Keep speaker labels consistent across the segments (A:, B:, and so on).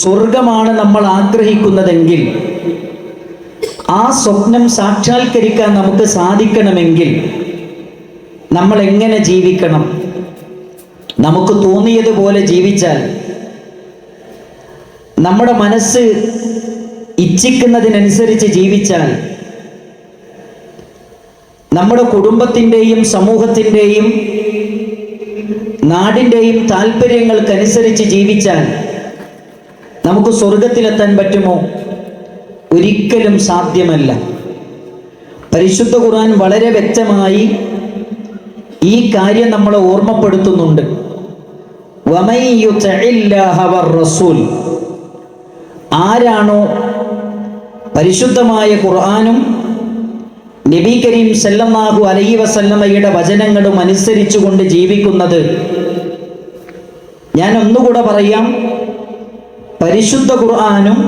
A: സ്വർഗമാണ് നമ്മൾ ആഗ്രഹിക്കുന്നതെങ്കിൽ, ആ സ്വപ്നം സാക്ഷാത്കരിക്കാൻ നമുക്ക് സാധിക്കണമെങ്കിൽ നമ്മൾ എങ്ങനെ ജീവിക്കണം? നമുക്ക് തോന്നിയതുപോലെ ജീവിച്ചാൽ, നമ്മുടെ മനസ്സ് ഇച്ഛിക്കുന്നതിനനുസരിച്ച് ജീവിച്ചാൽ, നമ്മുടെ കുടുംബത്തിൻ്റെയും സമൂഹത്തിൻ്റെയും നാടിൻ്റെയും താല്പര്യങ്ങൾക്കനുസരിച്ച് ജീവിച്ചാൽ നമുക്ക് സ്വർഗത്തിലെത്താൻ പറ്റുമോ? ഒരിക്കലും സാധ്യമല്ല. പരിശുദ്ധ ഖുർആൻ വളരെ വ്യക്തമായി ഈ കാര്യം നമ്മളെ ഓർമ്മപ്പെടുത്തുന്നുണ്ട്. വമൻ യുതിഇല്ലാഹ വർ-റസൂൽ, ആരാണോ പരിശുദ്ധമായ ഖുർആനും നബി കരീം സല്ലല്ലാഹു അലൈഹി വസല്ലമയുടെ വചനങ്ങളും അനുസരിച്ചുകൊണ്ട് ജീവിക്കുന്നത്, ഞാൻ ഒന്നുകൂടെ പറയാം, പരിശുദ്ധ ഖുർആനും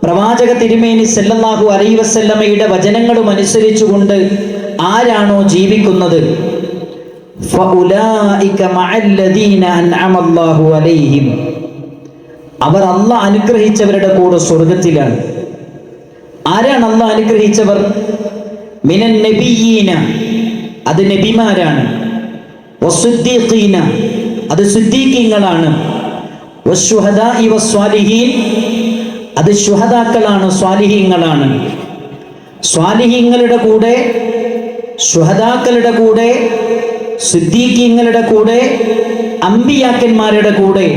A: പ്രവാചക തിരുമേനി സല്ലല്ലാഹു അലൈഹി വസല്ലമയുടെ വചനങ്ങളും അനുസരിച്ചുകൊണ്ട് ആരാണോ ജീവിക്കുന്നത്, ഫഉലൈക മഅല്ലദീന അൻഅമല്ലാഹു അലൈഹിം, അവർ അല്ലാഹ് അനുഗ്രഹിച്ചവരുടെ കൂടെ സ്വർഗത്തിലാണ്. ആരാണ് അല്ലാഹ് അനുഗ്രഹിച്ചവർ? മിനൻ നബിയ്യീന, അത് നബിമാരാണ്. വസ്സുദ്ദീഖീന, അത് സുദ്ദീഖീങ്ങളാണ്. വസ്സുഹദാഇ വസ്വാലിഹീൻ, അത് ശുഹദാക്കളാണ്, സ്വാലിഹീങ്ങളാണ്. സ്വാലിഹീങ്ങളുടെ കൂടെ, ശുഹദാക്കളുടെ കൂടെ, സിദ്ദീഖീങ്ങളുടെ കൂടെ, അമ്പിയാക്കന്മാരുടെ കൂടെ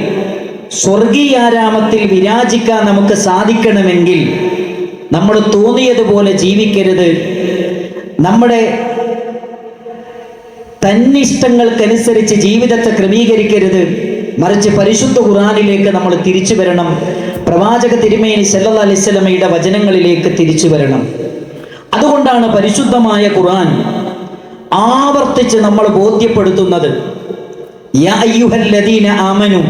A: സ്വർഗീയാരാമത്തിൽ വിരാജിക്കാൻ നമുക്ക് സാധിക്കണമെങ്കിൽ നമ്മൾ തോന്നിയതുപോലെ ജീവിക്കരുത്. നമ്മുടെ തന്നിഷ്ടങ്ങൾക്കനുസരിച്ച് ജീവിതത്തെ ക്രമീകരിക്കരുത്. മറിച്ച് പരിശുദ്ധ ഖുർആനിലേക്ക് നമ്മൾ തിരിച്ചു വരണം. പ്രവാചക തിരുമേനി സല്ലല്ലാഹു അലൈഹി വസല്ലമയുടെ വചനങ്ങളിലേക്ക് തിരിച്ചു വരണം. അതുകൊണ്ടാണ് പരിശുദ്ധമായ ഖുർആൻ ആവർത്തിച്ച് നമ്മൾ ബോധ്യപ്പെടുത്തുന്നത്, യാ അയ്യുഹല്ലദീന ആമനു,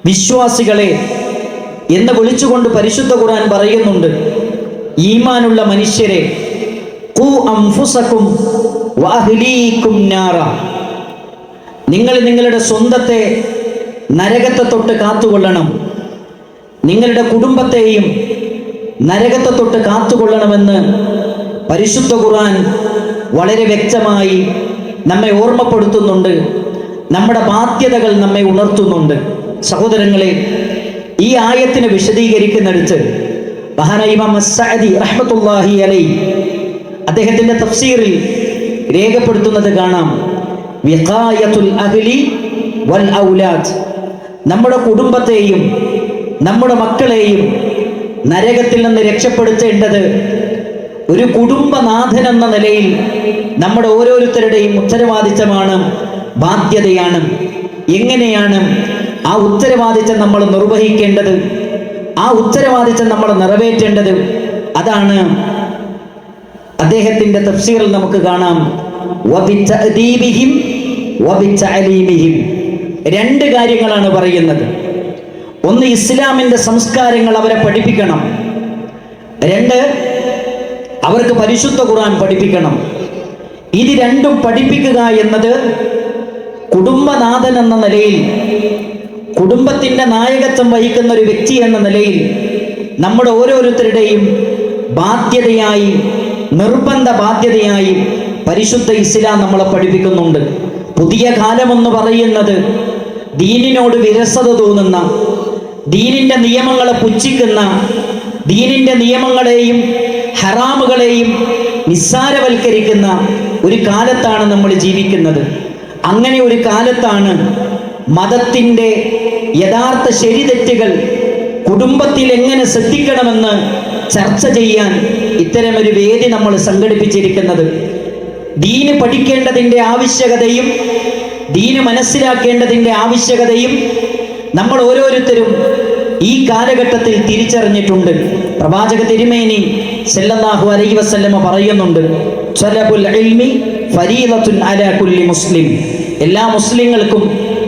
A: വിശ്വാസികളെ എന്ന് വിളിച്ചുകൊണ്ട് പരിശുദ്ധ ഖുർആൻ പറയുന്നുണ്ട്, ഈമാനുള്ള മനുഷ്യരെ, ഖൂ അൻഫുസകും വഅഹ്ലീകും നാറ, നിങ്ങൾ നിങ്ങളുടെ സ്വന്തത്തെ നരകത്തെ തൊട്ട് കാത്തുകൊള്ളണം, നിങ്ങളുടെ കുടുംബത്തെയും നരകത്തെ തൊട്ട് കാത്തുകൊള്ളണമെന്ന് പരിശുദ്ധ ഖുർആൻ വളരെ വ്യക്തമായി നമ്മെ ഓർമ്മപ്പെടുത്തുന്നുണ്ട്. നമ്മുടെ ബാധ്യതകൾ നമ്മെ ഉണർത്തുന്നുണ്ട്. സഹോദരങ്ങളെ, ഈ ആയത്തിനെ വിശദീകരിക്കുന്നിടത്ത് മഹാനായ ഇമാം അസ്സഅദി റഹ്മത്തുള്ളാഹി അലൈഹി അദ്ദേഹത്തിന്റെ തഫ്സീറിൽ രേഖപ്പെടുത്തുന്നത് കാണാം, വിഖായത്തുൽ അഹ്ലി വൽ ഔലാദ്, നമ്മുടെ കുടുംബത്തെയും നമ്മുടെ മക്കളെയും നരകത്തിൽ നിന്ന് രക്ഷപ്പെടുത്തേണ്ടത് ഒരു കുടുംബനാഥൻ എന്ന നിലയിൽ നമ്മുടെ ഓരോരുത്തരുടെയും ഉത്തരവാദിത്തമാണ്, ബാധ്യതയാണ്. എങ്ങനെയാണ് ആ ഉത്തരവാദിത്തം നമ്മൾ നിർവഹിക്കേണ്ടത്, ആ ഉത്തരവാദിത്തം നമ്മൾ നിറവേറ്റേണ്ടത്? അതാണ് അദ്ദേഹത്തിന്റെ തഫ്സീറിൽ നമുക്ക് കാണാം, വബിതഅദീബിഹിം വബിതഅലീമിഹിം, രണ്ട് കാര്യങ്ങളാണ് പറയുന്നത്. ഒന്ന്, ഇസ്ലാമിന്റെ സംസ്കാരങ്ങൾ അവരെ പഠിപ്പിക്കണം. രണ്ട്, അവർക്ക് പരിശുദ്ധ ഖുർആൻ പഠിപ്പിക്കണം. ഇത് രണ്ടും പഠിപ്പിക്കുക എന്നത് കുടുംബനാഥൻ എന്ന നിലയിൽ, കുടുംബത്തിന്റെ നായകത്വം വഹിക്കുന്ന ഒരു വ്യക്തി എന്ന നിലയിൽ നമ്മുടെ ഓരോരുത്തരുടെയും ബാധ്യതയായി, നിർബന്ധ ബാധ്യതയായി പരിശുദ്ധ ഇസ്ലാം നമ്മളെ പഠിപ്പിക്കുന്നുണ്ട്. പുതിയ കാലമെന്ന് പറയുന്നത് ദീനിനോട് വിരസത തോന്നുന്ന, ദീനിന്റെ നിയമങ്ങളെ പുച്ഛിക്കുന്ന, ദീനിന്റെ നിയമങ്ങളെയും ഹറാമുകളെയും നിസ്സാരവൽക്കരിക്കുന്ന ഒരു കാലത്താണ് നമ്മൾ ജീവിക്കുന്നത്. അങ്ങനെ ഒരു കാലത്താണ് മതത്തിൻ്റെ യഥാർത്ഥ ശരിതെറ്റുകൾ കുടുംബത്തിൽ എങ്ങനെ ശ്രദ്ധിക്കണമെന്ന് ചർച്ച ചെയ്യാൻ ഇത്തരമൊരു വേദി നമ്മൾ സംഘടിപ്പിച്ചിരിക്കുന്നത്. ദീന് പഠിക്കേണ്ടതിൻ്റെ ആവശ്യകതയും ദീന് മനസ്സിലാക്കേണ്ടതിൻ്റെ ആവശ്യകതയും നമ്മൾ ഓരോരുത്തരും ഈ കാലഘട്ടത്തിൽ തിരിച്ചറിഞ്ഞിട്ടുണ്ട്. പ്രവാചക തിരുമേനി സല്ലല്ലാഹു അലൈഹി വസല്ലമ പറയുന്നുണ്ട്, ത്വലബുൽ ഇൽമി ഫരീദത്തുൻ അലാ കുല്ലി മുസ്ലിം, എല്ലാ മുസ്ലിങ്ങൾക്കും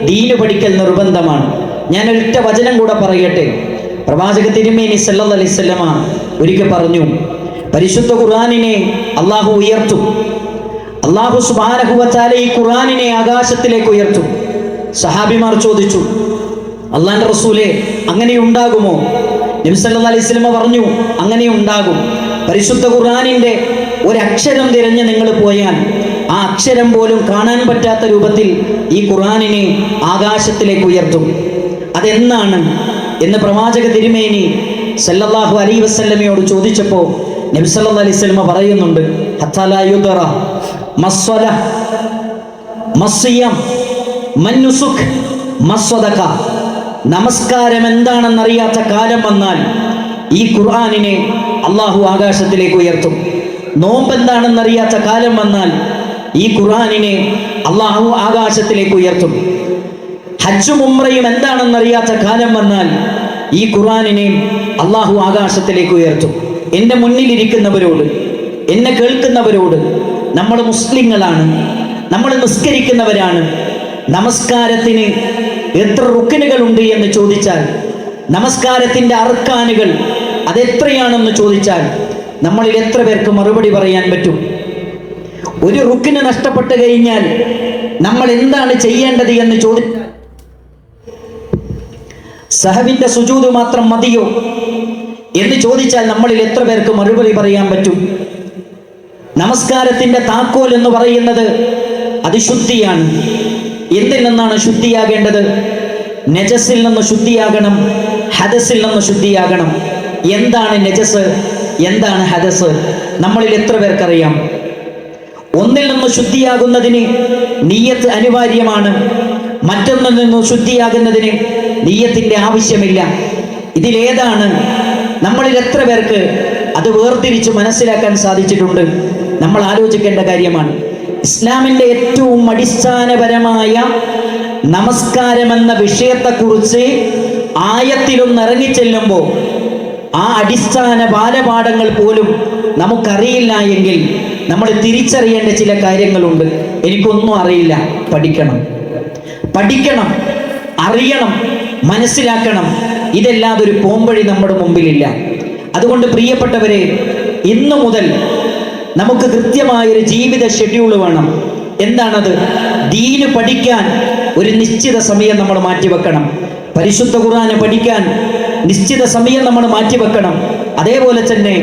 A: ദീന് പഠിക്കൽ നിർബന്ധമാണ്. ഞാൻ ഒരൊറ്റ വചനം കൂടെ പറയട്ടെ. പ്രവാചക തിരുമേനി സല്ലല്ലാഹു അലൈഹി വസല്ലമ ഒരിക്കൽ പറഞ്ഞു, പരിശുദ്ധ ഖുർആനിനെ അള്ളാഹു ഉയർത്തും. അള്ളാഹു സുബ്ഹാനഹു വ തആല ഈ ഖുർആനിനെ ആകാശത്തിലേക്ക് ഉയർത്തും. സഹാബിമാർ ചോദിച്ചു, അള്ളാന്റെ റസൂലേ, അങ്ങനെ ഉണ്ടാകുമോ? നബി സല്ലല്ലാഹു അലൈഹി വസല്ലം പറഞ്ഞു, അങ്ങനെ ഉണ്ടാകും. പരിശുദ്ധ ഖുർആനിന്റെ ഒരക്ഷരം തിരഞ്ഞ് നിങ്ങൾ പോയാൽ ആ അക്ഷരം പോലും കാണാൻ പറ്റാത്ത രൂപത്തിൽ ഈ ഖുർആനിനെ ആകാശത്തിലേക്ക് ഉയർത്തും. അതെന്നാണ് എന്ന് പ്രവാചക തിരുമേനി സല്ലല്ലാഹു അലൈഹി വസല്ലമയോട് ചോദിച്ചപ്പോൾ നബി സല്ലല്ലാഹു അലൈഹി വസല്ലം പറയുന്നുണ്ട്, ഹത്താ ലാ യുദറ മസ്വല മസ്സിയം മന്നുസുഖ് മസ്വദക. നമസ്കാരം എന്താണെന്നറിയാത്ത കാലം വന്നാൽ ഈ ഖുർആനിനെ അള്ളാഹു ആകാശത്തിലേക്ക് ഉയർത്തും. നോമ്പ് എന്താണെന്നറിയാത്ത കാലം വന്നാൽ ഈ ഖുർആനിനെ അള്ളാഹു ആകാശത്തിലേക്ക് ഉയർത്തും. ഹജ്ജും ഉംറയും എന്താണെന്നറിയാത്ത കാലം വന്നാൽ ഈ ഖുർആനിനെ അള്ളാഹു ആകാശത്തിലേക്ക് ഉയർത്തും. എൻ്റെ മുന്നിലിരിക്കുന്നവരോട്, എന്നെ കേൾക്കുന്നവരോട്, നമ്മൾ മുസ്ലിങ്ങളാണ്, നമ്മൾ നിസ്കരിക്കുന്നവരാണ്. നമസ്കാരത്തിന് എത്ര റുക്കനുകളുണ്ട് എന്ന് ചോദിച്ചാൽ, നമസ്കാരത്തിൻ്റെ അർക്കാനുകൾ അതെത്രയാണെന്ന് ചോദിച്ചാൽ നമ്മളിൽ എത്ര പേർക്ക് മറുപടി പറയാൻ പറ്റും? ഒരു റുക്കിന് നഷ്ടപ്പെട്ടു കഴിഞ്ഞാൽ നമ്മൾ എന്താണ് ചെയ്യേണ്ടത് എന്ന് ചോദിച്ചാൽ, സഹവിന്റെ സുജൂദ് മാത്രം മതിയോ എന്ന് ചോദിച്ചാൽ നമ്മളിൽ എത്ര പേർക്ക് മറുപടി പറയാൻ പറ്റും? നമസ്കാരത്തിന്റെ താക്കോൽ എന്ന് പറയുന്നത് അത് ശുദ്ധിയാണ്. എന്തിൽ നിന്നാണ് ശുദ്ധിയാകേണ്ടത്? നജസിൽ നിന്ന് ശുദ്ധിയാകണം, ഹദസിൽ നിന്ന് ശുദ്ധിയാകണം. എന്താണ് നജസ്, എന്താണ് ഹദസ്? നമ്മളിൽ എത്ര പേർക്കറിയാം? ഒന്നിൽ നിന്ന് ശുദ്ധിയാകുന്നതിന് നിയ്യത്ത് അനിവാര്യമാണ്, മറ്റൊന്നിൽ നിന്ന് ശുദ്ധിയാകുന്നതിന് നിയ്യത്തിന്റെ ആവശ്യമില്ല. ഇതിലേതാണ്? നമ്മളിൽ എത്ര പേർക്ക് അത് വേർതിരിച്ച് മനസ്സിലാക്കാൻ സാധിച്ചിട്ടുണ്ട്? നമ്മൾ ആലോചിക്കേണ്ട കാര്യമാണ്. ഇസ്ലാമിന്റെ ഏറ്റവും അടിസ്ഥാനപരമായ നമസ്കാരമെന്ന വിഷയത്തെക്കുറിച്ച് ആയത്തിലൊന്ന് ഇറങ്ങിച്ചെല്ലുമ്പോൾ ആ അടിസ്ഥാന ബാലപാഠങ്ങൾ പോലും നമുക്കറിയില്ല എങ്കിൽ നമ്മൾ തിരിച്ചറിയേണ്ട ചില കാര്യങ്ങളുണ്ട്. എനിക്കൊന്നും അറിയില്ല, പഠിക്കണം, അറിയണം, മനസ്സിലാക്കണം. ഇതല്ലാതെ ഒരു പോംവഴി നമ്മുടെ മുമ്പിലില്ല. അതുകൊണ്ട് പ്രിയപ്പെട്ടവരെ, ഇന്നു മുതൽ നമുക്ക് കൃത്യമായൊരു ജീവിത ഷെഡ്യൂൾ വേണം. എന്താണത്? ദീന് പഠിക്കാൻ ഒരു നിശ്ചിത സമയം നമ്മൾ മാറ്റിവെക്കണം. പരിശുദ്ധ ഖുർആന് പഠിക്കാൻ നിശ്ചിത സമയം നമ്മൾ മാറ്റിവെക്കണം. അതേപോലെ തന്നെ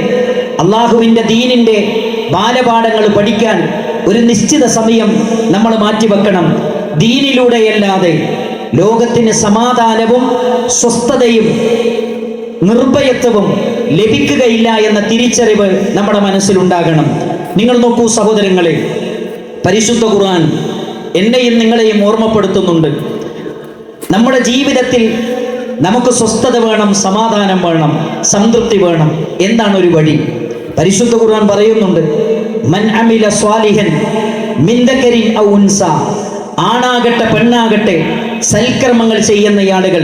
A: അള്ളാഹുവിൻ്റെ ദീനിൻ്റെ ബാലപാഠങ്ങൾ പഠിക്കാൻ ഒരു നിശ്ചിത സമയം നമ്മൾ മാറ്റിവെക്കണം. ദീനിലൂടെയല്ലാതെ ലോകത്തിന് സമാധാനവും സ്വസ്ഥതയും നിർഭയത്വവും ലഭിക്കുകയില്ല എന്ന തിരിച്ചറിവ് നമ്മുടെ മനസ്സിലുണ്ടാകണം. നിങ്ങൾ നോക്കൂ സഹോദരങ്ങളെ, പരിശുദ്ധ ഖുർആൻ എന്നെയും നിങ്ങളെയും ഓർമ്മപ്പെടുത്തുന്നുണ്ട്. നമ്മുടെ ജീവിതത്തിൽ നമുക്ക് സ്വസ്ഥത വേണം, സമാധാനം വേണം, സംതൃപ്തി വേണം. എന്താണ് ഒരു വഴി? പരിശുദ്ധ ഖുർആൻ പറയുന്നുണ്ട്, മൻ അമില സ്വാലിഹൻ മിൻ ദക്കരിൻ ഔ ഉൻസ. ആണാകട്ടെ പെണ്ണാകട്ടെ സൽക്കർമ്മങ്ങൾ ചെയ്യുന്ന ആളുകൾ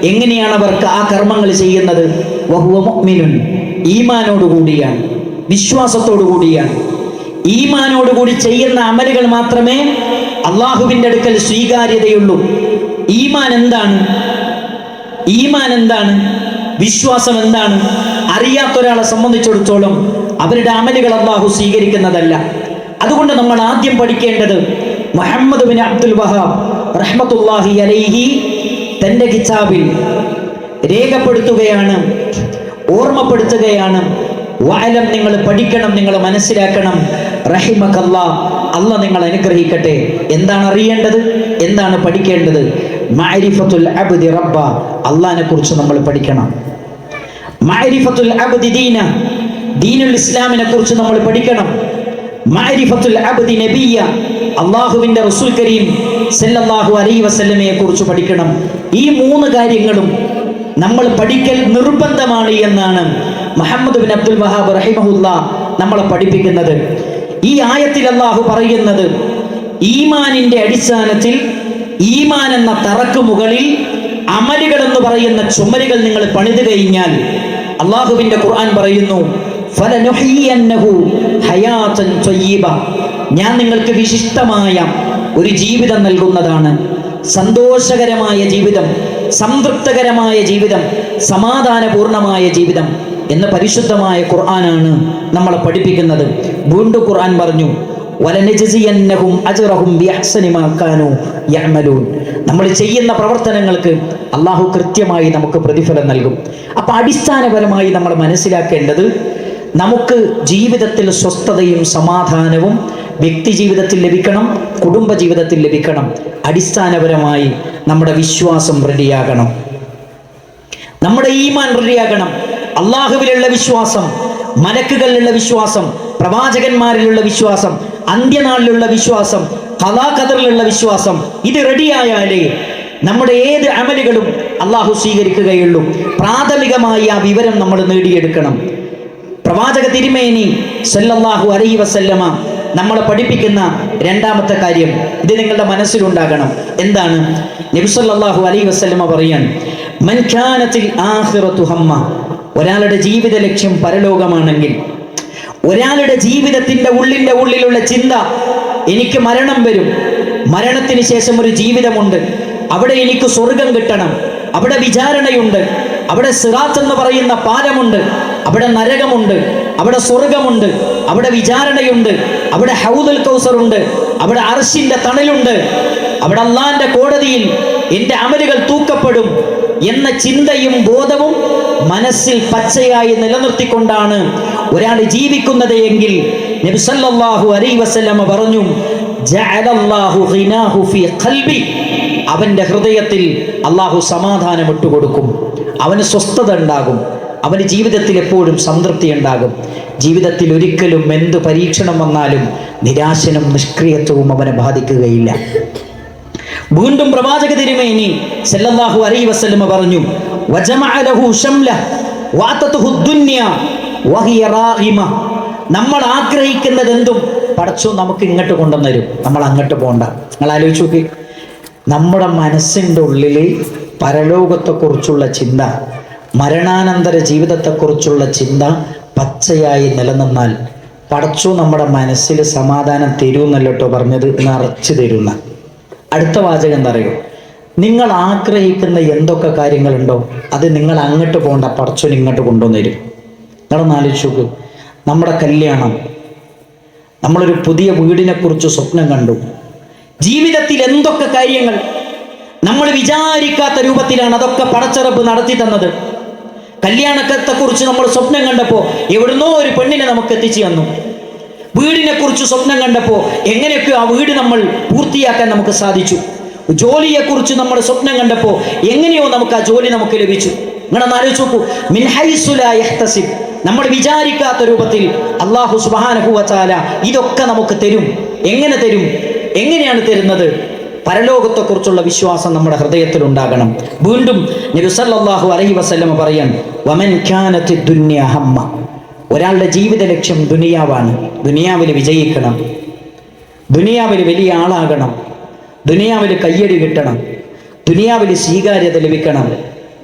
A: എങ്ങനെയാണ് അവർക്ക് ആ കർമ്മങ്ങൾ ചെയ്യുന്നത്? വഹുവ മുഅ്മിനുൻ, ഈമാനോടുകൂടിയാണ്, വിശ്വാസത്തോടുകൂടിയാണ്. ഈമാനോടുകൂടി ചെയ്യുന്ന അമലുകൾ മാത്രമേ അള്ളാഹുവിൻ്റെ അടുക്കൽ സ്വീകാര്യതയുള്ളൂ. ഈമാൻ എന്താണ്? വിശ്വാസം എന്താണ്? അറിയാത്ത ഒരാളെ സംബന്ധിച്ചിടത്തോളം അവരുടെ അമലുകൾ അള്ളാഹു സ്വീകരിക്കുന്നതല്ല. അതുകൊണ്ട് നമ്മൾ ആദ്യം പഠിക്കേണ്ടത് മുഹമ്മദ് ബിൻ അബ്ദുൽ വഹാബ് റഹ്മത്തുള്ളാഹി അലൈഹി തൻ്റെ കിതാബിൽ രേഖപ്പെടുത്തുകയാണ്, ഓർമ്മപ്പെടുത്തുകയാണ്. വഅലം, നിങ്ങൾ പഠിക്കണം, നിങ്ങൾ മനസ്സിലാക്കണം. റഹിമകല്ലാ, അല്ലാഹ് നിങ്ങൾ അനുഗ്രഹിക്കട്ടെ. എന്താണ് അറിയേണ്ടത്? എന്താണ് പഠിക്കേണ്ടത്? മഅരിഫത്തുൽ അബ്ദി റബ്ബ, അല്ലാഹനെ കുറിച്ച് നമ്മൾ പഠിക്കണം. മഅരിഫത്തുൽ അബ്ദി ദീന, ദീനുൽ ഇസ്ലാമിനെ കുറിച്ച് നമ്മൾ പഠിക്കണം. മഅരിഫത്തുൽ അബ്ദി നബിയ, അല്ലാഹുവിൻ്റെ റസൂൽ കരീം സല്ലല്ലാഹു അലൈഹി വസല്ലമയെ കുറിച്ച് പഠിക്കണം. ഈ മൂന്ന് കാര്യങ്ങളും നമ്മൾ പഠിക്കൽ നിർബന്ധമാണ് എന്നാണ് മുഹമ്മദ് ബിൻ അബ്ദുൽ വഹാബ് റഹിമഹുല്ലാ നമ്മളെ പഠിപ്പിക്കുന്നത്. ഈ ആയത്തിൽ അല്ലാഹു പറയുന്നത്, ഈമാനിന്റെ അടിസ്ഥാനത്തിൽ ഈമാൻ എന്ന തറക്ക് മുകളിൽ അമലുകൾ എന്ന് പറയുന്ന ചുമരുകൾ നിങ്ങൾ പണിതു കഴിഞ്ഞാൽ അല്ലാഹുവിൻ്റെ ഖുർആൻ പറയുന്നു, ഫലനുഹിയന്നഹു ഹയാതൻ ത്വയ്യിബ, ഞാൻ നിങ്ങൾക്ക് വിശിഷ്ടമായ ഒരു ജീവിതം നൽകുന്നതാണ്. സന്തോഷകരമായ ജീവിതം, സംതൃപ്തകരമായ ജീവിതം, സമാധാനപൂർണമായ ജീവിതം എന്ന് പരിശുദ്ധമായ ഖുർആനാണ് നമ്മളെ പഠിപ്പിക്കുന്നത്. വീണ്ടും ഖുർആൻ പറഞ്ഞു, വലനജ്സിയന്നഹും അജ്റഹും ബിഅഹ്സനി മാ കാനൂ യഅമലൂൻ, നമ്മൾ ചെയ്യുന്ന പ്രവർത്തനങ്ങൾക്ക് അള്ളാഹു കൃത്യമായി നമുക്ക് പ്രതിഫലം നൽകും. അപ്പം അടിസ്ഥാനപരമായി നമ്മൾ മനസ്സിലാക്കേണ്ടത്, നമുക്ക് ജീവിതത്തിൽ സ്വസ്ഥതയും സമാധാനവും വ്യക്തി ജീവിതത്തിൽ ലഭിക്കണം, കുടുംബ ജീവിതത്തിൽ ലഭിക്കണം. അടിസ്ഥാനപരമായി നമ്മുടെ വിശ്വാസം റെഡിയാകണം, നമ്മുടെ ഈമാൻ റെഡിയാകണം. അള്ളാഹുവിലുള്ള വിശ്വാസം, മലക്കുകളിലുള്ള വിശ്വാസം, പ്രവാചകന്മാരിലുള്ള വിശ്വാസം, അന്ത്യനാളിലുള്ള വിശ്വാസം, ഖദാ ഖദറിലുള്ള വിശ്വാസം, ഇത് റെഡിയായാലേ നമ്മുടെ ഏത് അമലുകളും അള്ളാഹു സ്വീകരിക്കുകയുള്ളൂ. പ്രാഥമികമായി ആ വിവരം നമ്മൾ നേടിയെടുക്കണം. പ്രവാചക തിരുമേനി സല്ലല്ലാഹു അലൈഹി വസല്ലമ നമ്മളെ പഠിപ്പിക്കുന്ന രണ്ടാമത്തെ കാര്യം, ഇത് നിങ്ങളുടെ മനസ്സിലുണ്ടാകണം. എന്താണ്? നബി സല്ലല്ലാഹു അലൈഹി വസല്ലമ പറയാൻ, മൻ കാനത്തിൽ ആഖിറതു ഹമ്മ, ഒരാളുടെ ജീവിത ലക്ഷ്യം പരലോകമാണെങ്കിൽ, ഒരാളുടെ ജീവിതത്തിന്റെ ഉള്ളിലുള്ള ചിന്ത, എനിക്ക് മരണം വരും, മരണത്തിന് ശേഷം ഒരു ജീവിതമുണ്ട്, അവിടെ എനിക്ക് സ്വർഗം കിട്ടണം, അവിടെ വിചാരണയുണ്ട്, അവിടെ സിറാത്ത് എന്ന് പറയുന്ന പാലമുണ്ട്, അവിടെ നരകമുണ്ട്, അവിടെ സ്വർഗമുണ്ട്, അവിടെ വിചാരണയുണ്ട്, അവിടെ ഹൗദുൽ കൗസർ ഉണ്ട്, അവിടെ അർശിന്റെ തണലുണ്ട്, അവിടെ അള്ളാന്റെ കോടതിയിൽ എൻ്റെ അമലുകൾ തൂക്കപ്പെടും എന്ന ചിന്തയും ബോധവും മനസ്സിൽ പച്ചയായി നിലനിർത്തിക്കൊണ്ടാണ് ഒരാൾ ജീവിക്കുന്നത് എങ്കിൽ നബി സല്ലല്ലാഹു അലൈഹി വസല്ലമ പറഞ്ഞു, ജഅലല്ലാഹു ഗിനാഹു ഫീ ഖൽബി, അവന്റെ ഹൃദയത്തിൽ അള്ളാഹു സമാധാനം ഇട്ടുകൊടുക്കും, അവന് സ്വസ്ഥത ഉണ്ടാകും, അവന് ജീവിതത്തിൽ എപ്പോഴും സംതൃപ്തി ഉണ്ടാകും. ജീവിതത്തിൽ ഒരിക്കലും എന്ത് പരീക്ഷണം വന്നാലും നിരാശനും നിഷ്ക്രിയത്വവും അവനെ ബാധിക്കുകയില്ല. വീണ്ടും പ്രവാചക തിരുമേനി സല്ലല്ലാഹു അലൈഹി വസല്ലമ പറഞ്ഞു, വജമഅ ലഹു ശംല വഅതതുഹു ദുനിയ വഹിയ റാഗിമ, നമ്മൾ ആഗ്രഹിക്കുന്നത് എന്തും പടച്ചോ നമുക്ക് ഇങ്ങോട്ട് കൊണ്ടുവന്നരും, നമ്മൾ അങ്ങോട്ട് പോകണ്ട. നിങ്ങൾ ആലോചിച്ച് നോക്കി, നമ്മുടെ മനസ്സിൻ്റെ ഉള്ളിൽ പരലോകത്തെക്കുറിച്ചുള്ള ചിന്ത, മരണാനന്തര ജീവിതത്തെക്കുറിച്ചുള്ള ചിന്ത പച്ചയായി നിലനിന്നാൽ പടച്ചോ നമ്മുടെ മനസ്സിൽ സമാധാനം തരുമെന്നല്ലോ കേട്ടോ പറഞ്ഞത്, നിറച്ചു തരുന്ന. അടുത്ത വാചകം എന്താ അറിയോ? നിങ്ങൾ ആഗ്രഹിക്കുന്ന എന്തൊക്കെ കാര്യങ്ങളുണ്ടോ അത് നിങ്ങൾ അങ്ങോട്ട് പോകണ്ട, പടച്ചോൻ ഇങ്ങോട്ട് കൊണ്ടുവന്നരും. നിങ്ങളൊന്ന് ആലോചിച്ച് നോക്ക്, നമ്മുടെ കല്യാണം, നമ്മളൊരു പുതിയ വീടിനെ കുറിച്ച് സ്വപ്നം കണ്ടു, ജീവിതത്തിൽ എന്തൊക്കെ കാര്യങ്ങൾ നമ്മൾ വിചാരിക്കാത്ത രൂപത്തിലാണ് അതൊക്കെ പടച്ചറപ്പ് നടത്തി തന്നത്. കല്യാണത്തെ കുറിച്ച് നമ്മൾ സ്വപ്നം കണ്ടപ്പോൾ എവിടുന്നോ ഒരു പെണ്ണിനെ നമുക്ക് എത്തിച്ചു തന്നു. വീടിനെ കുറിച്ച് സ്വപ്നം കണ്ടപ്പോൾ എങ്ങനെയൊക്കെയോ ആ വീട് നമ്മൾ പൂർത്തിയാക്കാൻ നമുക്ക് സാധിച്ചു. ജോലിയെക്കുറിച്ച് നമ്മൾ സ്വപ്നം കണ്ടപ്പോൾ എങ്ങനെയോ നമുക്ക് ആ ജോലി നമുക്ക് ലഭിച്ചു. നിങ്ങളൊന്ന് ആലോചിച്ച് നോക്കൂ, മിൻ ഹൈസു ലാ യഹ്തസിബ്, നമ്മൾ വിചാരിക്കാത്ത രൂപത്തിൽ അല്ലാഹു സുബ്ഹാനഹു വ തആല ഇതൊക്കെ നമുക്ക് തരും. എങ്ങനെ തരും? എങ്ങനെയാണ് തരുന്നത്? പരലോകത്തെക്കുറിച്ചുള്ള വിശ്വാസം നമ്മുടെ ഹൃദയത്തിൽ ഉണ്ടാകണം. വീണ്ടും നബി സല്ലല്ലാഹു അലൈഹി വസല്ലം പറയാൻ, വമൻ കാനത്തി ദുനിയ ഹമ്മ, ഒരാളുടെ ജീവിത ലക്ഷ്യം ദുനിയാവാണ്, ദുനിയാവിൽ വിജയിക്കണം, ദുനിയാവിൽ വലിയ ആളാകണം, ദുനിയാവിൽ കയ്യടി കിട്ടണം, ദുനിയാവിൽ സ്വീകാര്യത ലഭിക്കണം,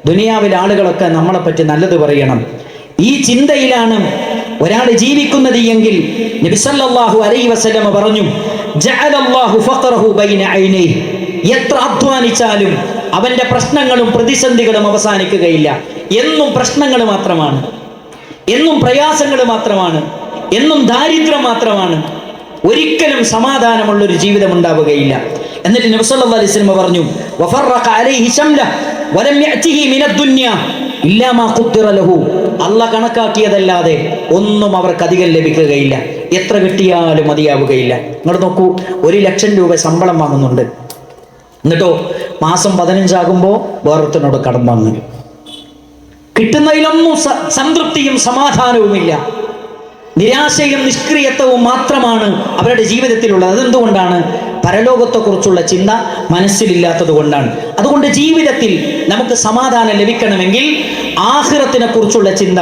A: ദുനിയാവിൽ ആളുകളൊക്കെ നമ്മളെപ്പറ്റി നല്ലത് പറയണം, ഈ ചിന്തയിലാണ് ഒരാൾ ജീവിക്കുന്നത് എങ്കിൽ നബി സല്ലല്ലാഹു അലൈഹി വസല്ലം പറഞ്ഞു, ജഅലല്ലാഹു ഫഖറഹു ബൈന ഐനൈഹി, എത്ര അധ്വാനിച്ചാലും അവന്റെ പ്രശ്നങ്ങളും പ്രതിസന്ധികളും അവസാനിക്കുകയില്ല. എന്നും പ്രശ്നങ്ങൾ മാത്രമാണ്, എന്നും പ്രയാസങ്ങൾ മാത്രമാണ്, എന്നും ദാരിദ്ര്യം മാത്രമാണ്, ഒരിക്കലും സമാധാനമുള്ളൊരു ജീവിതം ഉണ്ടാവുകയില്ല. എന്നിട്ട് നബി സല്ലല്ലാഹു അലൈഹി വസല്ലം പറഞ്ഞു, വഫറഖ അലൈഹി ശംല വലം യഅതിഹി മിനദ് ദുനിയ ഇല്ലാ മാ ഖുദ്ദിറ ലഹു, അല്ലാഹ് കണക്കാക്കിയതല്ലാതെ ഒന്നും അവർക്ക് അധികം ലഭിക്കുകയില്ല, എത്ര കിട്ടിയാലും മതിയാവുകയില്ല. നിങ്ങൾ നോക്കൂ, 1,00,000 രൂപ ശമ്പളം വാങ്ങുന്നുണ്ട്, എന്നിട്ടോ മാസം 15 ആകുമ്പോൾ വേറൊരുത്തനോട് കടം വാങ്ങും. കിട്ടുന്നതിലൊന്നും സംതൃപ്തിയും സമാധാനവുമില്ല, നിരാശയും നിഷ്ക്രിയത്വവും മാത്രമാണ് അവരുടെ ജീവിതത്തിലുള്ളത്. അതെന്തുകൊണ്ടാണ്? പരലോകത്തെക്കുറിച്ചുള്ള ചിന്ത മനസ്സിലില്ലാത്തത് കൊണ്ടാണ്. അതുകൊണ്ട് ജീവിതത്തിൽ നമുക്ക് സമാധാനം ലഭിക്കണമെങ്കിൽ ആഖിറത്തിനെ കുറിച്ചുള്ള ചിന്ത,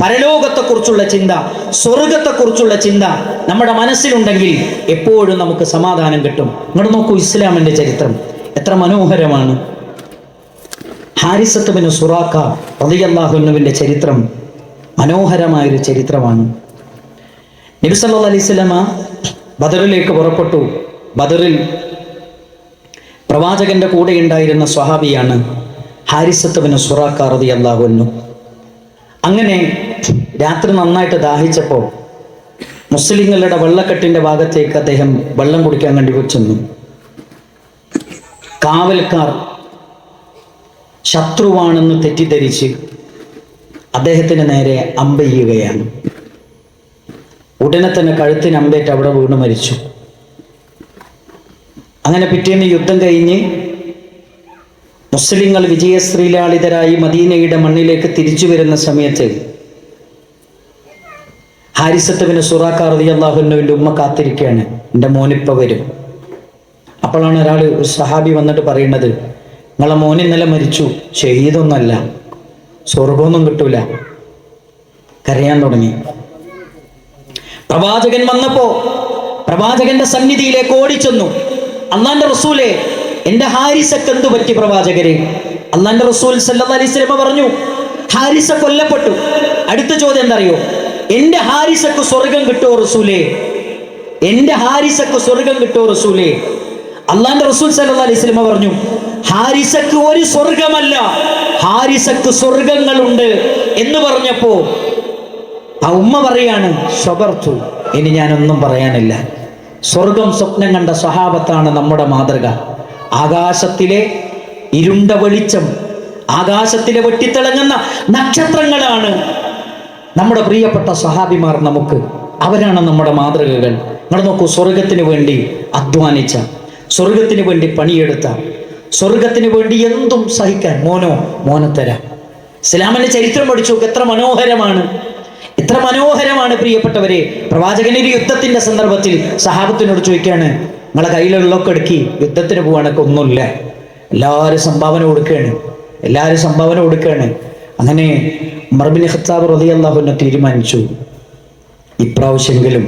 A: പരലോകത്തെക്കുറിച്ചുള്ള ചിന്ത, സ്വർഗത്തെക്കുറിച്ചുള്ള ചിന്ത നമ്മുടെ മനസ്സിലുണ്ടെങ്കിൽ എപ്പോഴും നമുക്ക് സമാധാനം കിട്ടും. ഇങ്ങോട്ട് നോക്കൂ, ഇസ്ലാമിൻ്റെ ചരിത്രം എത്ര മനോഹരമാണ്. ഹാരിസത്ത് ബിൻ സുറാഖ റളിയല്ലാഹു അൻഹുവിൻ്റെ ചരിത്രം മനോഹരമായൊരു ചരിത്രമാണ്. നബി സല്ലല്ലാഹു അലൈഹി വസല്ലമ ബദറിലേക്ക് പുറപ്പെട്ടു. ബദറിൽ പ്രവാചകന്റെ കൂടെ ഉണ്ടായിരുന്ന സ്വഹാബിയാണ് ഹാരിസത്ത് ബിൻ സുറാഖ റളിയല്ലാഹു അൻഹു. അങ്ങനെ രാത്രി നന്നായിട്ട് ദാഹിച്ചപ്പോൾ മുസ്ലിങ്ങളുടെ വെള്ളക്കെട്ടിന്റെ ഭാഗത്തേക്ക് അദ്ദേഹം വെള്ളം കുടിക്കാൻ വേണ്ടി ചെന്നു. കാവൽക്കാർ ശത്രുവാണെന്ന് തെറ്റിദ്ധരിച്ച് അദ്ദേഹത്തിന് നേരെ അമ്പെയ്യുകയാണ്. ഉടനെ തന്നെ കഴുത്തിന് അമ്പേറ്റ് അവിടെ വീണ് മരിച്ചു. അങ്ങനെ പിറ്റേന്ന് യുദ്ധം കഴിഞ്ഞ് മുസ്ലിങ്ങൾ വിജയശ്രീലാളിതരായി മദീനയുടെ മണ്ണിലേക്ക് തിരിച്ചു വരുന്ന സമയത്ത് ഹാരിസത്ത് ബിൻ സുറാഖ റളിയല്ലാഹു അൻഹുവിൻ്റെ ഉമ്മ കാത്തിരിക്കുകയാണ്, എൻ്റെ മോനിപ്പ വരും. അപ്പോഴാണ് ഒരു സഹാബി വന്നിട്ട് പറയുന്നത്, നിങ്ങളെ മോൻ ഇന്നലെ മരിച്ചു, ഷഹീദൊന്നല്ല, സ്വർഗമൊന്നും കിട്ടൂല. കരയാൻ തുടങ്ങി. പ്രവാചകൻ വന്നപ്പോ പ്രവാചകന്റെ സന്നിധിയിലേക്ക് ഓടിച്ചെന്നു. അള്ളാന്റെ റസൂലെ, എന്റെ ഹാരിസക്ക് എന്തു പറ്റി പ്രവാചകരെ? അള്ളാന്റെ റസൂൽ സല്ലല്ലാഹു അലൈഹി വസല്ലം പറഞ്ഞു, ഹാരിസ കൊല്ലപ്പെട്ടു. അടുത്ത ചോദ്യം എന്താ അറിയോ? എന്റെ ഹാരിസക്ക് സ്വർഗം കിട്ടുമോ റസൂലേ? എന്റെ ഹാരിസക്ക് സ്വർഗം കിട്ടുമോ റസൂലേ? അള്ളാന്റെ റസൂൽ സല്ലല്ലാഹു അലൈഹി വസല്ലം പറഞ്ഞു, ഹാരിസക്ക് ഒരു സ്വർഗമല്ല, ഹാരിസക്ക് സ്വർഗങ്ങളുണ്ട് എന്ന് പറഞ്ഞപ്പോ ആ ഉമ്മ പറയാണ്, ശബർത്തു, ഇനി ഞാനൊന്നും പറയാനില്ല. സ്വർഗം സ്വപ്നം കണ്ട സ്വഹാബത്താണ് നമ്മുടെ മാതൃക. ആകാശത്തിലെ ഇരുണ്ട വെളിച്ചം, ആകാശത്തിലെ വെട്ടിത്തിളങ്ങുന്ന നക്ഷത്രങ്ങളാണ് നമ്മുടെ പ്രിയപ്പെട്ട സ്വഹാബിമാർ. അവരാണ് നമ്മുടെ മാതൃകകൾ. നിങ്ങൾ നോക്കൂ, സ്വർഗത്തിന് വേണ്ടി അധ്വാനിച്ച, സ്വർഗത്തിന് വേണ്ടി പണിയെടുത്ത, സ്വർഗത്തിന് വേണ്ടി എന്തും സഹിക്കാൻ മോനെ തരാം. ഇസ്ലാമിന്റെ ചരിത്രം പഠിച്ചു, എത്ര മനോഹരമാണ്, എത്ര മനോഹരമാണ് പ്രിയപ്പെട്ടവരെ. പ്രവാചകനൊരു യുദ്ധത്തിന്റെ സന്ദർഭത്തിൽ സഹാബത്തിനോട് ചോദിക്കുകയാണ്, നിങ്ങളെ കയ്യിലുള്ളൊക്കെ എടുക്കി, യുദ്ധത്തിന് പോവാനൊക്കെ ഒന്നുമില്ല, എല്ലാവരും സംഭാവന കൊടുക്കുകയാണ്. അങ്ങനെ ഉമർ ബിൻ ഖത്താബ് റളിയല്ലാഹു അൻഹു തീരുമാനിച്ചു, ഇപ്രാവശ്യമെങ്കിലും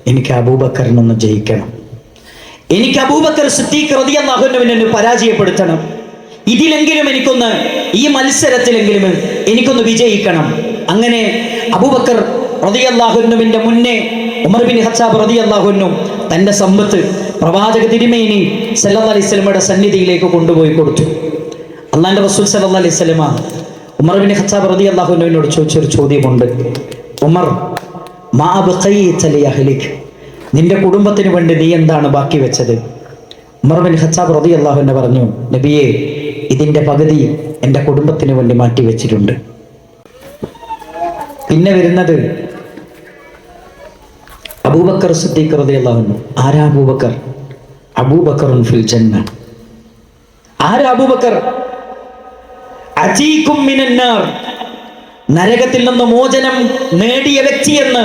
A: എനിക്ക് അബൂബക്കറിനൊന്ന് ജയിക്കണം, എനിക്ക് അബൂബക്കർ സിദ്ദീഖ് റളിയല്ലാഹു അൻഹുവിനെ പരാജയപ്പെടുത്തണം, ഇതിലെങ്കിലും ഈ മത്സരത്തിലെങ്കിലും എനിക്കൊന്ന് വിജയിക്കണം. അങ്ങനെ അബൂബക്കർ റളിയല്ലാഹു അൻഹുവിന്റെ മുന്നേ ഉമർ ബിൻ ഖത്താബ് റളിയല്ലാഹു അൻഹു തന്റെ സമ്പത്ത് പ്രവാചക തിരുമേനി സല്ലല്ലാഹു അലൈഹി വസല്ലമയുടെ സന്നിധിയിലേക്ക് കൊണ്ടുപോയി കൊടുത്തു. അല്ലാഹുവിന്റെ റസൂൽ സല്ലല്ലാഹു അലൈഹി വസല്ലമ ഉമർ ബിൻ ഖത്താബ് റളിയല്ലാഹു അൻഹുവിനോട് ചോദിച്ചൊരു ചോദ്യമുണ്ട്. ഉമർ, മാ ബഖൈത ലി അഹ്ലിക്, നിന്റെ കുടുംബത്തിന് വേണ്ടി നീ എന്താണ് ബാക്കി വെച്ചത്? ഉമർ ബിൻ ഖത്താബ് റളിയല്ലാഹു അൻഹു പറഞ്ഞു, നബിയേ, ഇതിന്റെ പകുതി എൻ്റെ കുടുംബത്തിന് വേണ്ടി മാറ്റി വെച്ചിട്ടുണ്ട്. പിന്നെ വരുന്നത് അബൂബക്കർ സിദ്ദീഖ് റളിയല്ലാഹു അൻഹു. ആരാ അബൂബക്കർ? അബൂബക്കറുൻ ഫിൽ ജന്ന. ആരാ അബൂബക്കർ? അതീകും മിനന്നാർ, നരകത്തിൽ നിന്ന് മോചനം നേടിയ വ്യക്തിയെന്ന്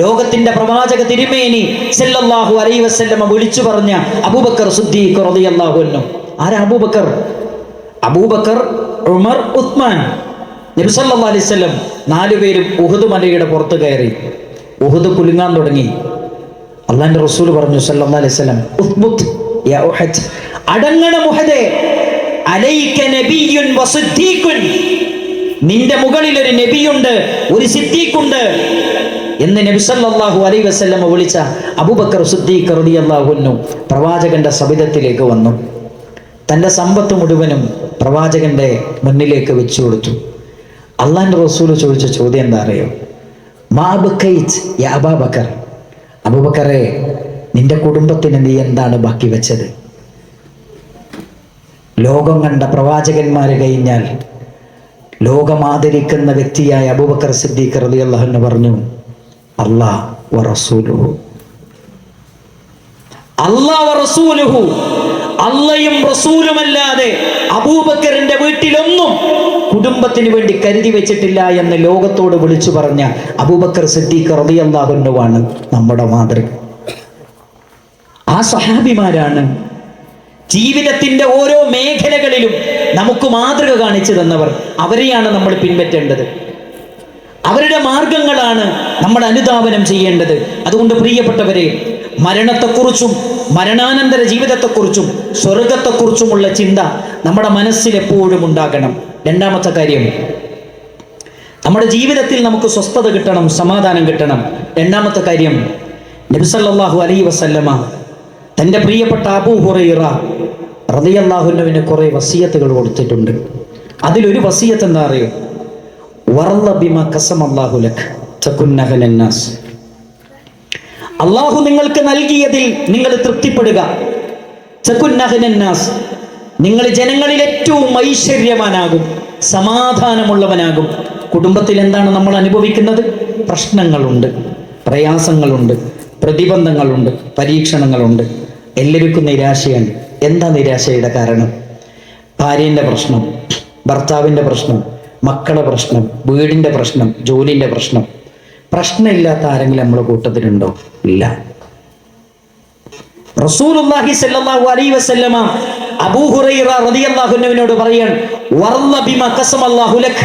A: ലോകത്തിന്റെ പ്രവാചക തിരുമേനി സല്ലല്ലാഹു അലൈഹി വസല്ലം വിളിച്ചു പറഞ്ഞ അബൂബക്കർ സിദ്ദീഖ് റളിയല്ലാഹു അൻഹു. ആരാ അബൂബക്കർ? അബൂബക്കർ, ഉമർ, ഉസ്മാൻ. നബി സല്ലല്ലാഹു അലൈഹി വസല്ലം 4 പേരും ഉഹദ് മലയുടെ പുറത്ത് കയറി. ഉഹദ് കുലുങ്ങാൻ തുടങ്ങി. അള്ളാന്റെ റസൂൽ പറഞ്ഞു സല്ലല്ലാഹു അലൈഹി വസല്ലം, ഉസ്ബുത് യാ ഉഹദ്, അടങ്ങണം ഉഹദേ, അലൈക നബിയ്യുൻ വസിദ്ദീഖുൻ, നിന്റെ മുകളിൽ ഒരു നബിയുണ്ട്, ഒരു സിദ്ദീഖുണ്ട് എന്ന് നബി സല്ലല്ലാഹു അലൈഹി വസല്ലം വിളിച്ച അബൂബക്കർ സിദ്ദീഖ് റളിയല്ലാഹു അൻഹു പ്രവാചകന്റെ സവിധത്തിലേക്ക് വന്നു. തൻ്റെ സമ്പത്ത് മുഴുവനും പ്രവാചകന്റെ മുന്നിലേക്ക് വെച്ചു കൊടുത്തു. അള്ളാന്റെ റസൂൽ ചോദിച്ച ചോദ്യം എന്താ അറിയോ? മാ ബഖൈത് യാ അബൂബക്കർ, അബൂബക്കറെ, നിന്റെ കുടുംബത്തിന് നീ എന്താണ് ബാക്കി വെച്ചത്? ലോകം കണ്ട പ്രവാചകന്മാരെ കഴിഞ്ഞാൽ ലോകം ആദരിക്കുന്ന വ്യക്തിയായ അബൂബക്കർ സിദ്ദീഖ് റളിയല്ലാഹു അൻഹു പറഞ്ഞു, അല്ലാഹ് വ റസൂലുഹു, അല്ലാഹ് വ റസൂലുഹു, അള്ളയും റസൂലുമല്ലാതെ അബൂബക്കറിന്റെ വീട്ടിലൊന്നും കുടുംബത്തിന് വേണ്ടി കരുതി വെച്ചിട്ടില്ല എന്ന് ലോകത്തോട് വിളിച്ചു പറഞ്ഞ അബൂബക്കർ സിദ്ദീഖ് റളിയല്ലാഹു അൻഹു ആണ് നമ്മുടെ മാതൃക. ആ സ്വഹാബിമാരാണ് ജീവിതത്തിന്റെ ഓരോ മേഖലകളിലും നമുക്ക് മാതൃക കാണിച്ചു തന്നവർ. അവരെയാണ് നമ്മൾ പിൻപറ്റേണ്ടത്. അവരുടെ മാർഗങ്ങളാണ് നമ്മൾ അനുധാവനം ചെയ്യേണ്ടത്. അതുകൊണ്ട് പ്രിയപ്പെട്ടവരെ, മരണത്തെക്കുറിച്ചും മരണാനന്തര ജീവിതത്തെക്കുറിച്ചും സ്വർഗത്തെക്കുറിച്ചുമുള്ള ചിന്ത നമ്മുടെ മനസ്സിൽ എപ്പോഴും ഉണ്ടാകണം. രണ്ടാമത്തെ കാര്യം, നമ്മുടെ ജീവിതത്തിൽ നമുക്ക് സ്വസ്ഥത കിട്ടണം, സമാധാനം കിട്ടണം. രണ്ടാമത്തെ കാര്യം, നബി സല്ലല്ലാഹു അലൈഹി വസല്ലമ തൻ്റെ പ്രിയപ്പെട്ട അബൂ ഹുറൈറ റളിയല്ലാഹു അൻഹുവിന് കുറേ വസിയത്തുകൾ കൊടുത്തിട്ടുണ്ട്. അതിലൊരു വസിയത്ത് എന്താ അറിയോ? വറള ബിമാ ഖസമല്ലാഹു ലക് തകുന്ന അഹ്ലന്നാസ്, അള്ളാഹു നിങ്ങൾക്ക് നൽകിയതിൽ നിങ്ങൾ തൃപ്തിപ്പെടുക. തകുന്ന അഹ്ലന്നാസ്, നിങ്ങൾ ജനങ്ങളിൽ ഏറ്റവും ഐശ്വര്യവാനാകും, സമാധാനമുള്ളവനാകും. കുടുംബത്തിൽ എന്താണ് നമ്മൾ അനുഭവിക്കുന്നത്? പ്രശ്നങ്ങളുണ്ട്, പ്രയാസങ്ങളുണ്ട്, പ്രതിബന്ധങ്ങളുണ്ട്, പരീക്ഷണങ്ങളുണ്ട്. എല്ലാവർക്കും നിരാശയാണ്. എന്താ നിരാശയുടെ കാരണം? ഭാര്യൻ്റെ പ്രശ്നം, ഭർത്താവിൻ്റെ പ്രശ്നം, മക്കളുടെ പ്രശ്നം, വീടിൻ്റെ പ്രശ്നം, ജോലിൻ്റെ പ്രശ്നം. പ്രശ്നമില്ലാത്ത ആരെങ്കിലും നമ്മുടെ കൂട്ടത്തിലുണ്ടോ? ഇല്ല. റസൂലുള്ളാഹി സ്വല്ലല്ലാഹു അലൈഹി വസല്ലമ അബൂ ഹുറൈറ റളിയല്ലാഹു അൻഹുവിനോട് പറയാൻ, വർള ബിമാ ഖസമല്ലാഹു ലക്,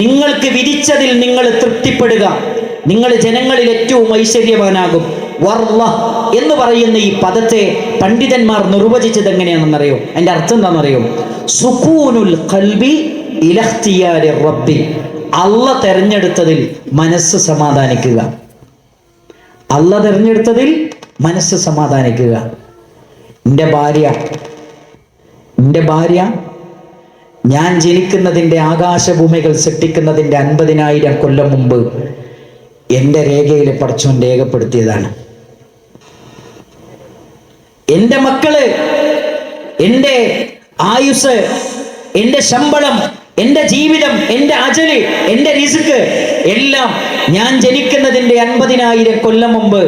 A: നിങ്ങൾക്ക് വിധിച്ചതിൽ നിങ്ങൾ തൃപ്തിപ്പെടുക, നിങ്ങൾ ജനങ്ങളിൽ ഏറ്റവും ഐശ്വര്യവാനാകും. വർള എന്ന് പറയുന്ന ഈ പദത്തെ പണ്ഡിതന്മാർ നിർവചിച്ചത് എങ്ങനെയാണെന്നറിയോ? അതിന്റെ അർത്ഥം എന്താണെന്നറിയോ? സുകൂനുൽ ഖൽബി ഇലാ ഇഖ്തിയാരി റബ്ബി, അല്ലാഹ് തെരഞ്ഞെടുത്തതിൽ മനസ്സ് സമാധാനിക്കുക. അല്ലാഹ് തെരഞ്ഞെടുത്തതിൽ മനസ്സ് സമാധാനിക്കുക. എൻ്റെ ഭാര്യ ഞാൻ ജനിക്കുന്നതിൻ്റെ ആകാശഭൂമികൾ സൃഷ്ടിക്കുന്നതിൻ്റെ 50,000 കൊല്ലം മുമ്പ് എൻ്റെ രേഖയിൽ പടച്ചോൻ രേഖപ്പെടുത്തിയതാണ്. എൻ്റെ മക്കള്, എൻ്റെ ആയുസ്, എൻ്റെ ശമ്പളം, എൻ്റെ ജീവിതം, എൻ്റെ അജല്, എൻ്റെ റിസ്ക് എല്ലാം ഞാൻ ജനിക്കുന്നതിൻ്റെ 50,000 കൊല്ലം മുമ്പ്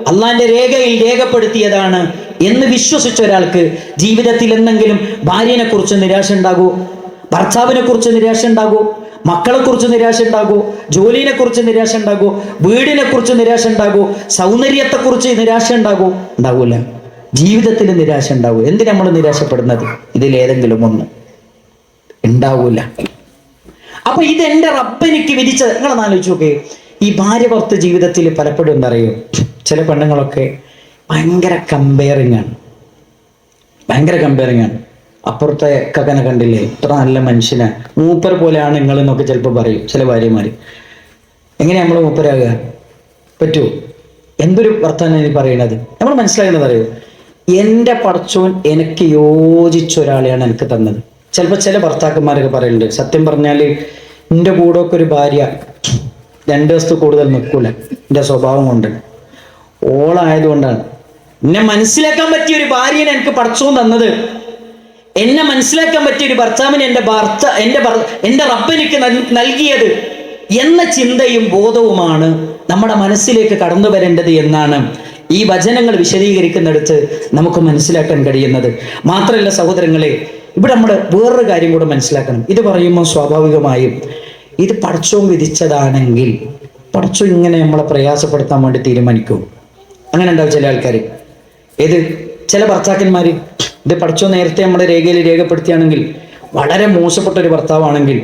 A: അള്ളാന്റെ രേഖയിൽ രേഖപ്പെടുത്തിയതാണ് എന്ന് വിശ്വസിച്ച ഒരാൾക്ക് ജീവിതത്തിൽ എന്തെങ്കിലും ഭാര്യനെ കുറിച്ച് നിരാശ ഉണ്ടാകൂ, ഭർത്താവിനെ കുറിച്ച് നിരാശ ഉണ്ടാകൂ, മക്കളെ കുറിച്ച് നിരാശ ഉണ്ടാകൂ, ജോലിനെ കുറിച്ച് നിരാശ ഉണ്ടാകൂ, വീടിനെ കുറിച്ച് നിരാശ ഉണ്ടാകൂ, സൗന്ദര്യത്തെക്കുറിച്ച് നിരാശ ഉണ്ടാകൂ? ഉണ്ടാകൂല. ജീവിതത്തിൽ നിരാശ ഉണ്ടാകൂ. എന്തിനാ നമ്മൾ നിരാശപ്പെടുന്നത്? ഇതിലേതെങ്കിലും ഒന്ന് ഉണ്ടാവൂല. അപ്പൊ ഇത് എൻ്റെ റബ്ബെനിക്ക് വിധിച്ചത്. നിങ്ങളൊന്ന് ആലോചിച്ച് നോക്കേ. ഈ ഭാര്യ ഭർത്തൃ ജീവിതത്തിൽ പലപ്പോഴും എന്താ അറിയോ, ചില പെണ്ണുങ്ങളൊക്കെ ഭയങ്കര കമ്പയറിങ് ആണ്. അപ്പുറത്തെ കകനെ കണ്ടില്ലേ, ഇത്ര നല്ല മനുഷ്യനാ, മൂപ്പർ പോലെയാണ് നിങ്ങൾ എന്നൊക്കെ ചിലപ്പോൾ പറയും ചില ഭാര്യമാര്. എങ്ങനെയാ നമ്മൾ മൂപ്പരാകുക? പറ്റുമോ? എന്തൊരു വർത്തമാനം ഈ പറയണത്? നമ്മൾ മനസ്സിലാകുന്നത് അറിയോ? എൻ്റെ പടച്ചോൻ എനിക്ക് യോജിച്ച ഒരാളെയാണ് എനിക്ക് തന്നത്. ചിലപ്പോൾ ചില ഭർത്താക്കന്മാരൊക്കെ പറയുന്നുണ്ട്, സത്യം പറഞ്ഞാൽ എൻ്റെ കൂടെ ഒക്കെ ഒരു ഭാര്യ 2 ദിവസത്തിൽ കൂടുതൽ നിൽക്കൂല, എൻ്റെ സ്വഭാവം കൊണ്ട്, ഓളായതുകൊണ്ടാണ്. എന്നെ മനസ്സിലാക്കാൻ പറ്റിയ ഒരു ഭാര്യനെ എനിക്ക് പടച്ചോൻ തന്നത്, എന്നെ മനസ്സിലാക്കാൻ പറ്റിയ ഒരു ഭർത്താവിനെ എൻ്റെ റബ്ബെനിക്ക് നൽകിയത് എന്ന ചിന്തയും ബോധവുമാണ് നമ്മുടെ മനസ്സിലേക്ക് കടന്നു വരേണ്ടത് എന്നാണ് ഈ വചനങ്ങൾ വിശദീകരിക്കുന്നിടത്ത് നമുക്ക് മനസ്സിലാക്കാൻ കഴിയുന്നത്. മാത്രമല്ല സഹോദരങ്ങളെ, ഇവിടെ നമ്മൾ വേറൊരു കാര്യം കൂടെ മനസ്സിലാക്കണം. ഇത് പറയുമ്പോൾ സ്വാഭാവികമായും ഇത് പടച്ചോൻ വിധിച്ചതാണെങ്കിൽ പടച്ചോൻ ഇങ്ങനെ നമ്മളെ പ്രയാസപ്പെടുത്താൻ വേണ്ടി തീരുമാനിക്കും. അങ്ങനെ ഉണ്ടാവും ചില ആൾക്കാർ. ചില ഭർത്താക്കന്മാർ ഇത് പടച്ചോൻ നേരത്തെ നമ്മുടെ രേഖയിൽ രേഖപ്പെടുത്തിയാണെങ്കിൽ, വളരെ മോശപ്പെട്ട ഒരു ഭർത്താവാണെങ്കിൽ,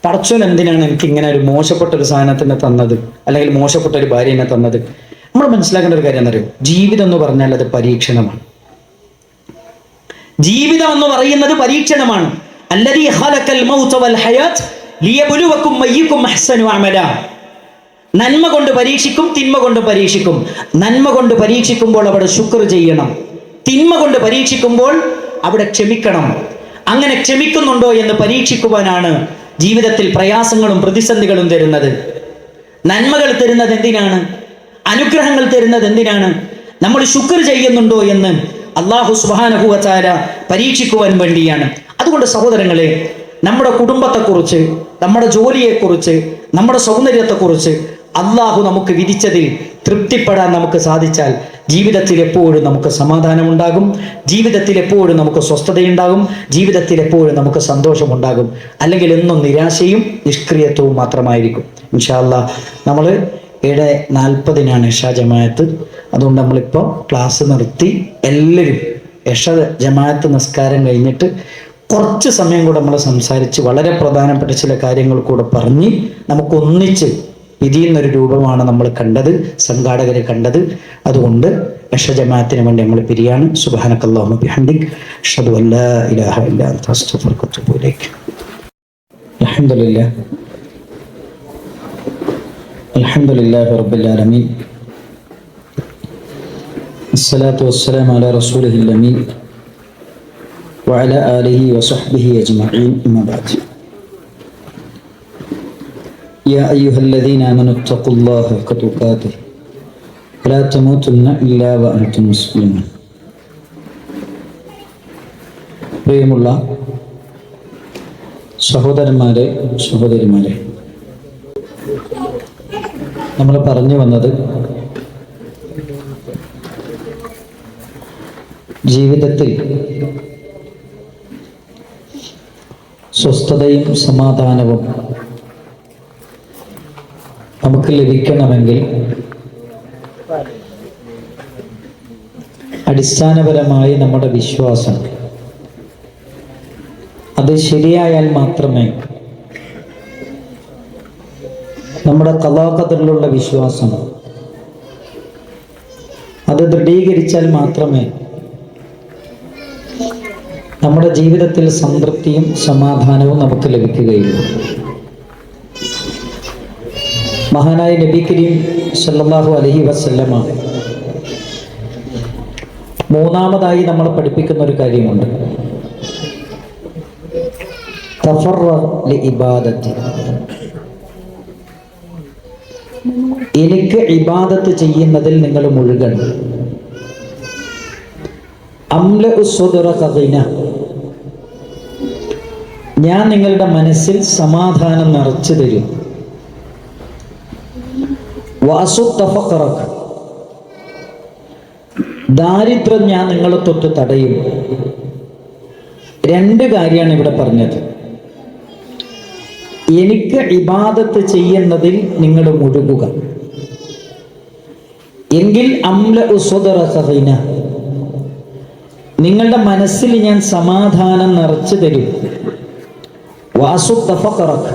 A: പടച്ചോൻ എന്തിനാണ് എനിക്ക് ഇങ്ങനെ ഒരു മോശപ്പെട്ട ഒരു സാധനത്തിനെ തന്നത്, അല്ലെങ്കിൽ മോശപ്പെട്ട ഒരു ഭാര്യനെ തന്നത്? നമ്മൾ മനസ്സിലാക്കേണ്ട ഒരു കാര്യം എന്നറിയോ? ജീവിതം എന്ന് പറഞ്ഞാൽ അത് പരീക്ഷണമാണ്. ജീവിതം എന്ന് പറയുന്നത് പരീക്ഷണമാണ്. അല്ലദീ ഖലഖൽ മൗത വൽ ഹയാത്ത് ലിയബ്ലുവകും അയ്യുകും അഹ്സനു അമല. നന്മ കൊണ്ട് പരീക്ഷിക്കും, തിന്മ കൊണ്ട് പരീക്ഷിക്കും. നന്മ കൊണ്ട് പരീക്ഷിക്കുമ്പോൾ അവിടെ ശുക്ർ ചെയ്യണം, തിന്മ കൊണ്ട് പരീക്ഷിക്കുമ്പോൾ അവിടെ ക്ഷമിക്കണം. അങ്ങനെ ക്ഷമിക്കുന്നുണ്ടോ എന്ന് പരീക്ഷിക്കുവാനാണ് ജീവിതത്തിൽ പ്രയാസങ്ങളും പ്രതിസന്ധികളും തരുന്നത്. നന്മകൾ തരുന്നത് എന്തിനാണ്? അനുഗ്രഹങ്ങൾ തരുന്നത് എന്തിനാണ്? നമ്മൾ ശുക്ർ ചെയ്യുന്നുണ്ടോ എന്ന് അല്ലാഹു സുബ്ഹാനഹു വ തആല പരീക്ഷിക്കുവാൻ വേണ്ടിയാണ്. അതുകൊണ്ട് സഹോദരങ്ങളെ, നമ്മുടെ കുടുംബത്തെക്കുറിച്ച്, നമ്മുടെ ജോലിയെക്കുറിച്ച്, നമ്മുടെ സൗന്ദര്യത്തെക്കുറിച്ച് അല്ലാഹു നമുക്ക് വിധിച്ചതിൽ തൃപ്തിപ്പെടാൻ നമുക്ക് സാധിച്ചാൽ ജീവിതത്തിൽ എപ്പോഴും നമുക്ക് സമാധാനമുണ്ടാകും, ജീവിതത്തിൽ എപ്പോഴും നമുക്ക് സ്വസ്ഥതയുണ്ടാകും, ജീവിതത്തിൽ എപ്പോഴും നമുക്ക് സന്തോഷമുണ്ടാകും. അല്ലെങ്കിൽ എന്നും നിരാശയും നിഷ്ക്രിയത്വവും മാത്രമായിരിക്കും. ഇൻഷാ അല്ലാഹ് നമ്മൾ 7:40 ഇശാ ജമാഅത്ത്. അതുകൊണ്ട് നമ്മളിപ്പോൾ ക്ലാസ് നിർത്തി എല്ലാവരും ഇശാ ജമാഅത്ത് നിസ്കാരം കഴിഞ്ഞിട്ട് കുറച്ച് സമയം കൂടെ നമ്മൾ സംസാരിച്ച് വളരെ പ്രധാനപ്പെട്ട ചില കാര്യങ്ങൾ കൂടെ പറഞ്ഞ് നമുക്കൊന്നിച്ച് ഇതിന്നൊരു രൂപമാണ് നമ്മൾ കണ്ടത്, സംഘാടകരെ കണ്ടത്. അതുകൊണ്ട് ഇശാ ജമാഅത്തിന് വേണ്ടി നമ്മൾ പിരിയാണ്. സുബ്ഹാനക്കല്ലാഹുമ്മ ബിഹംദിക് അഷ്ഹദു അൻ ലാ ഇലാഹ ഇല്ലാ അൻത അസ്തഗ്ഫിറുക വ അത്തൂബു ഇലൈക്. അൽഹംദുലില്ലാഹ് അൽഹംദുലില്ലാഹി റബ്ബിൽ ആലമീൻ അസ്സലാത്തു വസ്സലാമു അലാ റസൂലിഹിൽ അമീൻ വഅലാ ആലിഹി വസഹ്ബിഹി അജ്മഈൻ. അമ്മാ ബഅദ്. യാ അയ്യുഹല്ലദീന ആമനൂ ഇത്തഖുല്ലാഹ ഹഖ്ക തുഖാതിഹി വലാ തമൂതുന്ന ഇല്ലാ വഅൻതും മുസ്ലിമൂൻ. പ്രിയമുള്ള സഹോദരന്മാരെ, സഹോദരിമാരെ, നമ്മൾ പറഞ്ഞു വന്നത് ജീവിതത്തിൽ സ്വസ്ഥതയും സമാധാനവും നമുക്ക് ലഭിക്കണമെങ്കിൽ അടിസ്ഥാനപരമായി നമ്മുടെ വിശ്വാസം അത് ശരിയായാൽ മാത്രമേ, നമ്മുടെ ഖദാ-ഖദറിലുള്ള വിശ്വാസം അത് ദൃഢീകരിച്ചാൽ മാത്രമേ നമ്മുടെ ജീവിതത്തിൽ സംതൃപ്തിയും സമാധാനവും നമുക്ക് ലഭിക്കുകയുള്ളൂ. മഹാനായ നബി കരീം സല്ലല്ലാഹു അലൈഹി വസല്ലമ മൂന്നാമതായി നമ്മൾ പഠിപ്പിക്കുന്ന ഒരു കാര്യമുണ്ട്. തഫറഗ് ലിഇബാദത്തി, എനിക്ക് ഇബാദത്ത് ചെയ്യുന്നതിൽ നിങ്ങൾ മുഴുകണം. അംലഉ സ്വദ്റക ഗിന, ഞാൻ നിങ്ങളുടെ മനസ്സിൽ സമാധാനം നിറച്ചു തരും. വഅസുദ്ദ ഫഖറക, ദാരിദ്ര്യം ഞാൻ നിങ്ങളെ തൊട്ട് തടയും. രണ്ട് കാര്യമാണ് ഇവിടെ പറഞ്ഞത്. എനിക്ക് ഇബാദത്ത് ചെയ്യുന്നതിൽ നിങ്ങൾ മുഴുകുക, എങ്കിൽ അംലഉ സ്വദ്റക ഗിന, നിങ്ങളുടെ മനസ്സിൽ ഞാൻ സമാധാനം നിറച്ചു തരും. വഅസുദ്ദ ഫഖറക,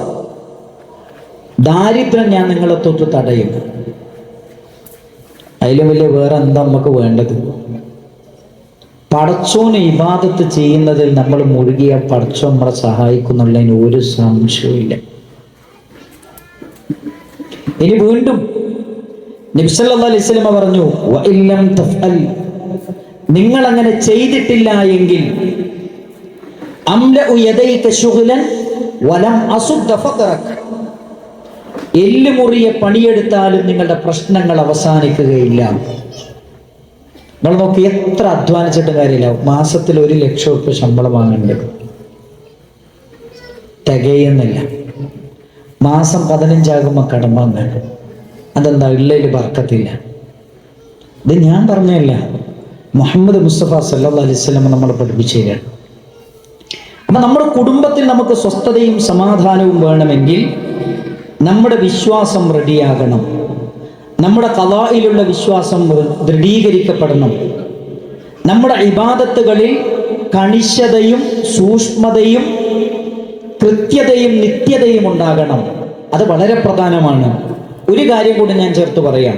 A: ദാരിദ്ര്യം ഞാൻ നിങ്ങളെ തൊട്ട് തടയും. അതിലും വലിയ വേറെ എന്താ നമുക്ക് വേണ്ടത്? പടച്ചോന് ഇബാദത്ത് ചെയ്യുന്നതിൽ നമ്മൾ മുഴുകിയ പടച്ചോൻ നമ്മളെ സഹായിക്കുന്നുള്ളതിന് ഒരു സംശയമില്ല. ഇനി വീണ്ടും നബി സല്ലല്ലാഹു അലൈഹി വസല്ലം പറഞ്ഞു, വഇല്ലം തഫ്അൽ, നിങ്ങൾ അങ്ങനെ ചെയ്തിട്ടില്ല എങ്കിൽ അംലഉ യദൈക ശുഗ്ലൻ വലം അസുദ്ദ ഫഖറക, എല്ലുമുറിയെ പണിയെടുത്താലും നിങ്ങളുടെ പ്രശ്നങ്ങൾ അവസാനിക്കുകയില്ല. നിങ്ങൾ നോക്കി, എത്ര അധ്വാനിച്ചിട്ട് കാര്യമില്ല, മാസത്തിൽ 1 ലക്ഷം രൂപ ശമ്പളം വാങ്ങേണ്ടത് തികയുന്നില്ല. മാസം 15 ആകുമ്പോൾ കടം വാങ്ങാൻ. അതെന്താ? ഇള്ളയിൽ ബർക്കത്തില്ല. ഇത് ഞാൻ പറഞ്ഞല്ല, മുഹമ്മദ് മുസ്തഫ സല്ലല്ലാഹു അലൈഹി വസല്ലം നമ്മൾ പഠിപ്പിച്ചു തരാണ്. അപ്പൊ നമ്മുടെ കുടുംബത്തിൽ നമുക്ക് സ്വസ്ഥതയും സമാധാനവും വേണമെങ്കിൽ നമ്മുടെ വിശ്വാസം റെഡിയാകണം. നമ്മുടെ ഖദായിലുള്ള വിശ്വാസം ദൃഢീകരിക്കപ്പെടണം. നമ്മുടെ ഇബാദത്തുകളിൽ കണിശതയും സൂക്ഷ്മതയും കൃത്യതയും നിത്യതയും ഉണ്ടാകണം. അത് വളരെ പ്രധാനമാണ്. ഒരു കാര്യം കൂടി ഞാൻ ചേർത്ത് പറയാം.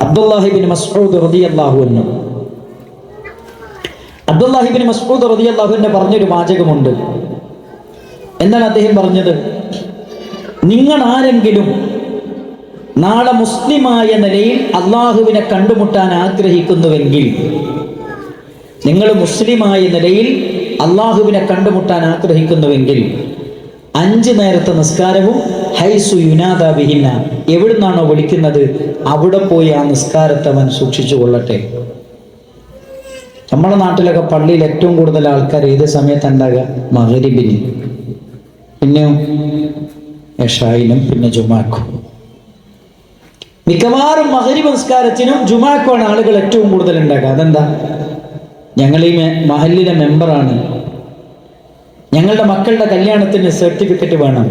A: അബ്ദുല്ലാഹി ഇബ്നു മസ്ഊദ് റളിയല്ലാഹു അൻഹു പറഞ്ഞൊരു വാചകമുണ്ട്. എന്താണ് അദ്ദേഹം പറഞ്ഞത്? നിങ്ങൾ ആരെങ്കിലും നാളെ മുസ്ലിമായ നിലയിൽ അള്ളാഹുവിനെ കണ്ടുമുട്ടാൻ ആഗ്രഹിക്കുന്നുവെങ്കിൽ, നിങ്ങൾ മുസ്ലിമായ നിലയിൽ അള്ളാഹുവിനെ കണ്ടുമുട്ടാൻ ആഗ്രഹിക്കുന്നുവെങ്കിൽ 5 നേരത്തെ നിസ്കാരവും ഹൈസു യുനാദാ ബിഹിന്ന, എവിടുന്നാണോ വിളിക്കുന്നത് അവിടെ പോയി ആ നിസ്കാരത്തെ അവൻ സൂക്ഷിച്ചു കൊള്ളട്ടെ. നമ്മുടെ നാട്ടിലൊക്കെ പള്ളിയിൽ ഏറ്റവും കൂടുതൽ ആൾക്കാർ ഏത് സമയത്ത് ഉണ്ടാകുക? മഗ്‌രിബിന്, പിന്നെയോ ഇശായിനും, പിന്നെ ജുമാക്കും. മിക്കവാറും മഗ്‌രിബ് നിസ്കാരത്തിനും ജുമാക്കുമാണ് ആളുകൾ ഏറ്റവും കൂടുതൽ ഉണ്ടാക്കുക. അതെന്താ? ഞങ്ങൾ ഈ മഹല്ലിലെ മെമ്പറാണ്, ഞങ്ങളുടെ മക്കളുടെ കല്യാണത്തിന് സർട്ടിഫിക്കറ്റ് വേണം,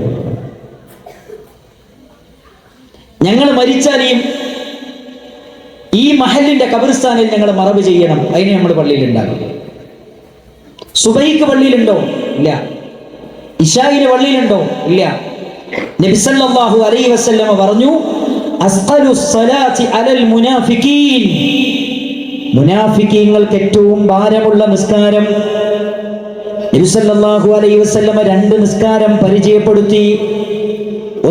A: ഞങ്ങൾ മരിച്ചാൽ ഈ മഹല്ലിന്റെ ഖബർസ്ഥാനിൽ ഞങ്ങൾ മറവ് ചെയ്യണം, അതിന് നമ്മൾ പള്ളിയിൽ ഉണ്ടാകും. സുബഹിക്ക് പള്ളിയിലുണ്ടോ? ഇല്ല. ഇശായിന് പള്ളിയിലുണ്ടോ? ഇല്ല. നബി സല്ലല്ലാഹു അലൈഹി വസല്ലം പറഞ്ഞു, അസ്ഖലു സ്വലാത്തി അലൽ മുനാഫിഖീൻ, മുനാഫിഖീങ്ങൾക്ക് ഏറ്റവും ഭാരമുള്ള നിസ്കാരം. നബി സല്ലല്ലാഹു അലൈഹി വസല്ലം 2 നിസ്കാരം പരിചയപ്പെടുത്തി.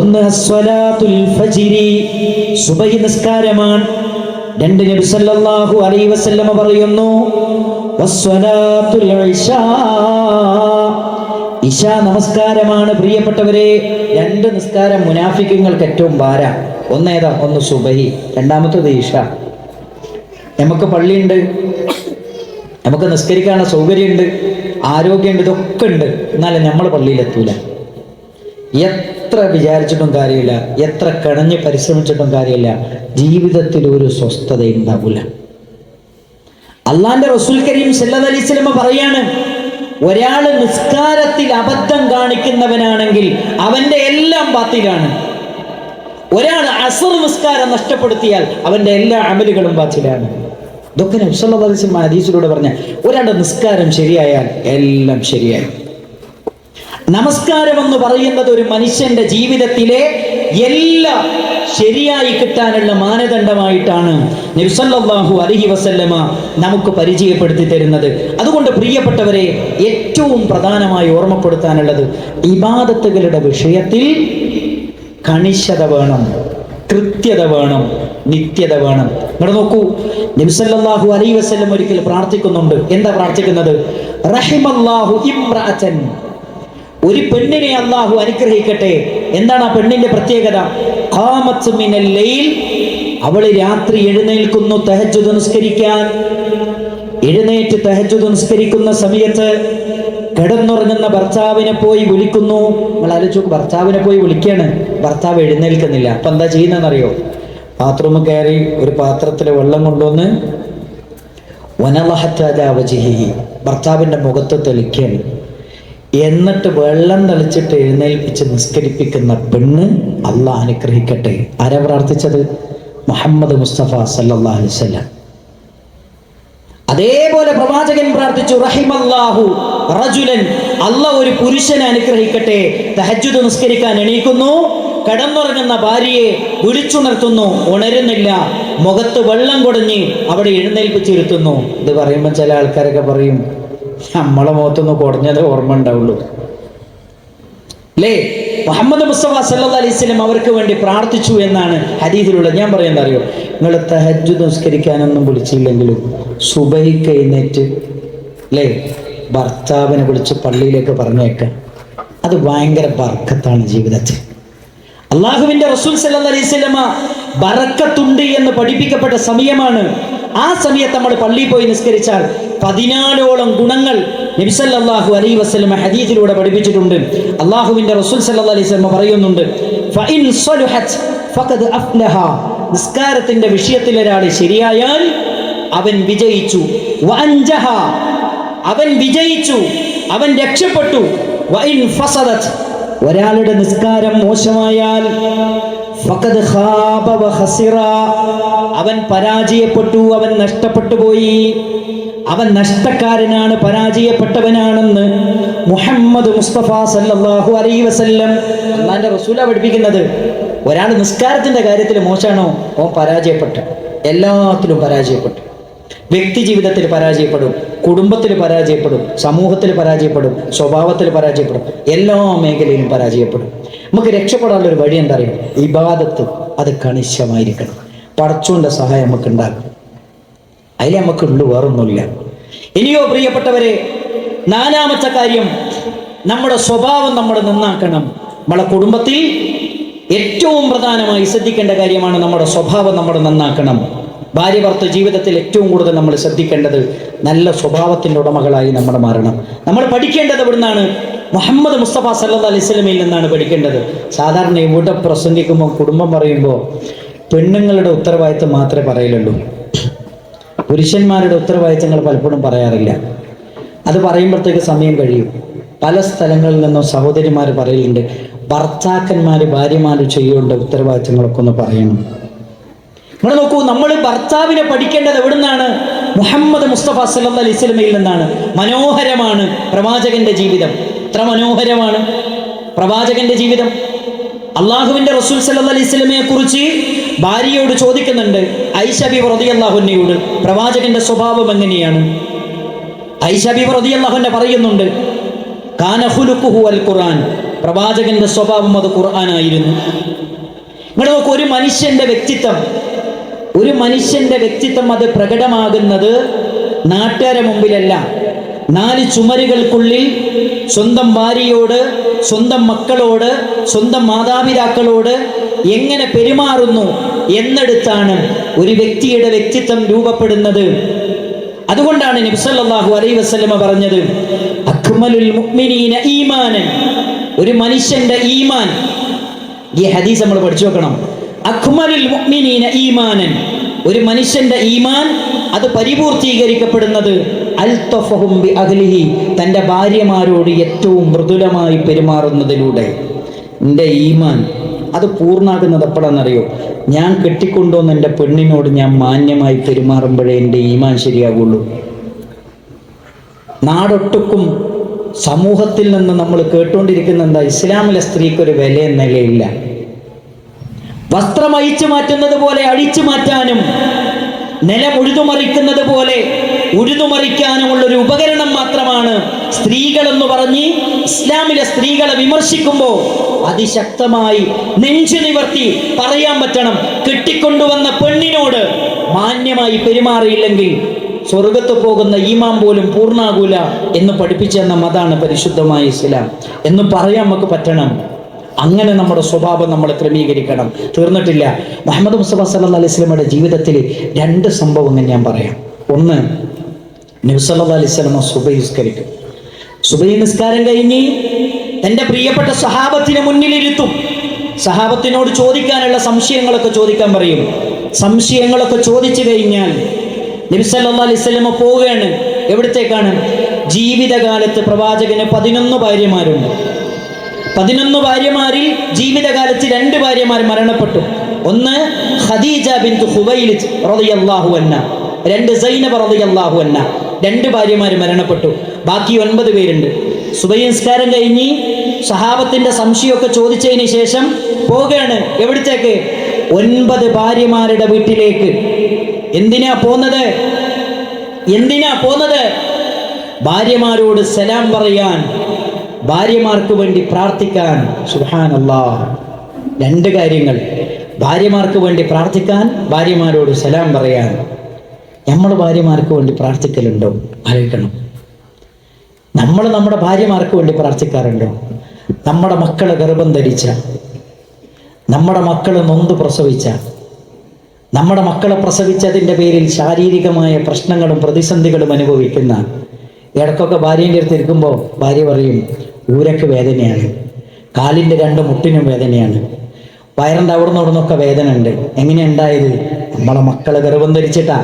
A: ഒന്ന് അസ്സലാത്തുൽ ഫജ്രി, സുബഹി നിസ്കാരമാണ്. 2 നബി സല്ലല്ലാഹു അലൈഹി വസല്ലം പറയുന്നു വസ്സലാത്തുൽ ഇശാ, ഇശാ നമസ്കാരമാണ്. പ്രിയപ്പെട്ടവരെ, 2 നിസ്കാരം മുനാഫിഖുകൾക്ക് ഏറ്റവും ഭാര. ഒന്നേതാ? ഒന്ന് സുബഹി, രണ്ടാമത്തേത് ഇശ. നമുക്ക് പള്ളിയുണ്ട്, നമുക്ക് നിസ്കരിക്കാനുള്ള സൗകര്യമുണ്ട്, ആരോഗ്യമുണ്ട്, ഇതൊക്കെ ഉണ്ട്, എന്നാലും നമ്മൾ പള്ളിയിലെത്തൂല. എത്ര വിചാരിച്ചിട്ടും കാര്യമില്ല, എത്ര കിണഞ്ഞ് പരിശ്രമിച്ചിട്ടും കാര്യമില്ല, ജീവിതത്തിൽ ഒരു സ്വസ്ഥത ഉണ്ടാവില്ല. അള്ളാന്റെ റസൂൽ കരീം സല്ലല്ലാഹു അലൈഹി വസല്ലം പറയാണ്, ഒരാള് നിസ്കാരത്തിൽ അബദ്ധം കാണിക്കുന്നവനാണെങ്കിൽ അവന്റെ എല്ലാം ബാത്തിലാണ്. ഒരാൾ അസ്ർ നിസ്കാരം നഷ്ടപ്പെടുത്തിയാൽ അവന്റെ എല്ലാ അമലുകളും ബാത്തിലാണ്. ഇതൊക്കെ നബി സല്ലല്ലാഹു അലൈഹി വസല്ലം ഹദീസിലൂടെ പറഞ്ഞ, ഒരാളുടെ നിസ്കാരം ശരിയായാൽ എല്ലാം ശരിയായി. നമസ്കാരം എന്ന് പറയുന്നത് ഒരു മനുഷ്യന്റെ ജീവിതത്തിലെ എല്ലാം ശരിയായി കിട്ടാനുള്ള മാനദണ്ഡമായിട്ടാണ് നബി സല്ലല്ലാഹു അലൈഹി വസല്ലമ നമുക്ക് പരിചയപ്പെടുത്തി തരുന്നത്. അതുകൊണ്ട് പ്രിയപ്പെട്ടവരെ, ഏറ്റവും പ്രധാനമായി ഓർമ്മപ്പെടുത്താനുള്ളത്, ഇബാദത്തുകളുടെ വിഷയത്തിൽ കണിശത വേണം, കൃത്യത വേണം, നിത്യത വേണം. ഇവിടെ നോക്കൂ, നബി സല്ലല്ലാഹു അലൈഹി വസല്ലം ഒരിക്കൽ പ്രാർത്ഥിക്കുന്നുണ്ട്. എന്താ പ്രാർത്ഥിക്കുന്നത്? റഹിമല്ലാഹു ഇംറഅതൻ, ഒരു പെണ്ണിനെ അള്ളാഹു അനുഗ്രഹിക്കട്ടെ. എന്താണ് ആ പെണ്ണിന്റെ പ്രത്യേകത? ഖാമത്ത് മിനൽ ലൈൽ, അവള് രാത്രി എഴുന്നേൽക്കുന്നു തഹജ്ജുദ് നിസ്കരിക്കാൻ. എഴുന്നേറ്റ് തഹജ്ജുദ് നിസ്കരിക്കുന്ന സമയത്ത് കിടന്നുറങ്ങുന്ന ഭർത്താവിനെ പോയി വിളിക്കുന്നു. നിങ്ങൾ ആലോചിച്ചു, ഭർത്താവിനെ പോയി വിളിക്കാണ്, ഭർത്താവ് എഴുന്നേൽക്കുന്നില്ല. അപ്പൊ എന്താ ചെയ്യുന്നതെന്നറിയോ? ബാത്റൂമിൽ കയറി ഒരു പാത്രത്തിലെ വെള്ളം കൊണ്ടുവന്ന് ഭർത്താവിന്റെ മുഖത്ത് തെളിക്കാണ്. എന്നിട്ട് വെള്ളം തളിച്ചിട്ട് എഴുന്നേൽപ്പിച്ച് നിസ്കരിപ്പിക്കുന്ന പെണ്ണ് അള്ളാഹ് അനുഗ്രഹിക്കട്ടെ. ആരാ പ്രാർത്ഥിച്ചത്? മുഹമ്മദ് മുസ്തഫ സല്ലല്ലാഹു അലൈഹി വസല്ലം. അതേപോലെ പ്രവാചകൻ പ്രാർത്ഥിച്ചു, റഹിമല്ലാഹു റജുലൻ, അള്ളാഹ് ഒരു പുരുഷനെ അനുഗ്രഹിക്കട്ടെ. തഹജ്ജുദ് നിസ്കരിക്കാൻ എണീക്കുന്നു, കിടന്നുറങ്ങുന്ന ഭാര്യയെ വിളിച്ചുണർത്തുന്നു, ഉണരുന്നില്ല, മുഖത്ത് വെള്ളം കുടഞ്ഞ് അവിടെ എഴുന്നേൽപ്പിച്ചിരുത്തുന്നു. ഇത് പറയുമ്പോൾ ചില ആൾക്കാരൊക്കെ പറയും, നമ്മളെ മുഖത്തൊന്ന് കുടഞ്ഞത് ഓർമ്മ ഉണ്ടാവുള്ളൂ അല്ലേ? മുഹമ്മദ് മുസ്തഫ സല്ലല്ലാഹു അലൈഹി വസല്ലം അവർക്ക് വേണ്ടി പ്രാർത്ഥിച്ചു എന്നാണ് ഹദീസിലുള്ളത്. ഞാൻ പറയുന്നത് അറിയോ, നിങ്ങൾ തഹജ്ജുദ് നിസ്കരിക്കാനൊന്നും വിളിച്ചില്ലെങ്കിലും സുബഹിക്ക് എഴുന്നേറ്റ് അല്ലേ ഭർത്താവിനെ വിളിച്ച് പള്ളിയിലേക്ക് പറഞ്ഞേക്കാം, അത് ഭയങ്കര ബർക്കത്താണ് ജീവിതത്തിൽ. അള്ളാഹുവിന്റെ റസൂൽ സല്ലല്ലാഹു അലൈഹി വസല്ലമ ബർക്കത്തുണ്ട് എന്ന് പഠിപ്പിക്കപ്പെട്ട സമയമാണ്. ആ സമയത്ത് നമ്മൾ പള്ളിയിൽ പോയി നിസ്കരിച്ചാൽ 14ഓളം ഗുണങ്ങൾ നബി സല്ലല്ലാഹു അലൈഹി വസല്ലം ഹദീസിലൂടെ പഠിപ്പിച്ചിട്ടുണ്ട്. അള്ളാഹുവിന്റെ റസൂൽ സല്ലല്ലാഹു അലൈഹി വസല്ലം പറയുന്നുണ്ട്, ഫഇൻ സ്വലുഹത് ഫഖദ് അഫ്ലഹ, നിസ്കാരത്തിന്റെ വിഷയത്തിൽ ഒരാൾ ശരിയായാൽ അവൻ വിജയിച്ചു. വഅൻജഹ, അവൻ വിജയിച്ചു, അവൻ രക്ഷപ്പെട്ടു. വഇൻ ഫസദത്, ഒരാളുടെ നിസ്കാരം മോശമായാൽ ഫഖദ് ഖാബ വഖസിറ, അവൻ പരാജയപ്പെട്ടു, അവൻ നഷ്ടപ്പെട്ടു പോയി, അവൻ നഷ്ടക്കാരനാണ്, പരാജയപ്പെട്ടവനാണെന്ന് മുഹമ്മദ് മുസ്തഫ സല്ലല്ലാഹു അലൈഹി വസല്ലം അല്ലാഹുവിന്റെ റസൂലാ പഠിപ്പിക്കുന്നത്. ഒരാൾ നിസ്കാരത്തിന്റെ കാര്യത്തിൽ മോശമാണോ, ഓൻ പരാജയപ്പെട്ടു, എല്ലാത്തിലും പരാജയപ്പെട്ടു. വ്യക്തി ജീവിതത്തിൽ പരാജയപ്പെടും, കുടുംബത്തിൽ പരാജയപ്പെടും, സമൂഹത്തിൽ പരാജയപ്പെടും, സ്വഭാവത്തിൽ പരാജയപ്പെടും, എല്ലാ മേഖലയിലും പരാജയപ്പെടും. നമുക്ക് രക്ഷപ്പെടാനുള്ള ഒരു വഴി എന്താ അറിയും? ഇബാദത്ത്, അത് കണിശമായിരിക്കണം. പടച്ചോന്റെ സഹായം നമുക്ക് ഉണ്ടാകും, അതിൽ നമുക്കുള്ളു, വേറൊന്നുമില്ല. ഇനിയോ പ്രിയപ്പെട്ടവരെ, നാലാമത്തെ കാര്യം, നമ്മുടെ സ്വഭാവം നമ്മൾ നന്നാക്കണം. നമ്മളെ കുടുംബത്തിൽ ഏറ്റവും പ്രധാനമായി ശ്രദ്ധിക്കേണ്ട കാര്യമാണ് നമ്മുടെ സ്വഭാവം നമ്മൾ നന്നാക്കണം. ഭാര്യ ഭർത്തൃ ജീവിതത്തിൽ ഏറ്റവും കൂടുതൽ നമ്മൾ ശ്രദ്ധിക്കേണ്ടത് നല്ല സ്വഭാവത്തിൻ്റെ ഉടമകളായി നമ്മൾ മാറണം. നമ്മൾ പഠിക്കേണ്ടത് എവിടുന്നാണ്? മുഹമ്മദ് മുസ്തഫ സല്ലല്ലാഹു അലൈഹി വസല്ലമയിൽ നിന്നാണ് പഠിക്കേണ്ടത്. സാധാരണ ഇവിടെ പ്രസംഗിക്കുമ്പോൾ, കുടുംബം പറയുമ്പോൾ പെണ്ണുങ്ങളുടെ ഉത്തരവാദിത്വം മാത്രമേ പറയലുള്ളൂ, പുരുഷന്മാരുടെ ഉത്തരവാദിത്തങ്ങൾ പലപ്പോഴും പറയാറില്ല. അത് പറയുമ്പോഴത്തേക്ക് സമയം കഴിയും. പല സ്ഥലങ്ങളിൽ നിന്നും സഹോദരിമാർ പറയലുണ്ട്, ഭർത്താക്കന്മാർ ഭാര്യമാർ ചെയ്യേണ്ട ഉത്തരവാദിത്തങ്ങളൊക്കെ ഒന്ന് പറയണം. നിങ്ങൾ നോക്കൂ, നമ്മൾ ഭർത്താവിനെ പഠിക്കേണ്ടത് എവിടുന്നാണ്? മുഹമ്മദ് മുസ്തഫ സല്ലല്ലാഹു അലൈഹി വസല്ലമയിൽ നിന്നാണ്. മനോഹരമാണ് പ്രവാചകന്റെ ജീവിതം, എത്ര മനോഹരമാണ് പ്രവാചകന്റെ ജീവിതം. അള്ളാഹുവിന്റെ റസൂൽ സല്ലല്ലാഹു അലൈഹി വസല്ലമയെ കുറിച്ച് ഭാര്യയോട് ചോദിക്കുന്നുണ്ട്, ആയിഷ ബീവി റളിയല്ലാഹു അൻഹയോട്, പ്രവാചകന്റെ സ്വഭാവം എങ്ങനെയാണ്? ആയിഷ ബീവി റളിയല്ലാഹു അൻഹ പറയുന്നുണ്ട്, കാന ഖുലുഖുഹു അൽ ഖുർആൻ, പ്രവാചകന്റെ സ്വഭാവം അത് ഖുർആനായിരുന്നു. നിങ്ങൾ നോക്കൂ, ഒരു മനുഷ്യന്റെ വ്യക്തിത്വം അത് പ്രകടമാകുന്നത് നാട്ടുകാരെ മുമ്പിലല്ല, 4 ചുമരുകൾക്കുള്ളിൽ സ്വന്തം ഭാര്യയോട്, സ്വന്തം മക്കളോട്, സ്വന്തം മാതാപിതാക്കളോട് എങ്ങനെ പെരുമാറുന്നു എന്നെടുത്താണ് ഒരു വ്യക്തിയുടെ വ്യക്തിത്വം രൂപപ്പെടുന്നത്. അതുകൊണ്ടാണ് നബി സല്ലല്ലാഹു അലൈഹി വസല്ലമ പറഞ്ഞത്, അക്മലുൽ മുഅ്മിനീന ഈമാനൻ, ഒരു മനുഷ്യന്റെ ഈമാൻ, ഈ ഹദീസ് നമ്മൾ പഠിച്ചു വെക്കണം. അക്മലുൽ മുഅ്മിനീന ഈമാനൻ, ഒരു മനുഷ്യന്റെ ഈമാൻ അത് പരിപൂർത്തീകരിക്കപ്പെടുന്നത് അൽതഫഹും ബി അഹ്ലിഹി, തൻ്റെ ഭാര്യമാരോട് ഏറ്റവും മൃദുലമായി പെരുമാറുന്നതിലൂടെ. എൻ്റെ ഈമാൻ അത് പൂർണ്ണാകുന്നത് എപ്പോഴാണെന്നറിയോ? ഞാൻ കെട്ടിക്കൊണ്ടുവന്ന എൻ്റെ പെണ്ണിനോട് ഞാൻ മാന്യമായി പെരുമാറുമ്പോഴേ എൻ്റെ ഈമാൻ ശരിയാവുള്ളൂ. നാടൊട്ടുക്കും സമൂഹത്തിൽ നിന്ന് നമ്മൾ കേട്ടുകൊണ്ടിരിക്കുന്ന എന്താ? ഇസ്ലാമിലെ സ്ത്രീക്കൊരു വില നിലയില്ല. വസ്ത്രം അഴിച്ചു മാറ്റുന്നത് പോലെ അഴിച്ചു മാറ്റാനും നിലം ഉഴുതുമറിക്കുന്നത് പോലെ ഉഴുതുമറിക്കാനുമുള്ളൊരു ഉപകരണം മാത്രമാണ് സ്ത്രീകളെന്ന് പറഞ്ഞ് ഇസ്ലാമിലെ സ്ത്രീകളെ വിമർശിക്കുമ്പോൾ അതിശക്തമായി നെഞ്ചു നിവർത്തി പറയാൻ പറ്റണം, കെട്ടിക്കൊണ്ടുവന്ന പെണ്ണിനോട് മാന്യമായി പെരുമാറിയില്ലെങ്കിൽ സ്വർഗത്ത് പോകുന്ന ഈമാൻ പോലും പൂർണ്ണാകൂല എന്ന് പഠിപ്പിച്ചെന്ന മതാണ് പരിശുദ്ധമായ ഇസ്ലാം എന്ന് പറയാൻ നമുക്ക് പറ്റണം. അങ്ങനെ നമ്മുടെ സ്വഭാവം നമ്മൾ ക്രമീകരിക്കണം. തീർന്നിട്ടില്ല. മുഹമ്മദ് മുസ്തഫ സല്ലല്ലാഹു അലൈഹി വസല്ലമയുടെ ജീവിതത്തിൽ 2 സംഭവങ്ങൾ ഞാൻ പറയാം. ഒന്ന്, നബി സല്ലല്ലാഹു അലൈഹി വസല്ലമ സുബഹി നിസ്കരിക്കും. സുബഹി നിസ്കാരം കഴിഞ്ഞ് തൻ്റെ പ്രിയപ്പെട്ട സഹാബത്തിനെ മുന്നിലിരുത്തും. സഹാബത്തിനോട് ചോദിക്കാനുള്ള സംശയങ്ങളൊക്കെ ചോദിക്കാൻ പറയും. സംശയങ്ങളൊക്കെ ചോദിച്ചു കഴിഞ്ഞാൽ നബി സല്ലല്ലാഹു അലൈഹി വസല്ലമ പോവുകയാണ്. എവിടത്തേക്കാണ്? ജീവിതകാലത്ത് പ്രവാചകന് 11 ഭാര്യമാരുണ്ട്. 11 ഭാര്യമാരിൽ ജീവിതകാലത്ത് 2 ഭാര്യമാർ മരണപ്പെട്ടു. ഒന്ന് ഖദീജ ബിൻത് ഖുവൈലിദ് റളിയല്ലാഹു അൻഹ, 2 സൈനബ് റളിയല്ലാഹു അൻഹ. 2 ഭാര്യമാർ മരണപ്പെട്ടു. ബാക്കി 9 പേരുണ്ട്. സുബഹി നിസ്കാരം കഴിഞ്ഞ് സഹാബത്തിന്റെ സംശയമൊക്കെ ചോദിച്ചതിന് ശേഷം പോവുകയാണ്. എവിടത്തേക്ക്? 9 ഭാര്യമാരുടെ വീട്ടിലേക്ക്. എന്തിനാ പോന്നത്? ഭാര്യമാരോട് സലാം പറയാൻ, ഭാര്യമാർക്ക് വേണ്ടി പ്രാർത്ഥിക്കാൻ. സുബ്ഹാനല്ലാഹ്. 2 കാര്യങ്ങൾ: ഭാര്യമാർക്ക് വേണ്ടി പ്രാർത്ഥിക്കാൻ, ഭാര്യമാരോട് സലാം പറയാൻ. നമ്മൾ ഭാര്യമാർക്ക് വേണ്ടി പ്രാർത്ഥിക്കലുണ്ടോ? ആലോചിക്കണം. നമ്മൾ നമ്മുടെ ഭാര്യമാർക്ക് വേണ്ടി പ്രാർത്ഥിക്കാറുണ്ടോ? നമ്മുടെ മക്കളെ ഗർഭം ധരിച്ച, നമ്മുടെ മക്കളെ നൊന്ത് പ്രസവിച്ച, നമ്മുടെ മക്കളെ പ്രസവിച്ചതിൻ്റെ പേരിൽ ശാരീരികമായ പ്രശ്നങ്ങളും പ്രതിസന്ധികളും അനുഭവിക്കുന്ന, ഇടയ്ക്കൊക്കെ ഭാര്യൻ്റെ അടുത്ത് ഇരിക്കുമ്പോൾ ഭാര്യ പറയും, ഊരക്ക് വേദനയാണ്, കാലിൻ്റെ 2 മുട്ടിനും വേദനയാണ്, വയറിൻ്റെ അവിടുന്ന് ഇവിടുന്നൊക്കെ വേദന ഉണ്ട്. എങ്ങനെയാ ഉണ്ടായത്? നമ്മളെ മക്കളെ ഗർഭം ധരിച്ചിട്ടാ,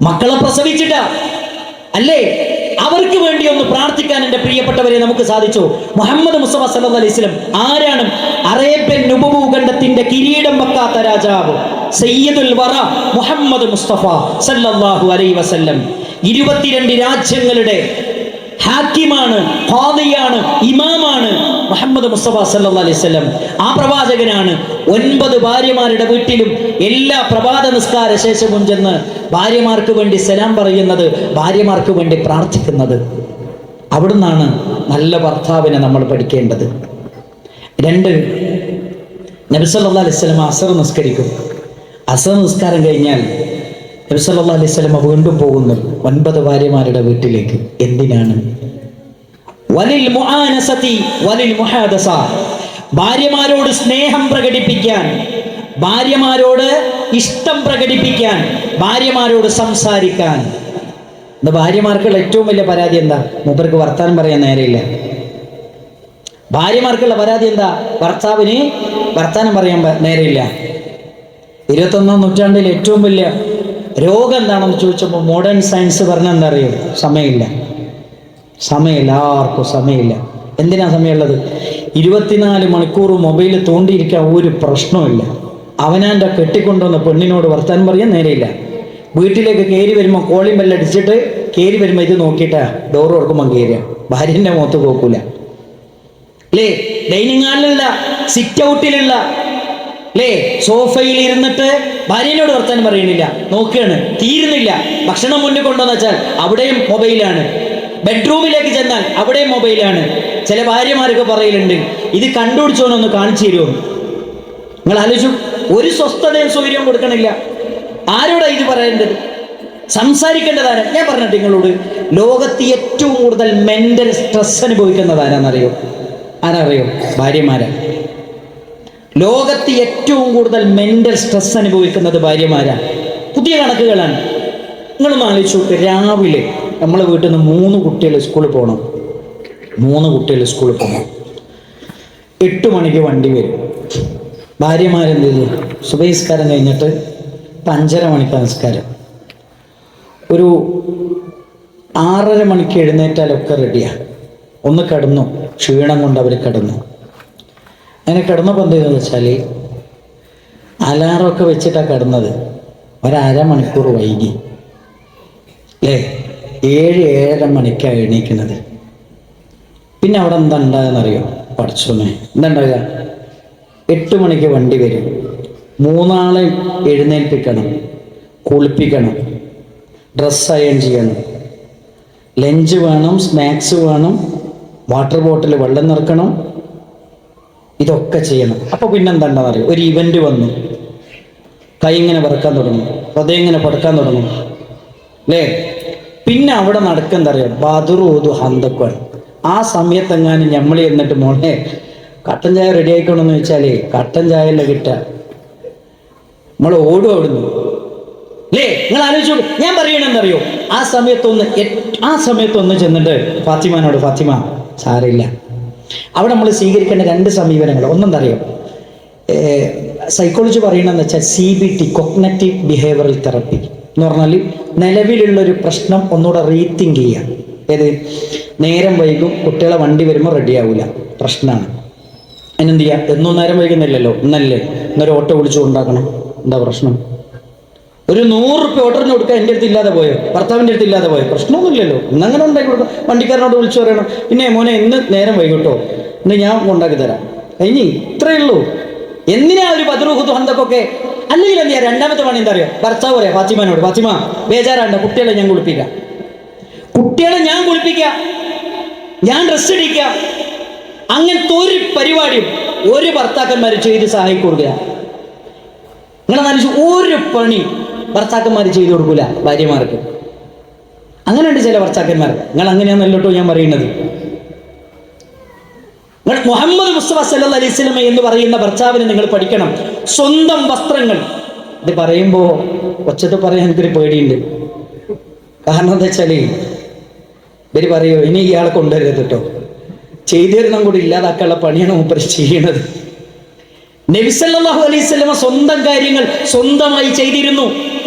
A: മക്കളെ പ്രസവിച്ചിട്ടാ അല്ലേ? അവർക്ക് വേണ്ടി ഒന്ന് പ്രാർത്ഥിക്കാൻ എൻ്റെ പ്രിയപ്പെട്ടവരെ നമുക്ക് സാധിച്ചു. മുഹമ്മദ് മുസ്തഫ സല്ലല്ലാഹു അലൈഹി വസല്ലം ആരാണ്? അറേബ്യൻ നുബുവൂഖണ്ഡത്തിന്റെ കിരീടം വെക്കാത്ത രാജാവ് സയ്യിദുൽ വറ മുഹമ്മദ് മുസ്തഫ സല്ലല്ലാഹു അലൈഹി വസല്ലം. 22 രാജ്യങ്ങളുടെ ഹാക്കിമാണ്, ഖാദിയാണ്, ഇമാമാണ് മുഹമ്മദ് മുസ്തഫ സല്ലല്ലാഹു അലൈഹി വസല്ലം. ആ പ്രവാചകനാണ് 9 ഭാര്യമാരുടെ വീട്ടിലും എല്ലാ പ്രഭാത നിസ്കാര ശേഷവും ചെന്ന് ഭാര്യമാർക്ക് വേണ്ടി സലാം പറയുന്നത്, ഭാര്യമാർക്ക് വേണ്ടി പ്രാർത്ഥിക്കുന്നത്. അവിടുന്നാണ് നല്ല ഭർത്താവിനെ നമ്മൾ പഠിക്കേണ്ടത്. 2, നബി സല്ലല്ലാഹു അലൈഹി വസല്ലം അസ്ർ നിസ്കരിക്കും. അസ്ർ നിസ്കാരം കഴിഞ്ഞാൽ നബി സല്ലല്ലാഹു അലൈഹി വസല്ലം വീണ്ടും പോകുന്നു 9 ഭാര്യമാരുടെ വീട്ടിലേക്ക്. എന്തിനാണ്? വലിൽ മുആനസതി വലിൽ മുഹാദസ, ഭാര്യമാരോട് സ്നേഹം പ്രകടിപ്പിക്കാൻ, ഭാര്യമാരോട് ഇഷ്ടം പ്രകടിപ്പിക്കാൻ, ഭാര്യമാരോട് സംസാരിക്കാൻ. ഇന്ന് ഭാര്യമാർക്കുള്ള ഏറ്റവും വലിയ പരാതി എന്താ? മൂപ്പർക്ക് വർത്താനം പറയാൻ നേരെയില്ല. ഭാര്യമാർക്കുള്ള പരാതി എന്താ? ഭർത്താവിന് വർത്താനം പറയാൻ നേരെയില്ല. 21ാം നൂറ്റാണ്ടിൽ ഏറ്റവും വലിയ രോഗം എന്താണെന്ന് ചോദിച്ചപ്പോൾ മോഡേൺ സയൻസ് പറഞ്ഞാൽ എന്താ അറിയോ? സമയമില്ല. ആർക്കും സമയമില്ല. എന്തിനാ സമയമുള്ളത്? 24 മണിക്കൂർ മൊബൈൽ തോണ്ടിയിരിക്കാൻ ഒരു പ്രശ്നമില്ല. അവനാൻ്റെ കെട്ടിക്കൊണ്ടുവന്ന പെണ്ണിനോട് വർത്താനം പറയാൻ നേരെയില്ല. വീട്ടിലേക്ക് കയറി വരുമ്പോൾ കോളിംഗ് ബെല്ലടിച്ചിട്ട് കയറി വരുമ്പോൾ ഇത് നോക്കിയിട്ടാ ഡോറ് തുറക്കുമ്പോൾ കയറുക. ഭാര്യൻ്റെ മുഖത്ത് നോക്കൂല അല്ലേ? ഡൈനിങ് ഹാളിലുള്ള, സിറ്റ് ഔട്ടിലുള്ള, അല്ലേ, സോഫയിൽ ഇരുന്നിട്ട് ഭാര്യനോട് വർത്താനം പറയണില്ല, നോക്കുകയാണ്. തീരുന്നില്ല. ഭക്ഷണം മുന്നിൽ കൊണ്ടുവന്ന് വെച്ചാൽ അവിടെയും മൊബൈലാണ്. ബെഡ്റൂമിലേക്ക് ചെന്നാൽ അവിടെയും മൊബൈലാണ്. ചില ഭാര്യമാരൊക്കെ പറയലുണ്ട്, ഇത് കണ്ടുപിടിച്ചോന്നൊന്ന് കാണിച്ചു തരുമോ? നിങ്ങൾ ആലോചിച്ചു, ഒരു സ്വസ്ഥതയും സൗകര്യവും കൊടുക്കണില്ല. ആരോടാ ഇത് പറയേണ്ടത്? സംസാരിക്കേണ്ടതാണ്. ഞാൻ പറഞ്ഞിട്ട് നിങ്ങളോട്, ലോകത്ത് ഏറ്റവും കൂടുതൽ മെന്റൽ സ്ട്രെസ് അനുഭവിക്കുന്നത് ആരാന്നറിയോ? ആരറിയോ? ഭാര്യമാരാ. ലോകത്ത് ഏറ്റവും കൂടുതൽ മെന്റൽ സ്ട്രെസ് അനുഭവിക്കുന്നത് ഭാര്യമാരാ. പുതിയ കണക്കുകളാണ്. നിങ്ങളൊന്ന് ആലോചിച്ച് നോക്ക്. രാവിലെ നമ്മളെ വീട്ടിൽ നിന്ന് 3 കുട്ടികൾ സ്കൂളിൽ പോകണം. 3 കുട്ടികൾ സ്കൂളിൽ പോകും. 8 മണിക്ക് വണ്ടി വരും. ഭാര്യമാരെന്ത് ചെയ്തു? സുബഹിസ്കാരം കഴിഞ്ഞിട്ട് 5:30 മണിക്ക് നമസ്കാരം, ഒരു 6:30 മണിക്ക് എഴുന്നേറ്റാലൊക്കെ റെഡിയാണ്. ഒന്ന് കിടന്നു, ക്ഷീണം കൊണ്ട് അവർ കിടന്നു. അങ്ങനെ കിടന്നപ്പോൾ എന്ത് ചെയ്തെന്ന് വെച്ചാൽ അലാറമൊക്കെ വെച്ചിട്ടാണ് കിടന്നത്. 1/2 മണിക്കൂർ വൈകി അല്ലേ? 7-7:30 മണിക്കാണ് എണീക്കുന്നത്. പിന്നെ അവിടെ എന്താ ഉണ്ടാകുന്നറിയോ? പഠിച്ചോനെ എന്താ ഉണ്ടാകുക? 8 മണിക്ക് വണ്ടി വരും. 3 ആളെ എഴുന്നേൽപ്പിക്കണം, കുളിപ്പിക്കണം, ഡ്രസ്സ് അയൺ ചെയ്യണം, ലഞ്ച് വേണം, സ്നാക്സ് വേണം, വാട്ടർ ബോട്ടിൽ വെള്ളം നിറക്കണം, ഇതൊക്കെ ചെയ്യണം. അപ്പോൾ പിന്നെന്താണെന്ന് അറിയോ? ഒരു ഇവൻ്റ് വന്നു, കൈ ഇങ്ങനെ പറക്കാൻ തുടങ്ങും, ഹൃദയം ഇങ്ങനെ പടക്കാൻ തുടങ്ങും അല്ലേ? പിന്നെ അവിടെ നടക്കെന്താ അറിയാം? ബദറൂദു ഹന്തക്കാണ്. ആ സമയത്തെങ്ങാനും നമ്മൾ എന്നിട്ട് മോളെ കട്ടൻ ചായ റെഡി ആയിക്കണമെന്ന് വെച്ചാലേ കട്ടൻ ചായ അല്ല കിട്ടുക, നമ്മൾ ഓടും അവിടുന്ന് അല്ലേ? നിങ്ങൾ ആലോചിച്ചു. ഞാൻ പറയണെന്തറിയോ? ആ സമയത്തൊന്ന് ചെന്നിട്ട് ഫാത്തിമാനോട്, ഫാത്തിമ സാരമില്ല. അവിടെ നമ്മൾ സ്വീകരിക്കേണ്ട 2 സമീപനങ്ങൾ. ഒന്നെന്തറിയോ? സൈക്കോളജി പറയണമെന്ന് വെച്ചാൽ CBT, കോഗ്നിറ്റീവ് ബിഹേവിയറൽ തെറപ്പി എന്ന് പറഞ്ഞാൽ നിലവിലുള്ളൊരു പ്രശ്നം ഒന്നുകൂടെ റീതിങ്ക് ചെയ്യുക. ഏത്? നേരം വൈകും, കുട്ടികളെ വണ്ടി വരുമ്പോൾ റെഡിയാവില്ല, പ്രശ്നമാണ്. അതിനെന്ത് ചെയ്യുക? എന്നും നേരം വൈകുന്നില്ലല്ലോ, ഇന്നല്ലേ, ഇന്നൊരു ഓട്ടോ വിളിച്ചു കൊണ്ടാക്കണം, എന്താ പ്രശ്നം? ഒരു 100 റുപ്യ ഓർഡറിന് കൊടുക്കുക, എൻ്റെ അടുത്ത് ഇല്ലാതെ പോയോ, ഭർത്താവിൻ്റെ അടുത്ത് ഇല്ലാതെ പോയോ, പ്രശ്നമൊന്നുമില്ലല്ലോ. ഇന്നങ്ങനെ ഉണ്ടാക്കി കൊടുക്കാം. വണ്ടിക്കാരനോട് വിളിച്ചു പറയണം, പിന്നെ മോനെ ഇന്ന് നേരം വൈകിട്ടോ, ഇന്ന് ഞാൻ ഉണ്ടാക്കി തരാം, കഴിഞ്ഞ് ഇത്രയേ ഉള്ളൂ. എന്തിനാ ഒരു ബദറുഹുദു ഹന്തക്കൊക്കെ? അല്ലെങ്കിൽ എന്ത് ചെയ്യാം? 2ാമത്തെ പണി എന്താ അറിയോ? ഭർത്താവ് പറയാം ഫാത്തിമാനോട്, ഫാത്തിമ ബേജാറാണ്ട, കുട്ടികളെ ഞാൻ കുളിപ്പിക്കാം, ഞാൻ ഡ്രസ്സ് ഇടിക്കുക. അങ്ങനത്തെ ഒരു പരിപാടിയും ഒരു ഭർത്താക്കന്മാർ ചെയ്ത് സഹായിക്കൊടുക്കുക. നിങ്ങളെ നനച്ച് ഒരു പണി ഭർത്താക്കന്മാർ ചെയ്തു കൊടുക്കൂല ഭാര്യമാർക്ക്. അങ്ങനെയുണ്ട് ചില ഭർത്താക്കന്മാർ. നിങ്ങൾ അങ്ങനെയാണെന്നല്ലോ ഞാൻ പറയുന്നത്. മുഹമ്മദ് മുസ്തഫ സല്ലല്ലാഹു അലൈഹി വസല്ലം എന്ന് പറയുന്ന ഭർത്താവിനെ നിങ്ങൾ പഠിക്കണം. സ്വന്തം വസ്ത്രങ്ങൾ, ഇത് പറയുമ്പോൾ ഒച്ചത്ത് പറയാൻ എനിക്കൊരു പേടിയുണ്ട്. കാരണം എന്താ വെച്ചാൽ ഇവർ പറയോ ഇനി ഇയാളെ കൊണ്ടുവരരുത് കേട്ടോ, ചെയ്തു തരുന്ന കൂടി ഇല്ലാതാക്കാനുള്ള പണിയാണ് മൂപ്പര് ചെയ്യണത്. നബി സല്ലല്ലാഹു അലൈഹി വസല്ലം സ്വന്തം കാര്യങ്ങൾ സ്വന്തമായി ചെയ്തിരുന്നു.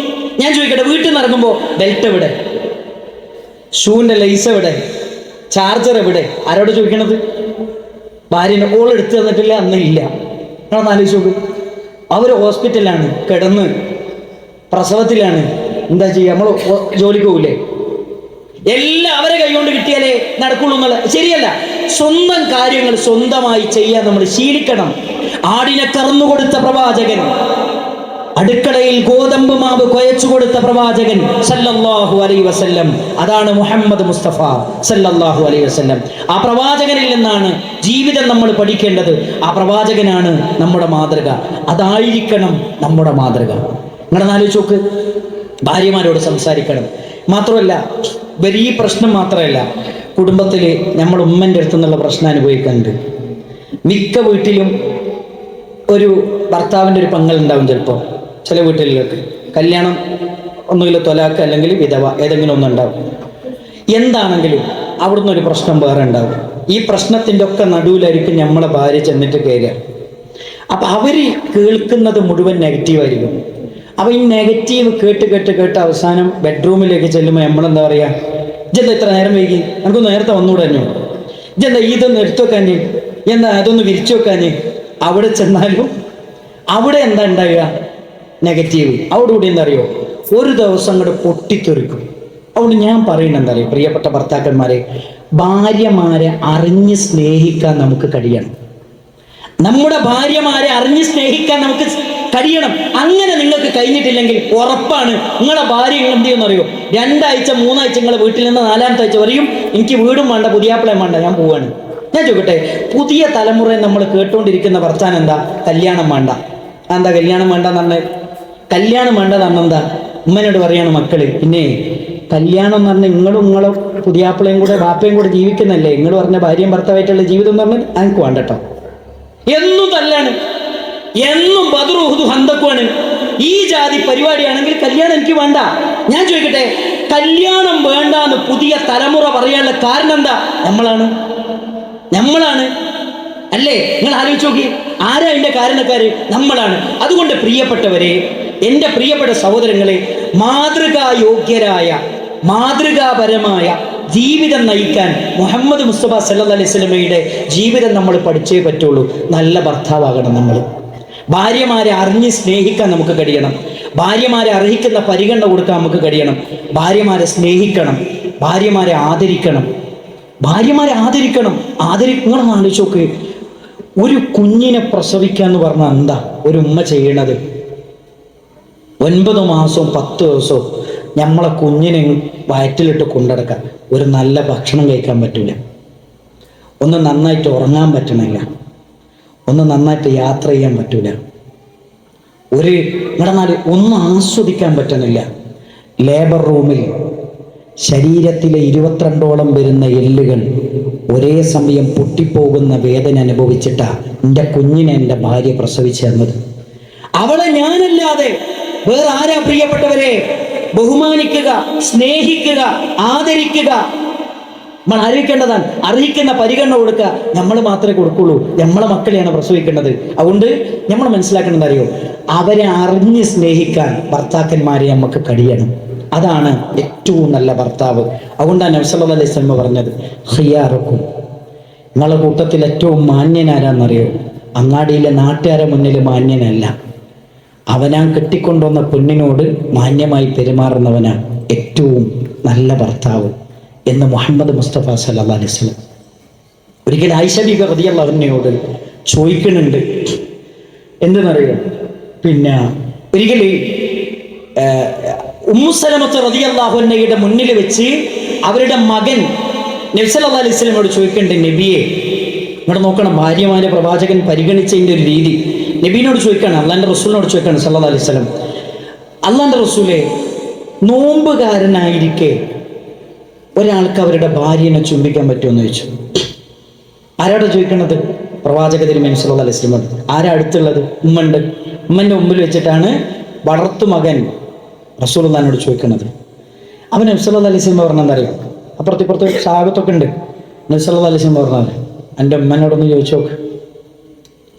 A: ഞാൻ ചോദിക്കട്ടെ, വീട്ടിൽ നിന്ന് ഇറങ്ങുമ്പോൾ ബെൽറ്റ് എവിടെ? ഷൂവിൻ്റെ ലൈസ് എവിടെ? ചാർജർ എവിടെ? ആരോട് ചോദിക്കണത്? ഭാര്യനെ. ഓൾ എടുത്തു തന്നിട്ടില്ല, അന്നില്ല. നിങ്ങളൊന്ന് ആലോചിച്ച് നോക്ക്. അവർ ഹോസ്പിറ്റലിലാണ്, കിടന്ന് പ്രസവത്തിലാണ്, എന്താ ചെയ്യുക? നമ്മൾ ജോലിക്ക് പോകില്ലേ? എല്ലാം അവരെ കൈകൊണ്ട് കിട്ടിയാലേ നടക്കുള്ളൂ എന്നുള്ളത് ശരിയല്ല. സ്വന്തം കാര്യങ്ങൾ സ്വന്തമായി ചെയ്യാൻ നമ്മൾ ശീലിക്കണം. ആടിനെ കറന്നു കൊടുത്ത പ്രവാചകൻ, അടുക്കളയിൽ ഗോതമ്പ് മാവ് കുഴച്ചു കൊടുത്ത പ്രവാചകൻ സല്ലല്ലാഹു അലൈഹി വസല്ലം, അതാണ് മുഹമ്മദ് മുസ്തഫ സല്ലല്ലാഹു അലൈഹി വസല്ലം. ആ പ്രവാചകനിൽ നിന്നാണ് ജീവിതം നമ്മൾ പഠിക്കേണ്ടത്. ആ പ്രവാചകനാണ് നമ്മുടെ മാതൃക. അതായിരിക്കണം നമ്മുടെ മാതൃക. നിങ്ങളൊന്ന് ആലോചിച്ച് നോക്ക്. ഭാര്യമാരോട് സംസാരിക്കണം. മാത്രമല്ല, ഈ പ്രശ്നം മാത്രമല്ല, കുടുംബത്തിൽ നമ്മൾ ഉമ്മൻ്റെ അടുത്തു നിന്നുള്ള പ്രശ്നം അനുഭവിക്കുന്നുണ്ട്. മിക്ക വീട്ടിലും ഒരു ഭർത്താവിൻ്റെ ഒരു പങ്ങളുണ്ടാവും. ചിലപ്പോൾ ചില വീട്ടിലൊക്കെ കല്യാണം ഒന്നുമില്ല, തൊലാക്ക് അല്ലെങ്കിൽ വിധവ, ഏതെങ്കിലും ഒന്നുണ്ടാവും. എന്താണെങ്കിലും അവിടുന്ന് ഒരു പ്രശ്നം വേറെ ഉണ്ടാവും. ഈ പ്രശ്നത്തിൻ്റെ ഒക്കെ നടുവിലായിരിക്കും നമ്മളെ ഭാര്യ ചെന്നിട്ട് കയറുക. അപ്പം അവർ കേൾക്കുന്നത് മുഴുവൻ നെഗറ്റീവായിരിക്കും. അപ്പോൾ ഈ നെഗറ്റീവ് കേട്ട് കേട്ട് കേട്ട് അവസാനം ബെഡ്റൂമിലേക്ക് ചെല്ലുമ്പോൾ നമ്മളെന്താ പറയുക? ഇതെന്താ ഇത്ര നേരം വൈകി? നമുക്കൊന്ന് നേരത്തെ വന്നുകൂടെ തന്നെ? ഇതെന്താ ഇതൊന്ന് എടുത്തു വെക്കാഞ്ഞ്? എന്താ അതൊന്ന് വിരിച്ചു വെക്കാഞ്ഞ്? അവിടെ ചെന്നാലും അവിടെ എന്താ ഉണ്ടാവുക? നെഗറ്റീവ്. അവിടെ കൂടി എന്താ അറിയോ? ഒരു ദിവസം അങ്ങോട്ട് പൊട്ടിത്തെറിക്കും. അതുകൊണ്ട് ഞാൻ പറയുന്നത് എന്താ അറിയോ, പ്രിയപ്പെട്ട ഭർത്താക്കന്മാരെ, ഭാര്യമാരെ അറിഞ്ഞ് സ്നേഹിക്കാൻ നമുക്ക് കഴിയണം. നമ്മുടെ ഭാര്യമാരെ അറിഞ്ഞ് സ്നേഹിക്കാൻ നമുക്ക് കഴിയണം. അങ്ങനെ നിങ്ങൾക്ക് കഴിഞ്ഞിട്ടില്ലെങ്കിൽ ഉറപ്പാണ് നിങ്ങളുടെ ഭാര്യ എന്ത് ചെയ്യുമെന്ന് അറിയോ? 2 ആഴ്ച 3 ആഴ്ച നിങ്ങളെ വീട്ടിൽ നിന്ന് 4ാമത്തെ ആഴ്ച പറയും എനിക്ക് വീടും വേണ്ട, പുതിയാപ്പിളയും വേണ്ട, ഞാൻ പോവാണ്. ഞാൻ ചോദിക്കട്ടെ, പുതിയ തലമുറയെ നമ്മൾ കേട്ടുകൊണ്ടിരിക്കുന്ന വർത്താനം എന്താ? കല്യാണം വേണ്ട. എന്താ കല്യാണം വേണ്ടെന്ന് പറഞ്ഞാൽ? കല്യാണം വേണ്ടതെന്ന് എന്താ? ഉമ്മനോട് പറയാണ് മക്കള്, പിന്നെ കല്യാണം എന്ന് പറഞ്ഞാൽ നിങ്ങളെ പുതിയാപ്പിളയും കൂടെ ബാപ്പയും കൂടെ ജീവിക്കുന്നല്ലേ? നിങ്ങൾ പറഞ്ഞ ഭാര്യയും ഭർത്താവായിട്ടുള്ള ജീവിതം എന്ന് പറഞ്ഞാൽ എനിക്ക് വേണ്ടട്ടോ. എന്നും തല്ലാണ്, എന്നും ബദറുഹുദു ഹന്തക്കുമാണ്. ഈ ജാതി പരിപാടിയാണെങ്കിൽ കല്യാണം എനിക്ക് വേണ്ട. ഞാൻ ചോദിക്കട്ടെ, കല്യാണം വേണ്ടാന്ന് പുതിയ തലമുറ പറയാനുള്ള കാരണം എന്താ? നമ്മളാണ്. നമ്മളാണ്. അല്ലേ? നിങ്ങൾ ആലോചിച്ച് നോക്കി, ആരാ അതിന്റെ കാരണക്കാര്? നമ്മളാണ്. അതുകൊണ്ട് പ്രിയപ്പെട്ടവരെ, എൻ്റെ പ്രിയപ്പെട്ട സഹോദരങ്ങളെ, മാതൃകായോഗ്യരായ മാതൃകാപരമായ ജീവിതം നയിക്കാൻ മുഹമ്മദ് മുസ്തഫ സല്ലല്ലാഹു അലൈഹി വസല്ലമയുടെ ജീവിതം നമ്മൾ പഠിച്ചേ പറ്റുള്ളൂ. നല്ല ഭർത്താവാകണം നമ്മൾ. ഭാര്യമാരെ അറിഞ്ഞ് സ്നേഹിക്കാൻ നമുക്ക് കഴിയണം. ഭാര്യമാരെ അർഹിക്കുന്ന പരിഗണന കൊടുക്കാൻ നമുക്ക് കഴിയണം. ഭാര്യമാരെ സ്നേഹിക്കണം, ഭാര്യമാരെ ആദരിക്കണം. നിങ്ങളൊന്ന് ആലോചിച്ച് നോക്ക്, ഒരു കുഞ്ഞിനെ പ്രസവിക്കുക എന്ന് പറഞ്ഞാൽ എന്താ ഒരു ഉമ്മ ചെയ്യണത്? 9 മാസവും 10 ദിവസവും നമ്മളെ കുഞ്ഞിനെ വയറ്റിലിട്ട് കൊണ്ടടക്കാൻ ഒരു നല്ല ഭക്ഷണം കഴിക്കാൻ പറ്റില്ല, ഒന്ന് നന്നായിട്ട് ഉറങ്ങാൻ പറ്റണില്ല, ഒന്ന് നന്നായിട്ട് യാത്ര ചെയ്യാൻ പറ്റില്ല, ഒന്നും ആസ്വദിക്കാൻ പറ്റുന്നില്ല. ലേബർ റൂമിൽ ശരീരത്തിലെ 22ഓളം വരുന്ന എല്ലുകൾ ഒരേ സമയം പൊട്ടിപ്പോകുന്ന വേദന അനുഭവിച്ചിട്ടാ എൻ്റെ കുഞ്ഞിനെ എൻ്റെ ഭാര്യ പ്രസവിച്ചു തന്നത്. അവളെ ഞാനല്ലാതെ വേറെ ആരാ പ്രിയപ്പെട്ടവരെ? ബഹുമാനിക്കുക, സ്നേഹിക്കുക, ആദരിക്കുക. നമ്മൾ ആദരിക്കേണ്ടതാണ്. അർഹിക്കുന്ന പരിഗണന കൊടുക്കുക. നമ്മൾ മാത്രമേ കൊടുക്കുള്ളൂ. നമ്മളെ മക്കളെയാണ് പ്രസവിക്കേണ്ടത്. അതുകൊണ്ട് നമ്മൾ മനസ്സിലാക്കേണ്ടത് അറിയോ, അവരെ അറിഞ്ഞ് സ്നേഹിക്കാൻ ഭർത്താക്കന്മാരെ നമുക്ക് കഴിയണം. അതാണ് ഏറ്റവും നല്ല ഭർത്താവ്. അതുകൊണ്ടാണ് നബി സല്ലല്ലാഹു അലൈഹി വസല്ലം പറഞ്ഞത്, ഖിയാറുക്കും, നിങ്ങളുടെ കൂട്ടത്തിൽ ഏറ്റവും മാന്യനാരാന്നറിയോ? അങ്ങാടിയിലെ നാട്ടുകാരെ മുന്നിൽ മാന്യനല്ല, അവനാൻ കെട്ടിക്കൊണ്ടുവന്ന പെണ്ണിനോട് മാന്യമായി പെരുമാറുന്നവനാണ് ഏറ്റവും നല്ല ഭർത്താവ് എന്ന് മുഹമ്മദ് മുസ്തഫ സല്ലല്ലാഹു അലൈഹി വസല്ലം. ഒരിക്കൽ ആയിഷ ബീബി റളിയല്ലാഹു അൻഹയോട് ചോദിക്കുന്നുണ്ട്, എന്തെന്നറിയോ, പിന്നെ ഒരിക്കൽ ഉമ്മു സലമത്ത് റളിയല്ലാഹു അൻഹയുടെ മുന്നിൽ വെച്ച് അവരുടെ മകൻ നബി സല്ലല്ലാഹു അലൈഹി വസല്ലമയോട് ചോദിക്കുന്നുണ്ട്, നബിയെ ഇങ്ങോട്ട് നോക്കണം, ഭാര്യമാരെ പ്രവാചകൻ പരിഗണിച്ചതിൻ്റെ ഒരു രീതി. നബീനോട് ചോദിക്കുകയാണ്, അള്ളാൻ്റെ റസൂലിനോട് ചോദിക്കുകയാണ് സല്ലല്ലാഹു അലൈഹി വസല്ലം, അള്ളാൻ്റെ റസൂലെ, നോമ്പുകാരനായിരിക്കെ ഒരാൾക്ക് അവരുടെ ഭാര്യനെ ചുംബിക്കാൻ പറ്റുമെന്ന് ചോദിച്ചു. ആരോടാ ചോദിക്കണത്? പ്രവാചക തിരുമേനി സല്ലല്ലാഹു അലൈഹി വസല്ലം. ആരാ അടുത്തുള്ളത്? ഉമ്മണ്ട്. ഉമ്മൻ്റെ മുമ്പിൽ വെച്ചിട്ടാണ് വളർത്തു മകൻ റസൂലുള്ളാഹിനോട് ചോദിക്കുന്നത്. അവൻ നബി സല്ലല്ലാഹു അലൈഹി വസല്ലം പറഞ്ഞെന്തറിയാം, അപ്പുറത്തിപ്പുറത്ത് സാഹബത്തൊക്കെ ഉണ്ട്. നബി സല്ലല്ലാഹു അലൈഹി വസല്ലം പറഞ്ഞത്, എൻ്റെ ഉമ്മനോടൊന്ന് ചോദിച്ചു നോക്ക്.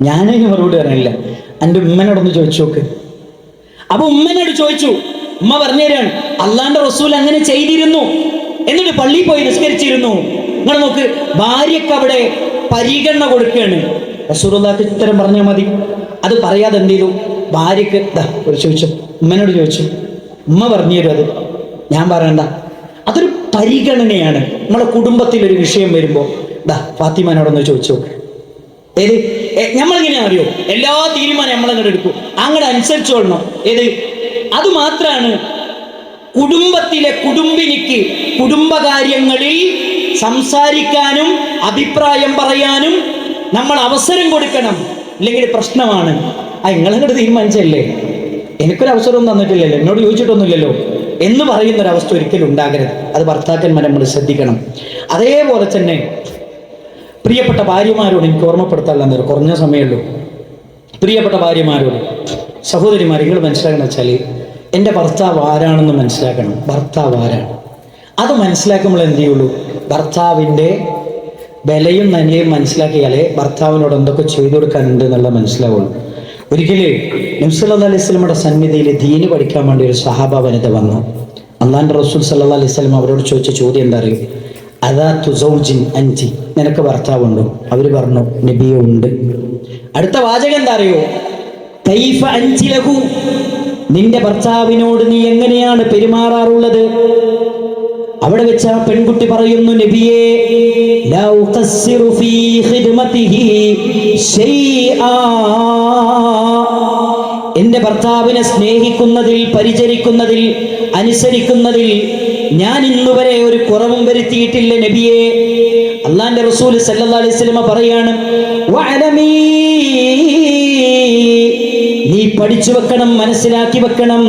A: ഞാനതിന് മറുപടി പറയാനില്ല, എൻ്റെ ഉമ്മനോടൊന്ന് ചോദിച്ചു നോക്ക്. അപ്പൊ ഉമ്മനോട് ചോദിച്ചു. ഉമ്മ പറഞ്ഞു തരാണ്, അള്ളാന്റെ റസൂൽ അങ്ങനെ ചെയ്തിരുന്നു, എന്നിട്ട് പള്ളിയിൽ പോയി നിസ്കരിച്ചിരുന്നു. നിങ്ങൾ നോക്ക്, ഭാര്യക്ക് അവിടെ പരിഗണന കൊടുക്കുകയാണ്. റസൂലുള്ളാഹിക്ക് ഉത്തരം പറഞ്ഞാൽ മതി. അത് പറയാതെ എന്ത് ചെയ്തു? ഭാര്യക്ക് ഒരു ചോദിച്ചു, ഉമ്മനോട് ചോദിച്ചു, ഉമ്മ പറഞ്ഞു തരും. അത് ഞാൻ പറയണ്ട. അതൊരു പരിഗണനയാണ്. നമ്മുടെ കുടുംബത്തിലൊരു വിഷയം വരുമ്പോൾ ഫാത്തിമാനോടൊന്ന് ചോദിച്ചു നോക്ക്. ഏത് നമ്മളിങ്ങനെ അറിയോ, എല്ലാ തീരുമാനം നമ്മളങ്ങനെ എടുക്കും, അങ്ങനെ അനുസരിച്ചോളണം. ഏത് അത് മാത്രമാണ് കുടുംബത്തിലെ കുടുംബിനിക്ക് കുടുംബകാര്യങ്ങളിൽ സംസാരിക്കാനും അഭിപ്രായം പറയാനും നമ്മൾ അവസരം കൊടുക്കണം. ഇല്ലെങ്കിൽ പ്രശ്നമാണ്. നിങ്ങളങ്ങോട്ട് തീരുമാനിച്ചല്ലേ, എനിക്കൊരു അവസരവും തന്നിട്ടില്ലല്ലോ, എന്നോട് ചോദിച്ചിട്ടൊന്നുമില്ലല്ലോ എന്ന് പറയുന്നൊരവസ്ഥ ഒരിക്കലും ഉണ്ടാകരുത്. അത് ഭർത്താക്കന്മാരെ നമ്മൾ ശ്രദ്ധിക്കണം. അതേപോലെ തന്നെ പ്രിയപ്പെട്ട ഭാര്യമാരോട് എനിക്ക് ഓർമ്മപ്പെടുത്താനുള്ള കുറഞ്ഞ സമയമുള്ളൂ. പ്രിയപ്പെട്ട ഭാര്യമാരോട്, സഹോദരിമാർ, നിങ്ങൾ മനസ്സിലാക്കണം വെച്ചാൽ എൻ്റെ ഭർത്താവ് ആരാണെന്ന് മനസ്സിലാക്കണം. ഭർത്താവ് ആരാണ് അത് മനസ്സിലാക്കുമ്പോൾ എന്ത് ചെയ്യുള്ളൂ, ഭർത്താവിൻ്റെ വിലയും നന്മയും മനസ്സിലാക്കിയാലേ ഭർത്താവിനോട് എന്തൊക്കെ ചെയ്തു കൊടുക്കാനുണ്ട് എന്നുള്ളത് മനസ്സിലാവുള്ളൂ. ഒരിക്കലേ നബി സല്ലല്ലാഹു അലൈഹി വസല്ലമയുടെ സന്നിധിയിൽ ദീന് പഠിക്കാൻ വേണ്ടി ഒരു സഹാബ വനിത വന്നു. അള്ളാന്റെ റസൂൽ സല്ലല്ലാഹു അലൈഹി വസല്ലം അവരോട് ചോദിച്ച ചോദ്യം എന്താ അറിയും? അദാതു സൗജിൻ അൻതി, നിനക്ക് ഭർത്താവുണ്ടോ? അവർ പറഞ്ഞു, നബിയെ ഉണ്ട്. അടുത്ത വാചകം എന്താ അറിയോ? കൈഫ അൻതി ലഹു, നിന്റെ ഭർത്താവിനോട് നീ എങ്ങനെയാണ് പെരുമാറാറുള്ളത്? അവിടെ വെച്ച് ആ പെൺകുട്ടി പറയുന്നു, നബിയേ, ലാ ഉഖസ്സിറു ഫീ ഖിദ്മതിഹി ശൈആ, എന്റെ ഭർത്താവിനെ സ്നേഹിക്കുന്നതിൽ, പരിചരിക്കുന്നതിൽ, അനുസരിക്കുന്നതിൽ ഞാൻ ഇന്നുവരെ ഒരു കുറവും വരുത്തിയിട്ടില്ല നബിയേ. അള്ളാന്റെ റസൂൽ സല്ലല്ലാഹു അലൈഹി വസല്ലം പറയാണ്, വഅലമീ, നീ പഠിച്ചു വെക്കണം, മനസ്സിലാക്കി വെക്കണം,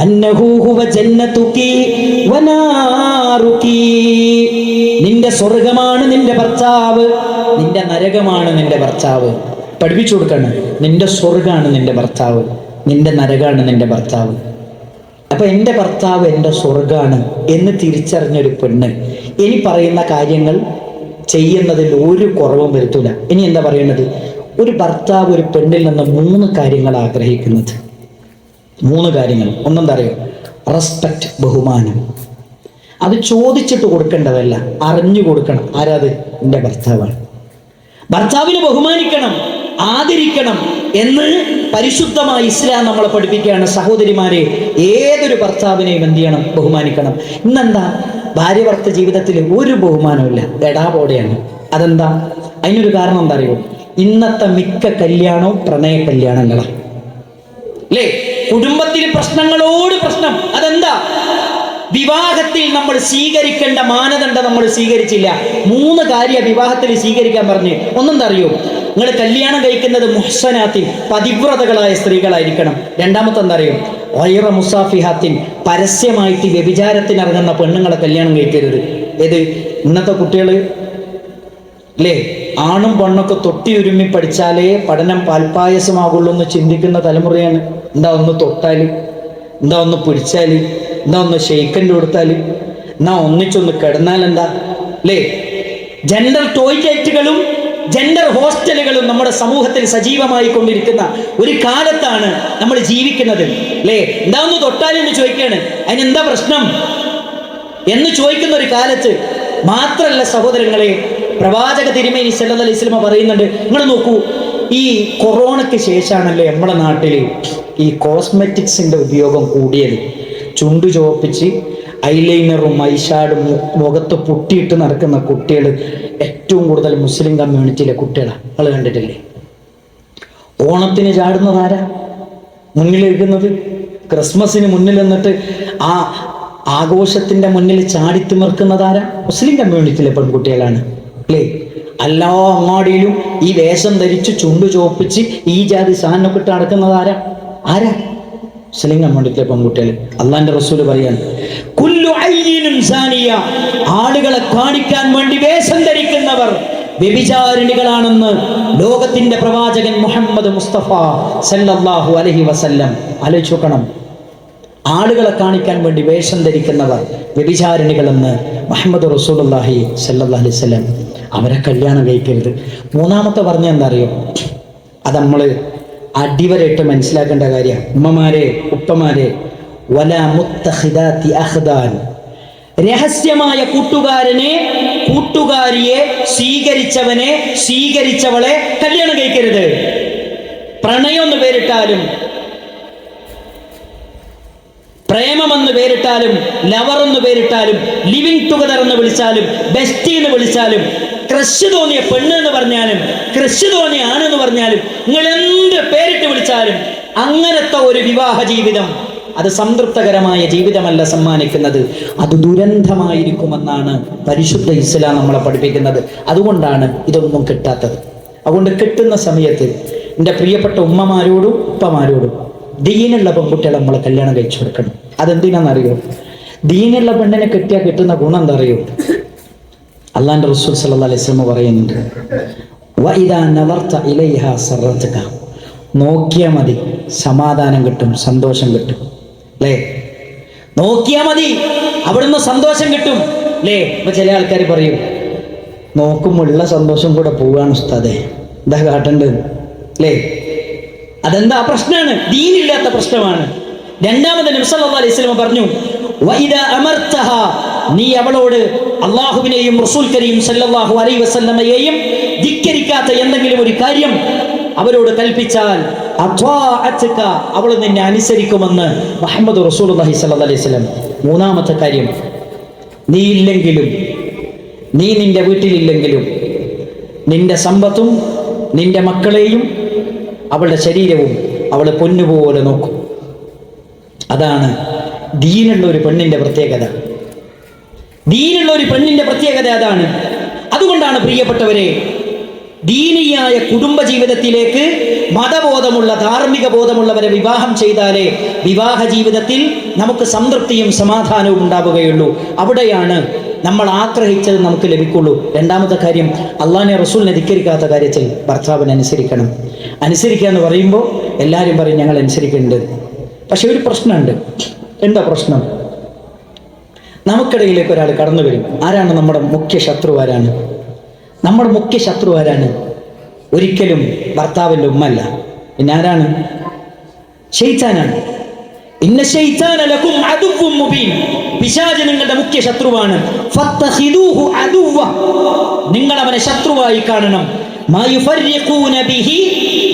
A: അന്നഹു ഹുവ ജന്നതുകി വനാറുകി, നിന്റെ സ്വർഗമാണ് നിന്റെ ഭർത്താവ്, നിന്റെ നരകമാണ് നിന്റെ ഭർത്താവ്. പഠിപ്പിച്ചു കൊടുക്കണം, നിന്റെ സ്വർഗമാണ് നിന്റെ ഭർത്താവ്, നിന്റെ നരകമാണ് നിന്റെ ഭർത്താവ്. അപ്പൊ എൻ്റെ ഭർത്താവ് എൻ്റെ സ്വർഗാണ് എന്ന് തിരിച്ചറിഞ്ഞൊരു പെണ്ണ് ഇനി പറയുന്ന കാര്യങ്ങൾ ചെയ്യുന്നതിൽ ഒരു കുറവും വരുത്തൂല. ഇനി എന്താ പറയുന്നത്? ഒരു ഭർത്താവ് ഒരു പെണ്ണിൽ നിന്ന് 3 കാര്യങ്ങൾ ആഗ്രഹിക്കുന്നത്. 3 കാര്യങ്ങൾ. ഒന്നെന്താ അറിയോ? റെസ്പെക്റ്റ്, ബഹുമാനം. അത് ചോദിച്ചിട്ട് കൊടുക്കേണ്ടതല്ല, അറിഞ്ഞു കൊടുക്കണം. ആരാത്? എൻ്റെ ഭർത്താവാണ്. ഭർത്താവിനെ ബഹുമാനിക്കണം, ആദരിക്കണം എന്ന് പരിശുദ്ധമായ ഇസ്ലാം നമ്മളെ പഠിപ്പിക്കുകയാണ്. സഹോദരിമാരെ, ഏതൊരു ഭർത്താവിനെയും എന്ത് ചെയ്യണം? ബഹുമാനിക്കണം. ഇന്നെന്താ ഭാര്യ ഭർത്തൃ ജീവിതത്തിൽ ഒരു ബഹുമാനമില്ല, എടാപോടെയാണ്. അതെന്താ? അതിനൊരു കാരണം എന്താ അറിയോ? ഇന്നത്തെ മിക്ക കല്യാണവും പ്രണയ കല്യാണങ്ങളാണ്, അല്ലേ? കുടുംബത്തിൽ പ്രശ്നങ്ങളോട് പ്രശ്നം. അതെന്താ? വിവാഹത്തിൽ നമ്മൾ സ്വീകരിക്കേണ്ട മാനദണ്ഡം നമ്മൾ സ്വീകരിച്ചില്ല. 3 കാര്യം വിവാഹത്തിൽ സ്വീകരിക്കാൻ പറഞ്ഞ്. ഒന്നെന്താ അറിയോ? നിങ്ങൾ കല്യാണം കഴിക്കുന്നത് മുഹ്സനാത്തിൻ, പതിവ്രതകളായ സ്ത്രീകളായിരിക്കണം. രണ്ടാമത്തെ എന്താ അറിയോ? ഗൈറ മുസാഫിഹാത്തിൻ, പരസ്യമായിട്ട് വ്യഭിചാരത്തിനിറങ്ങുന്ന പെണ്ണുങ്ങളെ കല്യാണം കഴിക്കരുത്. ഏത്? ഇന്നത്തെ കുട്ടികൾ അല്ലേ, ആണും പെണ്ണൊക്കെ തൊട്ടി ഉരുമ്മി പഠിച്ചാലേ പഠനം പാൽപ്പായസമാകുള്ളൂ എന്ന് ചിന്തിക്കുന്ന തലമുറയാണ്. എന്താ ഒന്ന് തൊട്ടാൽ, എന്താ ഒന്ന് പിടിച്ചാൽ, എന്താ ഒന്ന് ഷെയ്ക്കൻ്റെ കൊടുത്താൽ, എന്നാ ഒന്നിച്ചൊന്ന് കിടന്നാൽ എന്താ, അല്ലേ? ജെൻഡർ ടോയ്ലറ്റുകളും ജെൻഡർ ഹോസ്റ്റലുകളും നമ്മുടെ സമൂഹത്തിൽ സജീവമായി കൊണ്ടിരിക്കുന്ന ഒരു കാലത്താണ് നമ്മൾ ജീവിക്കുന്നത്, അല്ലേ? എന്താ ഒന്ന് തൊട്ടാലെന്ന് ചോദിക്കുകയാണ്, അതിനെന്താ പ്രശ്നം എന്ന് ചോദിക്കുന്ന ഒരു കാലത്ത് മാത്രമല്ല സഹോദരങ്ങളെ, പ്രവാചക തിരുമേനി സല്ലല്ലാഹു അലൈഹി വസല്ലം പറയുന്നുണ്ട്. നിങ്ങൾ നോക്കൂ, ഈ കൊറോണയ്ക്ക് ശേഷമാണല്ലേ നമ്മുടെ നാട്ടിൽ ഈ കോസ്മെറ്റിക്സിന്റെ ഉപയോഗം കൂടിയത്. ചുണ്ടു ചോപ്പിച്ച് ഐലൈനറും ഐഷാഡും മുഖത്ത് പൊട്ടിയിട്ട് നടക്കുന്ന കുട്ടികൾ ഏറ്റവും കൂടുതൽ മുസ്ലിം കമ്മ്യൂണിറ്റിയിലെ കുട്ടികളാണ്. നിങ്ങൾ കണ്ടിട്ടില്ലേ? ഓണത്തിന് ചാടുന്നതാരാ? മുന്നിൽ ഇരിക്കുന്നത്. ക്രിസ്മസിന് മുന്നിൽ നിന്നിട്ട് ആ ആഘോഷത്തിന്റെ മുന്നിൽ ചാടിത്തിമിർക്കുന്നതാരാ? മുസ്ലിം കമ്മ്യൂണിറ്റിയിലെ പെൺകുട്ടികളാണ്, അല്ലേ? എല്ലാ അങ്ങാടിയിലും ഈ വേഷം ധരിച്ച് ചുണ്ടു ചോപ്പിച്ച് ഈ ജാതി സാധനമൊക്കെ ഇട്ട് നടക്കുന്നതാരാ? ആരാ? മുസ്ലിം കമ്മ്യൂണിറ്റിയിലെ പെൺകുട്ടികൾ. അള്ളാന്റെ റസൂല് പറയാണ്, കുല്ലു അയ്യിനും സാനിയ, ആളുകളെ കാണിക്കാൻ വേണ്ടി വേഷം ധരിക്കുന്നവർ വ്യഭിചാരിണികളാണെന്ന് ലോകത്തിന്റെ പ്രവാചകൻ മുഹമ്മദ് മുസ്തഫ സല്ലല്ലാഹു അലൈഹി വസല്ലം. ആലോചിച്ച് നോക്കണം, ആളുകളെ കാണിക്കാൻ വേണ്ടി വേഷം ധരിക്കുന്നവർ വ്യഭിചാരിണികളെന്ന് മുഹമ്മദ് റസൂലുള്ളാഹി സല്ലല്ലാഹു അലൈഹി വസല്ലം. അവരെ കല്യാണം കഴിക്കരുത്. മൂന്നാമത്തെ പറഞ്ഞ എന്താ അറിയോ? അത് നമ്മൾ അടിവരായിട്ട് മനസ്സിലാക്കേണ്ട കാര്യമാണ്. ഉമ്മമാരെ, ഉപ്പമാരെ, വലാ മുത്തഖിദാതി അഖ്ദാൻ, രഹസ്യമായ കൂട്ടുകാരിയെ സ്വീകരിച്ചവനെ, സ്വീകരിച്ചവളെ കല്യാണം കഴിക്കരുത്. പ്രണയം എന്ന് പേരിട്ടാലും, പ്രേമമെന്ന് പേരിട്ടാലും, ലവർ എന്ന് പേരിട്ടാലും, ലിവിങ് ടുഗദർ എന്ന് വിളിച്ചാലും, ബെസ്റ്റി എന്ന് വിളിച്ചാലും, ക്രഷ് തോന്നിയ പെണ്ണ് എന്ന് പറഞ്ഞാലും, ക്രഷ് തോന്നിയ ആണെന്ന് പറഞ്ഞാലും, നിങ്ങൾ എന്ത് പേരിട്ട് വിളിച്ചാലും അങ്ങനത്തെ ഒരു വിവാഹ ജീവിതം അത് സംതൃപ്തകരമായ ജീവിതമല്ല സമ്മാനിക്കുന്നത്. അത് ദുരന്തമായിരിക്കുമെന്നാണ് പരിശുദ്ധ ഇസ്ലാം നമ്മളെ പഠിപ്പിക്കുന്നത്. അതുകൊണ്ടാണ് ഇതൊന്നും കിട്ടാത്തത്. അതുകൊണ്ട് കിട്ടുന്ന സമയത്ത് എൻ്റെ പ്രിയപ്പെട്ട ഉമ്മമാരോടും ഉപ്പമാരോടും ദീനുള്ള പെൺകുട്ടികളെ നമ്മൾ കല്യാണം കഴിച്ചു കൊടുക്കണം. അതെന്തിനാണെന്നറിയോ? ദീനുള്ള പെണ്ണിനെ കിട്ടിയാൽ കിട്ടുന്ന ഗുണം എന്താ അറിയോ? അള്ളാന്റെ റസൂൽ സല്ലല്ലാഹു അലൈഹി വസല്ലം പറയുന്നുണ്ട്, വഇദാ നദർത ഇലൈഹാ സറതക, നോക്കിയാൽ മതി സമാധാനം കിട്ടും, സന്തോഷം കിട്ടും, അല്ലേ? നോക്കിയാൽ മതി അവിടുന്ന് സന്തോഷം കിട്ടും, അല്ലേ? ഇപ്പൊ ചില ആൾക്കാർ പറയും, നോക്കുമ്പോഴുള്ള സന്തോഷം കൂടെ പോവാണ് ഉസ്താദേ, എന്താ കാട്ടേണ്ടത്, അല്ലേ? അതെന്താ പ്രശ്നമാണ്? ദീനില്ലാത്ത പ്രശ്നമാണ്. രണ്ടാമത് നബി സല്ലല്ലാഹു അലൈഹി വസല്ലം പറഞ്ഞു, വഇദാ അമർതഹ, നീ അവളോട് അല്ലാഹുവിനെയും റസൂൽ കരീം സല്ലല്ലാഹു അലൈഹി വസല്ലമയെയും ധിക്കരിക്കാത്ത എന്തെങ്കിലും ഒരു കാര്യം അവരോട് കൽപ്പിച്ചാൽ അത്വാഅതക, അവൾ നിന്നെ അനുസരിക്കുമെന്ന് മുഹമ്മദ് റസൂലുള്ളാഹി സ്വല്ലല്ലാഹു അലൈഹി വസല്ലം. മൂന്നാമത്തെ കാര്യം, നീ ഇല്ലെങ്കിലും, നീ നിന്റെ വീട്ടിലില്ലെങ്കിലും നിന്റെ സമ്പത്തും നിന്റെ മക്കളെയും അവളുടെ ശരീരവും അവൾ പൊന്നുപോലെ നോക്കും. അതാണ് ദീനുള്ള ഒരു പെണ്ണിന്റെ പ്രത്യേകത. ദീനുള്ള ഒരു പെണ്ണിന്റെ പ്രത്യേകത അതാണ്. അതുകൊണ്ടാണ് പ്രിയപ്പെട്ടവരെ, ദീനിയായ കുടുംബ ജീവിതത്തിലേക്ക് മതബോധമുള്ള, ധാർമ്മിക ബോധമുള്ളവരെ വിവാഹം ചെയ്താലേ വിവാഹ ജീവിതത്തിൽ നമുക്ക് സംതൃപ്തിയും സമാധാനവും ഉണ്ടാവുകയുള്ളൂ. അവിടെയാണ് നമ്മൾ ആഗ്രഹിച്ചത് നമുക്ക് ലഭിക്കുള്ളൂ. രണ്ടാമത്തെ കാര്യം, അള്ളാഹിനെ റസൂലിനെ ധിക്കരിക്കാത്ത കാര്യത്തിൽ ഭർത്താവിനെ അനുസരിക്കണം. അനുസരിക്കുക എന്ന് പറയുമ്പോൾ എല്ലാവരും പറയും ഞങ്ങൾ അനുസരിക്കുന്നുണ്ട്. പക്ഷെ ഒരു പ്രശ്നമുണ്ട്. എന്താ പ്രശ്നം? നമുക്കിടയിലേക്ക് ഒരാൾ കടന്നു വരും. ആരാണ് നമ്മുടെ മുഖ്യ ശത്രു? ആരാണ്? നമ്മുടെ മുഖ്യ ശത്രു ആരാണ്? ഒരിക്കലും ഭർത്താവിൻ്റെ ഉമ്മല്ല, പിന്നെ ആരാണ്? ശൈത്താനാണ്. ഇന്ന ശൈത്താന ലക്കും അദുവ്വുൻ മുബീൻ, പിശാച് നിങ്ങളുടെ മുഖ്യ ശത്രുവാണ്. ഫത്തഖിദൂഹു അദുവ്വ, നിങ്ങൾ അവനെ ശത്രുവായി കാണണം. മാ യുഫർരിഖൂന ബിഹി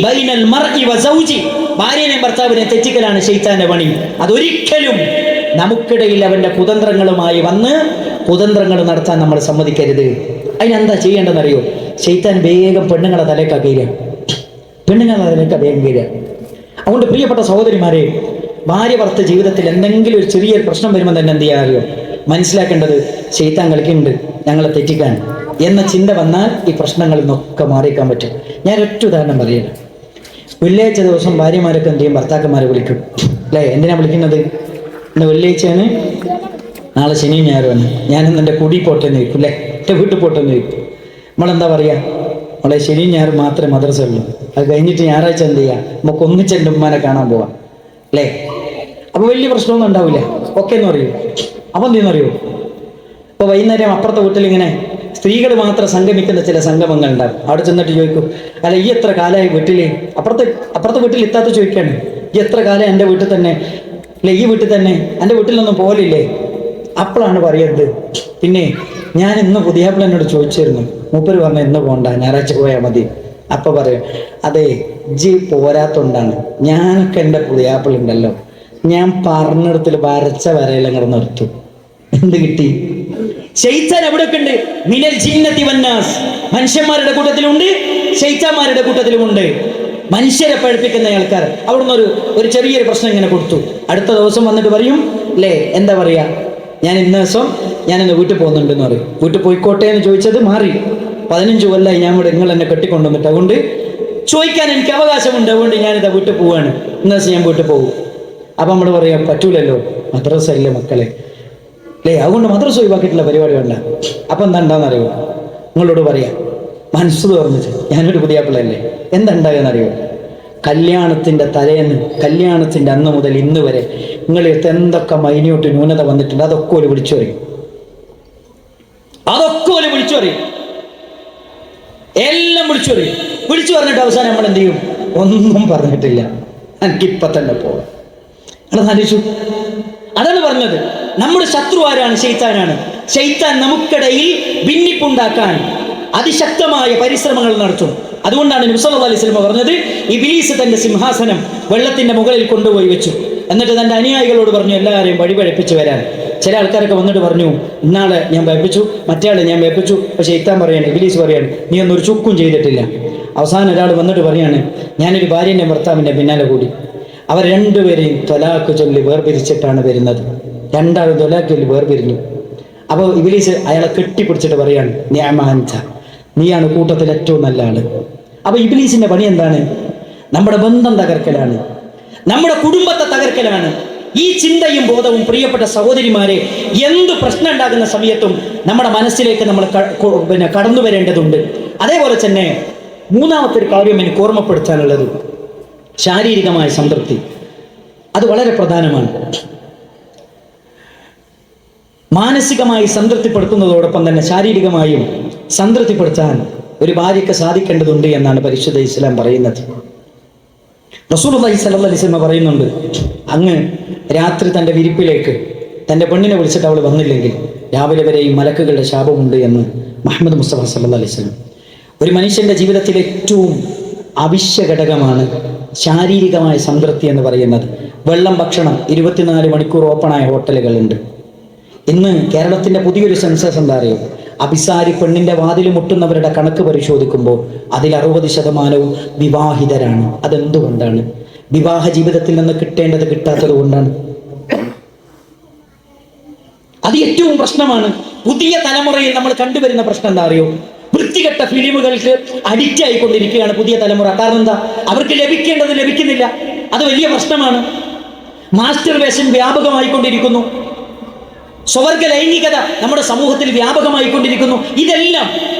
A: ബൈനൽ മർഇ വസൗജി, ഭാര്യനെയും ഭർത്താവിനെ തെറ്റിക്കലാണ് ശൈത്താന്റെ പണി. അതൊരിക്കലും നമുക്കിടയിൽ അവന്റെ കുതന്ത്രങ്ങളുമായി വന്ന് കുതന്ത്രങ്ങൾ നടത്താൻ നമ്മൾ സമ്മതിക്കരുത്. അതിനെന്താ ചെയ്യേണ്ടതെന്നറിയോ? ശൈത്താൻ വേഗം പെണ്ണുങ്ങളെ തലേക്കാ കയറുക, പെണ്ണുങ്ങളെ തലേക്കാ വേഗം കയറുക. അതുകൊണ്ട് പ്രിയപ്പെട്ട സഹോദരിമാരെ, ഭാര്യ ഭർത്ത ജീവിതത്തിൽ എന്തെങ്കിലും ഒരു ചെറിയൊരു പ്രശ്നം വരുമ്പോൾ തന്നെ എന്ത് ചെയ്യാറിയോ? മനസ്സിലാക്കേണ്ടത് ശൈത്താൻ കളിക്കുന്നുണ്ട് ഞങ്ങളെ തെറ്റിക്കാൻ എന്ന ചിന്ത വന്നാൽ ഈ പ്രശ്നങ്ങളിൽ നിന്നൊക്കെ മാറിയേക്കാൻ പറ്റും. ഞാൻ ഒറ്റ ഉദാഹരണം പറയുന്നത്, വെള്ളിയാഴ്ച ദിവസം ഭാര്യമാരൊക്കെ എന്ത് ചെയ്യും? ഭർത്താക്കന്മാരെ വിളിക്കും അല്ലേ? എന്തിനാ വിളിക്കുന്നത്? ഇന്ന് വെള്ളിയാഴ്ചയാണ്, നാളെ ശനിയും ഞായറുമാണ്, ഞാനിന്ന് എൻ്റെ കുടി പോട്ടെന്ന് ചോദിക്കും അല്ലേ, എൻ്റെ വീട്ടിൽ പോട്ടെന്ന് ചോദിക്കും. നമ്മളെന്താ പറയുക? നമ്മളെ ശനിയും ഞായറും മാത്രമേ മദ്രസ ഉള്ളൂ, അത് കഴിഞ്ഞിട്ട് ഞായറാഴ്ച എന്ത് ചെയ്യുക? നമുക്ക് ഒന്നിച്ചെൻ്റെ ഉമ്മാനെ കാണാൻ പോവാം അല്ലേ? അപ്പോൾ വലിയ പ്രശ്നമൊന്നും ഉണ്ടാവില്ല, ഓക്കെ എന്ന് പറയൂ. അപ്പം എന്തെന്ന് അറിയോ? ഇപ്പോൾ വൈകുന്നേരം അപ്പുറത്തെ വീട്ടിലിങ്ങനെ സ്ത്രീകൾ മാത്രം സംഗമിക്കുന്ന ചില സംഗമങ്ങൾ ഉണ്ടാകും. അവിടെ ചെന്നിട്ട് ചോദിക്കും, അല്ല ഈ എത്ര കാലമായി വീട്ടിൽ? അപ്പുറത്തെ വീട്ടിൽ എത്താത്ത ചോദിക്കുകയാണ്, ഈ എത്ര കാലം എൻ്റെ വീട്ടിൽ തന്നെ അല്ലെ, ഈ വീട്ടിൽ തന്നെ, എൻ്റെ വീട്ടിലൊന്നും പോലില്ലേ? അപ്പോഴാണ് പറയുന്നത്, പിന്നെ ഞാൻ ഇന്ന് പുതിയാപ്പിള എന്നോട് ചോദിച്ചിരുന്നു, മൂപ്പര് പറഞ്ഞു ഇന്ന് പോകണ്ട, ഞായറാഴ്ച പോയാൽ മതി. അപ്പം പറയും, അതെ ജി പോരാത്തോണ്ടാണ്, ഞാനൊക്കെ എൻ്റെ പുതിയാപ്പിളുണ്ടല്ലോ, ഞാൻ പറഞ്ഞിടത്തിൽ വരച്ച വരയിലും കൂടെ നിർത്തും. എന്ത് കിട്ടി? ശൈത്താൻ എവിടെയൊക്കെ ഉണ്ട്? മിനൽ ജിന്നതി വന്നാസ്, മനുഷ്യന്മാരുടെ കൂട്ടത്തിലുണ്ട്, ശൈത്താന്മാരുടെ കൂട്ടത്തിലുമുണ്ട്. മനുഷ്യരെ പഴിപ്പിക്കുന്ന ആൾക്കാർ. അവിടുന്ന് ഒരു ചെറിയൊരു പ്രശ്നം ഇങ്ങനെ കൊടുത്തു, അടുത്ത ദിവസം വന്നിട്ട് പറയും അല്ലേ, എന്താ പറയാ, ഞാൻ ഇന്ന ദിവസം ഞാനെന്ന് വീട്ടിൽ പോകുന്നുണ്ടെന്ന് പറയും. വീട്ടിൽ പോയിക്കോട്ടെ എന്ന് ചോദിച്ചത് മാറി. 15 കൊല്ലമായി ഞാൻ ഇവിടെ, നിങ്ങൾ എന്നെ കെട്ടിക്കൊണ്ടുവന്നിട്ട്, അതുകൊണ്ട് ചോദിക്കാൻ എനിക്ക് അവകാശമുണ്ട്, അതുകൊണ്ട് ഞാനിതാ വീട്ടിൽ പോവാണ്, ഇന്ന ദിവസം ഞാൻ വീട്ടിൽ പോകും. അപ്പം നമ്മൾ പറയാം പറ്റൂലല്ലോ, മദ്രസ അല്ലേ മക്കളെ അല്ലേ, അതുകൊണ്ട് മദ്രസ ഒഴിവാക്കിയിട്ടുള്ള പരിപാടി വേണ്ട. അപ്പം എന്താ ഉണ്ടാകുന്നറിയോ? നിങ്ങളോട് പറയാം മനസ്സ് തുറന്നിട്ട്, ഞാനൊരു പുതിയാപ്പിളല്ലേ, എന്താ ഉണ്ടാകുന്നറിയോ? കല്യാണത്തിൻ്റെ തലേന്ന്, കല്യാണത്തിൻ്റെ അന്ന് മുതൽ ഇന്ന് വരെ നിങ്ങളെടുത്ത് എന്തൊക്കെ മൈന്യൂട്ട് ന്യൂനത വന്നിട്ടുണ്ട്, അതൊക്കെ ഒരു വിളിച്ചു പറയും, അതൊക്കെ ഒരു വിളിച്ചു പറയും, എല്ലാം വിളിച്ചു പറയും. വിളിച്ചു പറഞ്ഞിട്ട് അവസാനം നമ്മൾ എന്ത് ചെയ്യും? ഒന്നും പറഞ്ഞിട്ടില്ല, എനിക്കിപ്പം തന്നെ പോകാം. ആലോചിച്ചു. അതാണ് പറഞ്ഞത്, നമ്മുടെ ശത്രു ആരാണ്? ശൈത്താനാണ്. ശൈത്താൻ നമുക്കിടയിൽ ഭിന്നിപ്പുണ്ടാക്കാൻ അതിശക്തമായ പരിശ്രമങ്ങൾ നടത്തും. അതുകൊണ്ടാണ് നബി സല്ലല്ലാഹു അലൈഹി വസല്ലം പറഞ്ഞത്, ഇബ്ലീസ് തന്റെ സിംഹാസനം വെള്ളത്തിന്റെ മുകളിൽ കൊണ്ടുപോയി വെച്ചു, എന്നിട്ട് തന്റെ അനുയായികളോട് പറഞ്ഞു എല്ലാവരെയും വഴിപഴപ്പിച്ച് വരാൻ. ചില ആൾക്കാരൊക്കെ വന്നിട്ട് പറഞ്ഞു, ഇന്നാളെ ഞാൻ പഴപ്പിച്ചു, മറ്റേ ആളെ ഞാൻ പഴപ്പിച്ചു. പക്ഷെ ശൈത്താൻ പറയാണ്, ഇബ്ലീസ് പറയാണ്, നീ ഒന്നൊരു ചുക്കും ചെയ്തിട്ടില്ല. അവസാനം ഒരാൾ വന്നിട്ട് പറയാണ്, ഞാനൊരു ഭാര്യൻ്റെ ഭർത്താവിൻ്റെ പിന്നാലെ കൂടി, അവർ രണ്ടുപേരെയും ത്വലാഖ് ചൊല്ലി വേർപിരിച്ചിട്ടാണ് വരുന്നത്. രണ്ടാളും ത്വലാഖ് ചൊല്ലി വേർപിരിഞ്ഞു. അപ്പോൾ ഇബ്ലീസ് അയാളെ കെട്ടിപ്പിടിച്ചിട്ട് പറയാണ്, നിഅമാൻത, നീയാണ് കൂട്ടത്തിൽ ഏറ്റവും നല്ല ആള്. അപ്പൊ ഇബ്ലീസിന്റെ പണി എന്താണ്? നമ്മുടെ ബന്ധം തകർക്കലാണ്, നമ്മുടെ കുടുംബത്തെ തകർക്കലാണ്. ഈ ചിന്തയും ബോധവും പ്രിയപ്പെട്ട സഹോദരിമാരെ, എന്ത് പ്രശ്നം ഉണ്ടാകുന്ന സമയത്തും നമ്മുടെ മനസ്സിലേക്ക് നമ്മൾ കടന്നു വരേണ്ടതുണ്ട്. അതേപോലെ തന്നെ മൂന്നാമത്തെ ഒരു കാര്യം എനിക്ക് ഓർമ്മപ്പെടുത്താനുള്ളത്, ശാരീരികമായ സംതൃപ്തി. അത് വളരെ പ്രധാനമാണ്. മാനസികമായി സംതൃപ്തിപ്പെടുത്തുന്നതോടൊപ്പം തന്നെ ശാരീരികമായും സംതൃപ്തിപ്പെടുത്താൻ ഒരു ഭാര്യയ്ക്ക് സാധിക്കേണ്ടതുണ്ട് എന്നാണ് പരിശുദ്ധ ഇസ്ലാം പറയുന്നത്. റസൂലുള്ളാഹി സ്വല്ലല്ലാഹു അലൈഹി വസല്ലം പറയുന്നുണ്ട്, അങ്ങ് രാത്രി തൻ്റെ വിരിപ്പിലേക്ക് തൻ്റെ പെണ്ണിനെ വിളിച്ചിട്ട് അവൾ വന്നില്ലെങ്കിൽ രാവിലെ വരെ ഈ മലക്കുകളുടെ ശാപമുണ്ട് എന്ന് മുഹമ്മദ് മുസ്തഫ സ്വല്ലല്ലാഹു അലൈഹി വസല്ലം. ഒരു മനുഷ്യൻ്റെ ജീവിതത്തിലെ ഏറ്റവും അവശ്യ ഘടകമാണ് ശാരീരികമായ സംതൃപ്തി എന്ന് പറയുന്നത്. വെള്ളം, ഭക്ഷണം, 24 മണിക്കൂർ ഓപ്പണായ ഹോട്ടലുകളുണ്ട്. ഇന്ന് കേരളത്തിൻ്റെ പുതിയൊരു സെൻസസ് എന്താ അറിയോ? അഭിസാരി പെണ്ണിൻ്റെ വാതിൽ മുട്ടുന്നവരുടെ കണക്ക് പരിശോധിക്കുമ്പോൾ അതിൽ 60% വിവാഹിതരാണ്. അതെന്തുകൊണ്ടാണ്? വിവാഹ ജീവിതത്തിൽ നിന്ന് കിട്ടേണ്ടത് കിട്ടാത്തത് കൊണ്ടാണ്. അത് ഏറ്റവും പ്രശ്നമാണ്. പുതിയ തലമുറയിൽ നമ്മൾ കണ്ടുവരുന്ന പ്രശ്നം എന്താ അറിയോ? വൃത്തികെട്ട ഫിലിമുകൾക്ക് അഡിക്റ്റ് ആയിക്കൊണ്ടിരിക്കുകയാണ് പുതിയ തലമുറ. കാരണം എന്താ? അവർക്ക് ലഭിക്കേണ്ടത് ലഭിക്കുന്നില്ല. അത് വലിയ പ്രശ്നമാണ്. മാസ്റ്റർബേഷൻ വ്യാപകമായിക്കൊണ്ടിരിക്കുന്നു. സ്വവർഗ ലൈംഗികത നമ്മുടെ സമൂഹത്തിൽ വ്യാപകമായിക്കൊണ്ടിരിക്കുന്നു. ഇതെല്ലാം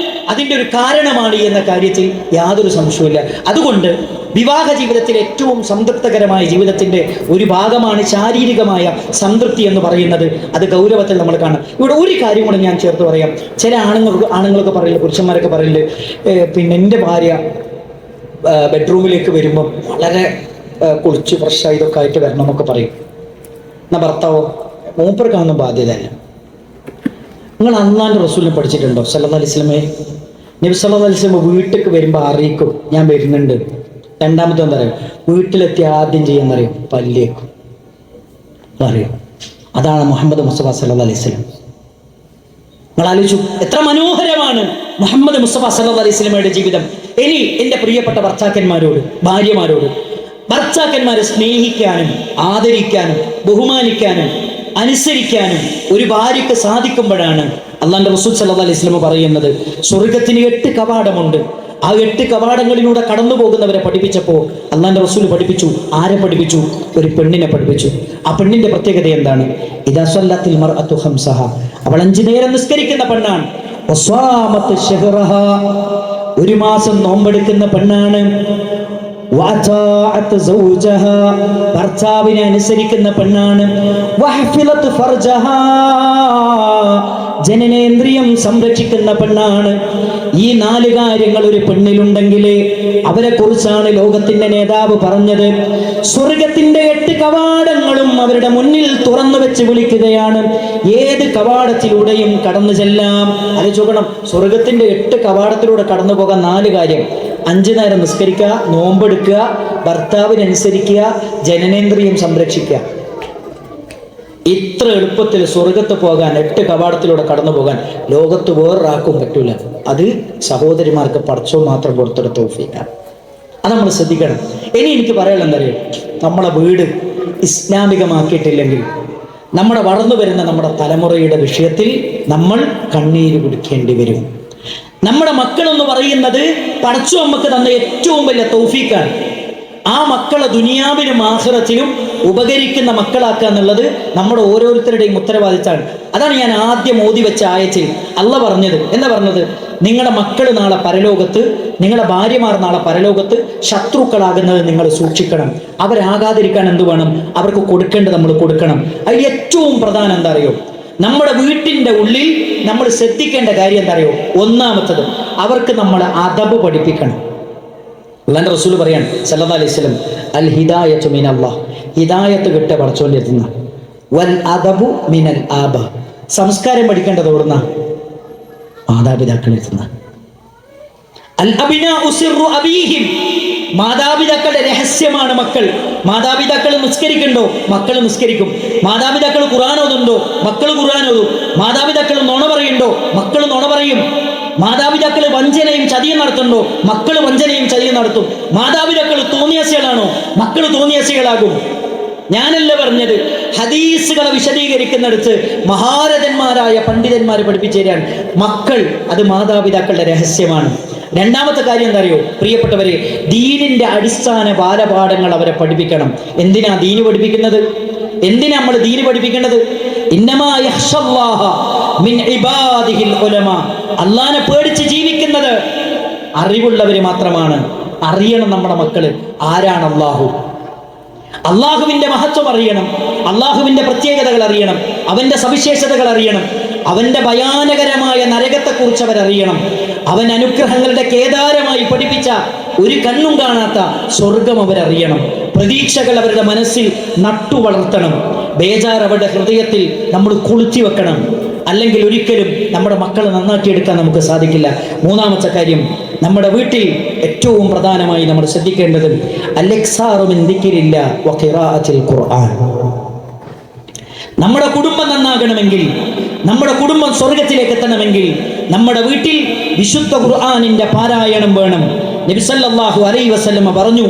A: അതിൻ്റെ ഒരു കാരണമാണ് എന്ന കാര്യത്തിൽ യാതൊരു സംശയവുമില്ല. അതുകൊണ്ട് വിവാഹ ജീവിതത്തിലെ ഏറ്റവും സംതൃപ്തകരമായ ജീവിതത്തിന്റെ ഒരു ഭാഗമാണ് ശാരീരികമായ സംതൃപ്തി എന്ന് പറയുന്നത്. അത് ഗൗരവത്തിൽ നമ്മൾ കാണാം. ഇവിടെ ഒരു കാര്യം കൂടെ ഞാൻ ചേർത്ത് പറയാം. ചില ആണുങ്ങളൊക്കെ പറയില്ല, പുരുഷന്മാരൊക്കെ പറയില്ല, പിന്നെ എൻ്റെ ഭാര്യ ബെഡ്റൂമിലേക്ക് വരുമ്പം വളരെ കുളിച്ച് ഫ്രഷായി ഇതൊക്കെ ആയിട്ട് വരണം എന്നൊക്കെ പറയും. എന്നാ ഭർത്താവോ? മൂപ്പർക്കൊന്നും ബാധ്യതയല്ല. നിങ്ങൾ അള്ളാന്റെ റസൂലിനെ പഠിച്ചിട്ടുണ്ടോ? സല്ലല്ലാഹു അലൈഹി വസല്ലമയെ നബി സല്ലല്ലാഹു അലൈഹി വസല്ലം വീട്ടിലേക്ക് വരുമ്പോൾ അറിയിക്കും ഞാൻ വരുന്നുണ്ട്. രണ്ടാമത്തെ എന്താ പറയുക? വീട്ടിലെത്തി ആദ്യം ചെയ്യാൻ അറിയും പല്ലിയേക്കും അറിയും. അതാണ് മുഹമ്മദ് മുസ്തഫ സല്ലല്ലാഹു അലൈഹി വസല്ലം. നിങ്ങൾ ആലോചിച്ചു, എത്ര മനോഹരമാണ് മുഹമ്മദ് മുസ്തഫ സല്ലല്ലാഹു അലൈഹി വസല്ലമയുടെ ജീവിതം. ഇനി എൻ്റെ പ്രിയപ്പെട്ട ഭർത്താക്കന്മാരോട്, ഭാര്യമാരോട്, ഭർത്താക്കന്മാരെ സ്നേഹിക്കാനും ആദരിക്കാനും ബഹുമാനിക്കാനും അനുസരിക്കാനും ഒരു ഭാര്യയ്ക്ക് സാധിക്കുമ്പോഴാണ് അള്ളാന്റെ റസൂൽ സല്ലല്ലാഹു അലൈഹി വസല്ലം പറയുന്നത്, സ്വർഗത്തിന് 8 കവാടമുണ്ട്. ആ 8 കവാടങ്ങളിലൂടെ കടന്നു പോകുന്നവരെ പഠിപ്പിച്ചപ്പോൾ അള്ളാന്റെ റസൂൽ പഠിപ്പിച്ചു. ആരെ പഠിപ്പിച്ചു? ഒരു പെണ്ണിനെ പഠിപ്പിച്ചു. ആ പെണ്ണിന്റെ പ്രത്യേകത എന്താണ്? ഇദാ സ്വല്ലത്തിൽ മർഅതു ഖംസഹ, അവൾ 5 നേരം നിസ്കരിക്കുന്ന പെണ്ണാണ്. വസ്വാമത്ത് ശഹ്റഹ, 1 മാസം നോമ്പെടുക്കുന്ന പെണ്ണാണ്. വഅതാഅത് സൗജഹ, ഭർത്താവിനെ അനുസരിക്കുന്ന പെണ്ണാണ്. വഹഫിലത് ഫർജഹ, ജനനേന്ദ്രിയം സംരക്ഷിക്കുന്ന പെണ്ണാണ്. ഈ 4 കാര്യങ്ങൾ ഒരു പെണ്ണിലുണ്ടെങ്കിൽ അവരെ കുറിച്ചാണ് ലോകത്തിന്റെ നേതാവ് പറഞ്ഞത്, സ്വർഗത്തിന്റെ 8 കവാടങ്ങളും അവരുടെ മുന്നിൽ തുറന്നു വെച്ച് വിളിക്കുകയാണ്. ഏത് കവാടത്തിലൂടെയും കടന്നു ചെല്ലാം. ആലോചിക്കണം, സ്വർഗത്തിന്റെ 8 കവാടത്തിലൂടെ കടന്നു പോകാൻ 4 കാര്യം: 5 നേരം നിസ്കരിക്കുക, നോമ്പെടുക്കുക, ഭർത്താവിനനുസരിക്കുക, ജനനേന്ദ്രിയം സംരക്ഷിക്കുക. ഇത്ര എളുപ്പത്തിൽ സ്വർഗത്ത് പോകാൻ, 8 കവാടത്തിലൂടെ കടന്നു പോകാൻ ലോകത്ത് വേറൊരാൾക്കും പറ്റൂല. അത് സഹോദരിമാർക്ക് പടച്ചോൻ മാത്രം കൊടുത്തെടുത്ത തൗഫീഖാണ്. അത് നമ്മൾ ശ്രദ്ധിക്കണം. ഇനി എനിക്ക് പറയാനുള്ള എന്താ അറിയോ? നമ്മളെ വീട് ഇസ്ലാമികമാക്കിയിട്ടില്ലെങ്കിൽ നമ്മുടെ വളർന്നു വരുന്ന നമ്മുടെ തലമുറയുടെ വിഷയത്തിൽ നമ്മൾ കണ്ണീര് കുടിക്കേണ്ടി വരും. നമ്മുടെ മക്കളെന്ന് പറയുന്നത് പടച്ചോൻ നമുക്ക് തന്ന ഏറ്റവും വലിയ തൗഫീഖാണ്. ആ മക്കളെ ദുനിയാവിലും ആഖിറത്തിലും ഉപകരിക്കുന്ന മക്കളാക്കുക എന്നുള്ളത് നമ്മുടെ ഓരോരുത്തരുടെയും ഉത്തരവാദിത്തമാണ്. അതാണ് ഞാൻ ആദ്യം ഓതി വെച്ച ആയത്തിൽ അള്ളാഹ് പറഞ്ഞത്. എന്താ പറഞ്ഞത്? നിങ്ങളുടെ മക്കൾ നാളെ പരലോകത്ത്, നിങ്ങളുടെ ഭാര്യമാർ നാളെ പരലോകത്ത് ശത്രുക്കളാകുന്നത് നിങ്ങൾ സൂക്ഷിക്കണം. അവരാകാതിരിക്കാൻ എന്ത് വേണം? അവർക്ക് കൊടുക്കേണ്ടത് നമ്മൾ കൊടുക്കണം. അതിൽ ഏറ്റവും പ്രധാനം എന്താ അറിയോ? നമ്മുടെ വീട്ടിൻ്റെ ഉള്ളിൽ നമ്മൾ ശ്രദ്ധിക്കേണ്ട കാര്യം എന്താ അറിയോ? ഒന്നാമത്തത്, അവർക്ക് നമ്മൾ അദബ് പഠിപ്പിക്കണം. അല്ലാഹുവിന്റെ റസൂൽ പറയാൻ സല്ലല്ലാഹു അലൈഹി വസല്ലം, അൽ ഹിദായത്തു മിനല്ലാഹ്, ഹിദായത്ത് കിട്ട പടച്ചോന്റെ അടുത്തുന്ന, വൽ അദബു മിനൽ ആബ, സംസ്കാരം പഠിക്കേണ്ടത് എവിടുന്ന? മാതാപിതാക്കളിൽ എത്തുന്ന. അൽ അബ്നാഉ സിർറു അബീഹിം, മാതാപിതാക്കളുടെ രഹസ്യമാണ് മക്കൾ. മാതാപിതാക്കൾ നിസ്കരിക്കണ്ടോ? മക്കൾ നിസ്കരിക്കും. മാതാപിതാക്കൾ ഖുർആൻ ഓതുന്നുണ്ടോ? മക്കൾ ഖുർആൻ ഓതും. മാതാപിതാക്കൾ നുണ പറയുന്നുണ്ടോ? മക്കൾ നുണ പറയും. മാതാപിതാക്കൾ വഞ്ചനയും ചതിയും നടത്തുന്നുണ്ടോ? മക്കൾ വഞ്ചനയും ചതിയും നടത്തും. മാതാപിതാക്കൾ തോന്നിയാസികളാണോ? മക്കൾ തോന്നിയാസികളാകും. ഞാനല്ല പറഞ്ഞത്, ഹദീസുകളെ വിശദീകരിക്കുന്നിടത്ത് മഹാരഥന്മാരായ പണ്ഡിതന്മാർ പഠിപ്പിച്ചു തരാൻ. മക്കൾ അത് മാതാപിതാക്കളുടെ രഹസ്യമാണ്. രണ്ടാമത്തെ കാര്യം എന്താ അറിയോ പ്രിയപ്പെട്ടവരെ? ദീനിന്റെ അടിസ്ഥാന ബാലപാഠങ്ങൾ അവരെ പഠിപ്പിക്കണം. എന്തിനാ ദീന് പഠിപ്പിക്കുന്നത്? എന്തിനാ നമ്മൾ ദീന് പഠിപ്പിക്കേണ്ടത്? ഇന്നമാ യഖ്ഷല്ലാഹ മിൻ ഇബാദിഹിൽ ഉലമാ, അല്ലാഹനെ പേടിച്ച് ജീവിക്കുന്നത് അറിവുള്ളവർ മാത്രമാണ്. അറിയണം നമ്മുടെ മക്കള് ആരാണ് അല്ലാഹു. അള്ളാഹുവിന്റെ മഹത്വം അറിയണം, അള്ളാഹുവിന്റെ പ്രത്യേകതകൾ അറിയണം, അവന്റെ സവിശേഷതകൾ അറിയണം, അവന്റെ ഭയാനകരമായ നരകത്തെക്കുറിച്ച് അവരറിയണം, അവൻ അനുഗ്രഹങ്ങളുടെ കേദാരമായി പഠിപ്പിച്ച ഒരു കണ്ണും കാണാത്ത സ്വർഗം അവരറിയണം. പ്രതീക്ഷകൾ അവരുടെ മനസ്സിൽ നട്ടു വളർത്തണം. ബേജാർ അവരുടെ ഹൃദയത്തിൽ നമ്മൾ കൊളുത്തി വെക്കണം. അല്ലെങ്കിൽ ഒരിക്കലും നമ്മുടെ മക്കളെ നന്നാക്കിയെടുക്കാൻ നമുക്ക് സാധിക്കില്ല. മൂന്നാമത്തെ കാര്യം, നമ്മുടെ വീട്ടിൽ ഏറ്റവും പ്രധാനമായി നമ്മൾ ശ്രദ്ധിക്കേണ്ടത് അൽ-ഇക്സാറു മിൻ ദിക്രില്ല വ ഖിറാഅത്തിൽ ഖുർആൻ. നമ്മുടെ കുടുംബം നന്നാകണമെങ്കിൽ, നമ്മുടെ കുടുംബം സ്വർഗത്തിലേക്ക് എത്തണമെങ്കിൽ നമ്മുടെ വീട്ടിൽ വിശുദ്ധ ഖുർആനിന്റെ പാരായണം വേണം. നബി സല്ലല്ലാഹു അലൈഹി വസല്ലം പറഞ്ഞു,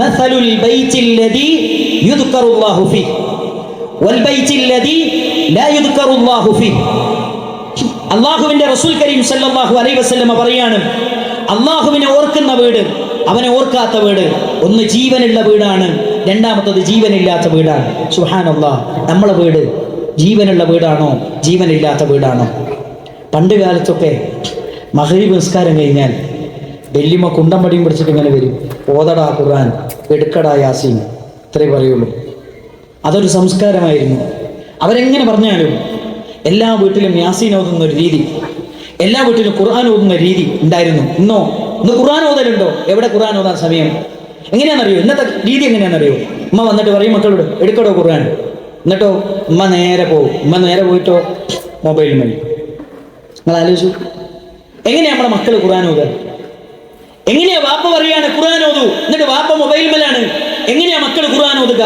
A: മസലുൽ ബൈത്തില്ലദീ യുദ്കറുല്ലാഹു ഫീഹി വൽ ബൈത്തില്ലദീ ലാ യുദ്കറുല്ലാഹു ഫീഹി. അല്ലാഹുവിന്റെ റസൂൽ കരീം സല്ലല്ലാഹു അലൈഹി വസല്ലം പറയാണ്, അല്ലാഹുവിനെ ഓർക്കുന്ന വീട്, അവനെ ഓർക്കാത്ത വീട്, ഒന്ന് ജീവനുള്ള വീടാണ്, രണ്ടാമത്തത് ജീവനില്ലാത്ത വീടാണ്. സുബ്ഹാനല്ലാഹ്, നമ്മളെ വീട് ജീവനുള്ള വീടാണോ ജീവനില്ലാത്ത വീടാണോ? പണ്ട് കാലത്തൊക്കെ മഗ്രിബ് നിസ്കാരം കഴിഞ്ഞാൽ വെല്ലിമ്മ കുണ്ടം പടിയും പിടിച്ചിട്ട് ഇങ്ങനെ വരും, ഓതടാ ഖുർആൻ, എടുക്കടാ യാസീൻ, ഇത്രേ പറയുള്ളൂ. അതൊരു സംസ്കാരമായിരുന്നു. അവരെങ്ങനെ പറഞ്ഞാലും എല്ലാ വീട്ടിലും യാസീൻ ഓതുന്ന ഒരു രീതി, എല്ലാ വീട്ടിലും ഖുർആൻ ഓതുന്ന രീതി ഉണ്ടായിരുന്നു. ഇന്ന് ഖുർആൻ ഓതലുണ്ടോ? എവിടെ ഖുർആൻ ഓതാൻ സമയം? എങ്ങനെയാണെന്നറിയോ? ഇന്നത്തെ രീതി എങ്ങനെയാണെന്നറിയോ? ഉമ്മ വന്നിട്ട് പറയും മക്കളോട് എടുക്കടോ ഖുർആൻ, എന്നിട്ടോ ഉമ്മ നേരെ പോകും. ഉമ്മ നേരെ പോയിട്ടോ മൊബൈൽ മതി. നിങ്ങൾ ആലോചിച്ചു, എങ്ങനെയാ നമ്മുടെ മക്കൾ ഖുർആൻ ഓതുക? എങ്ങനെയാ വാപ്പ പറയാണ് ഖുർആൻ ഓതു, എന്നിട്ട് വാപ്പ മൊബൈൽ മേലാണ്? എങ്ങനെയാ മക്കൾ ഖുർആൻ ഓതുക?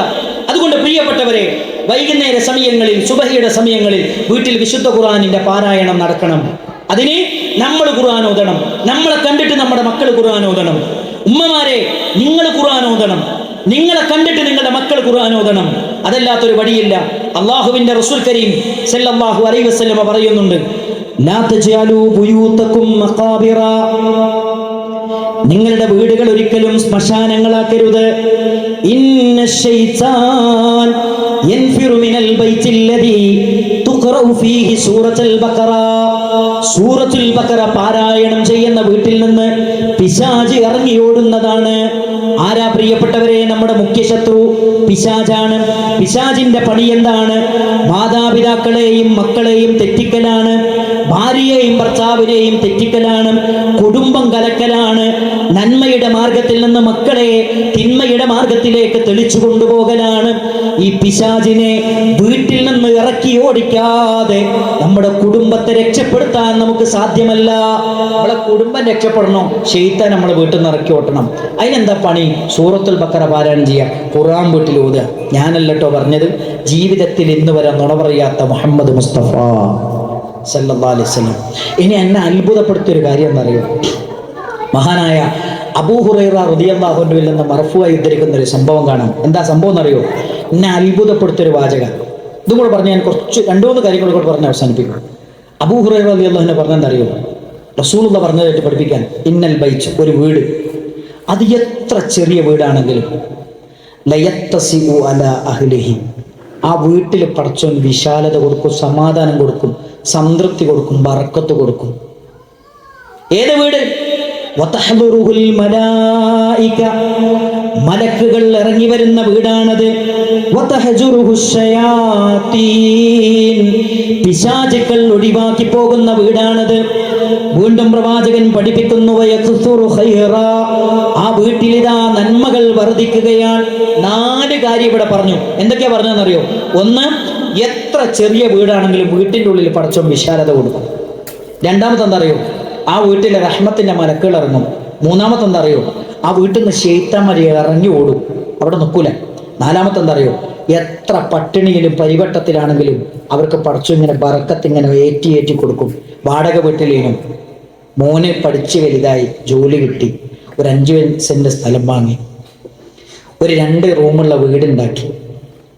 A: അതുകൊണ്ട് പ്രിയപ്പെട്ടവരെ, വൈകുന്നേര സമയങ്ങളിൽ, സുബഹിയുടെ സമയങ്ങളിൽ വീട്ടിൽ വിശുദ്ധ ഖുർആനിന്റെ പാരായണം നടക്കണം. അതിന് നമ്മൾ ഖുർആൻ ഓതണം. നമ്മളെ കണ്ടിട്ട് നമ്മുടെ മക്കൾ ഖുർആൻ ഓതണം. ഉമ്മമാരെ, നിങ്ങൾ ഖുർആൻ ഓതണം. നിങ്ങളെ കണ്ടിട്ട് നിങ്ങളുടെ മക്കൾ ഖുർആൻ ഓതണം. അതല്ലാത്തൊരു വഴിയില്ല. അള്ളാഹുവിന്റെ റസൂൽ കരീം സല്ലല്ലാഹു അലൈഹി വസല്ലം പറയുന്നുണ്ട്, ലാ തജഅലൂ ബുയൂതകും മഖാബിറ, നിങ്ങളുടെ വീടുകൾ ഒരിക്കലും ശ്മശാനങ്ങളാക്കരുത്. ഇന്ന ശൈത്താൻ യൻഫിറു മിനൽ ബൈത്തില്ലദീ തുഖറഉ ഫീഹി സൂറത്തുൽ ബഖറ, സൂറത്തുൽ ബഖറ പാരായണം ചെയ്യുന്ന വീട്ടിൽ നിന്ന് പിശാച് ഇറങ്ങി ഓടുന്നതാണ്. ആരാ പ്രിയപ്പെട്ടവരെ? നമ്മുടെ മുഖ്യ ശത്രു പിശാചാണ്. പിശാചിന്റെ പണി എന്താണ്? മാതാപിതാക്കളെയും മക്കളെയും തെറ്റിക്കലാണ്, ഭാര്യയെയും ഭർത്താവിനെയും തെറ്റിക്കലാണ്, കുടുംബം കലക്കലാണ്, നന്മയുടെ മാർഗത്തിൽ നിന്ന് മക്കളെ തിന്മയുടെ മാർഗത്തിലേക്ക് തെളിച്ചു കൊണ്ടുപോകലാണ്. ഈ പിശാചിനെ വീട്ടിൽ നിന്ന് ഇറക്കി ഓടിക്കാതെ നമ്മുടെ കുടുംബത്തെ രക്ഷപ്പെടുത്താൻ നമുക്ക് സാധ്യമല്ല. നമ്മളെ കുടുംബം രക്ഷപ്പെടണോ? ശൈത്താൻ നമ്മളെ വീട്ടിൽ നിന്ന് ഇറക്കി ഓട്ടണം. അതിനെന്താ പണി? സൂറത്തുൽ ബഖറ പാരായണം ചെയ്യുക, ഖുർആൻ വീട്ടിൽ ഓതുക. ഞാനല്ലോ പറഞ്ഞത്, ജീവിതത്തിൽ ഇന്ന് വരെ നുണ പറയാത്ത മുഹമ്മദ് മുസ്തഫ സല്ലല്ലാഹു അലൈഹി വസല്ലം. ഇനി എന്നെ അത്ഭുതപ്പെടുത്തിയൊരു കാര്യം എന്നറിയോ? മഹാനായ അബൂ ഹുറൈറ റളിയല്ലാഹു അൻഹുവിൽ നിന്ന് മർഫൂആയി ഉദ്ധരിക്കുന്ന ഒരു സംഭവം കാണാം. എന്താ സംഭവം എന്നറിയോ? എന്നെ അത്ഭുതപ്പെടുത്തിയൊരു വാചകം. ഇതും കൂടെ പറഞ്ഞ് ഞാൻ കുറച്ച് 2-3 കാര്യങ്ങൾ കൂടെ പറഞ്ഞ് അവസാനിപ്പിക്കും. അബൂ ഹുറൈറ റളിയല്ലാഹു അൻഹു പറഞ്ഞെന്തറിയോ? റസൂലുള്ളാഹി പറഞ്ഞതായിട്ട് പഠിപ്പിക്കാൻ, ഇന്നൽ ബൈത്ത്, ഒരു വീട്, അത് എത്ര ചെറിയ വീടാണെങ്കിലും ലയത്തസിഉ അലാ അഹ്ലിഹി, ആ വീട്ടിൽ പടച്ചോൻ വിശാലത കൊടുക്കും, സമാധാനം കൊടുക്കും, സംതൃപ്തി കൊടുക്കും, ബറക്കത്ത് കൊടുക്കും. ഏത് വീട്? വതഹ്ദുറുൽ മലായിക, മലക്കുകൾ ഇറങ്ങി വരുന്ന വീടാണത്. വതഹജുറുഹുശ് ശയാതീൻ, പിശാചുക്കൾ ഒഴിവാക്കി പോകുന്ന വീടാണത്. വീണ്ടും പ്രവാചകൻ പഠിപ്പിക്കുന്നു, വയക്സുറു ഖൈറാ, ആ വീട്ടിലിതാ നന്മകൾ വർദ്ധിക്കുകയാണ്. 4 കാര്യം ഇവിടെ പറഞ്ഞു. എന്തൊക്കെയാ പറഞ്ഞതെന്നറിയോ? ഒന്ന്, എത്ര ചെറിയ വീടാണെങ്കിലും വീട്ടിൻ്റെ ഉള്ളിൽ പടച്ചോൻ വിശാലത കൊടുക്കും. രണ്ടാമത്തെ എന്താ അറിയോ? ആ വീട്ടിലെ റഹ്മത്തിന്റെ മലക്കുകൾ ഇറങ്ങും. മൂന്നാമത്തെ എന്താ അറിയോ? ആ വീട്ടിൽ നിന്ന് ശൈത്താന്മാർ ഇറങ്ങി ഓടും, അവിടെ നിൽക്കൂല. നാലാമത്തെ എന്താ അറിയോ? എത്ര പട്ടിണിയിലും പരിവട്ടത്തിലാണെങ്കിലും അവർക്ക് പടച്ചു ഇങ്ങനെ ബറക്കത്ത് ഇങ്ങനെ ഏറ്റി കൊടുക്കും. വാടക വീട്ടിലേനും മോനെ പഠിച്ച് വലുതായി ജോലി കിട്ടി, ഒരു 5 സെന്റ് സ്ഥലം വാങ്ങി, ഒരു 2 റൂമുള്ള വീടുണ്ടാക്കി.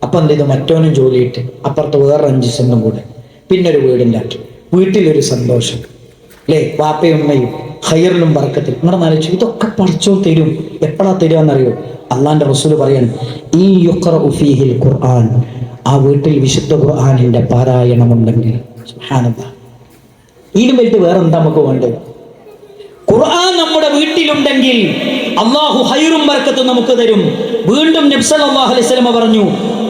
A: അപ്പം എന്ത് ചെയ്തു? മറ്റോനും ജോലി കിട്ടി, അപ്പുറത്ത് വേറെ 5 സെന്റും കൂടെ, പിന്നെ ഒരു വീടുണ്ടാക്കി. വീട്ടിലൊരു സന്തോഷം, അല്ലേ? വാപ്പയും ഉമ്മയും ഖൈറിലും ബർക്കത്തിൽ. നിങ്ങളുടെ നാലിച്ചു ഇതൊക്കെ പടച്ചോ തരും. എപ്പോഴാ തരുമെന്നറിയോ? അള്ളാന്റെ റസൂൽ പറയാണ്, ഈ യുഖറഉ ഫീഹിൽ ഖുർആൻ, ആ വീട്ടിൽ വിശുദ്ധ ഖുർആനിന്റെ പാരായണമുണ്ടെങ്കിൽ. സുബ്ഹാനല്ലാഹ്, ഇതിലും വലുത് വേറെ എന്താ നമുക്ക് വേണ്ടത്? ഖുർആൻ നമ്മുടെ വീട്ടിലുണ്ടെങ്കിൽ അല്ലാഹു ഖൈറും ബർക്കത്തും നമുക്ക് തരും. വീണ്ടും നബി സല്ലല്ലാഹു അലൈഹി വസല്ലം പറഞ്ഞു,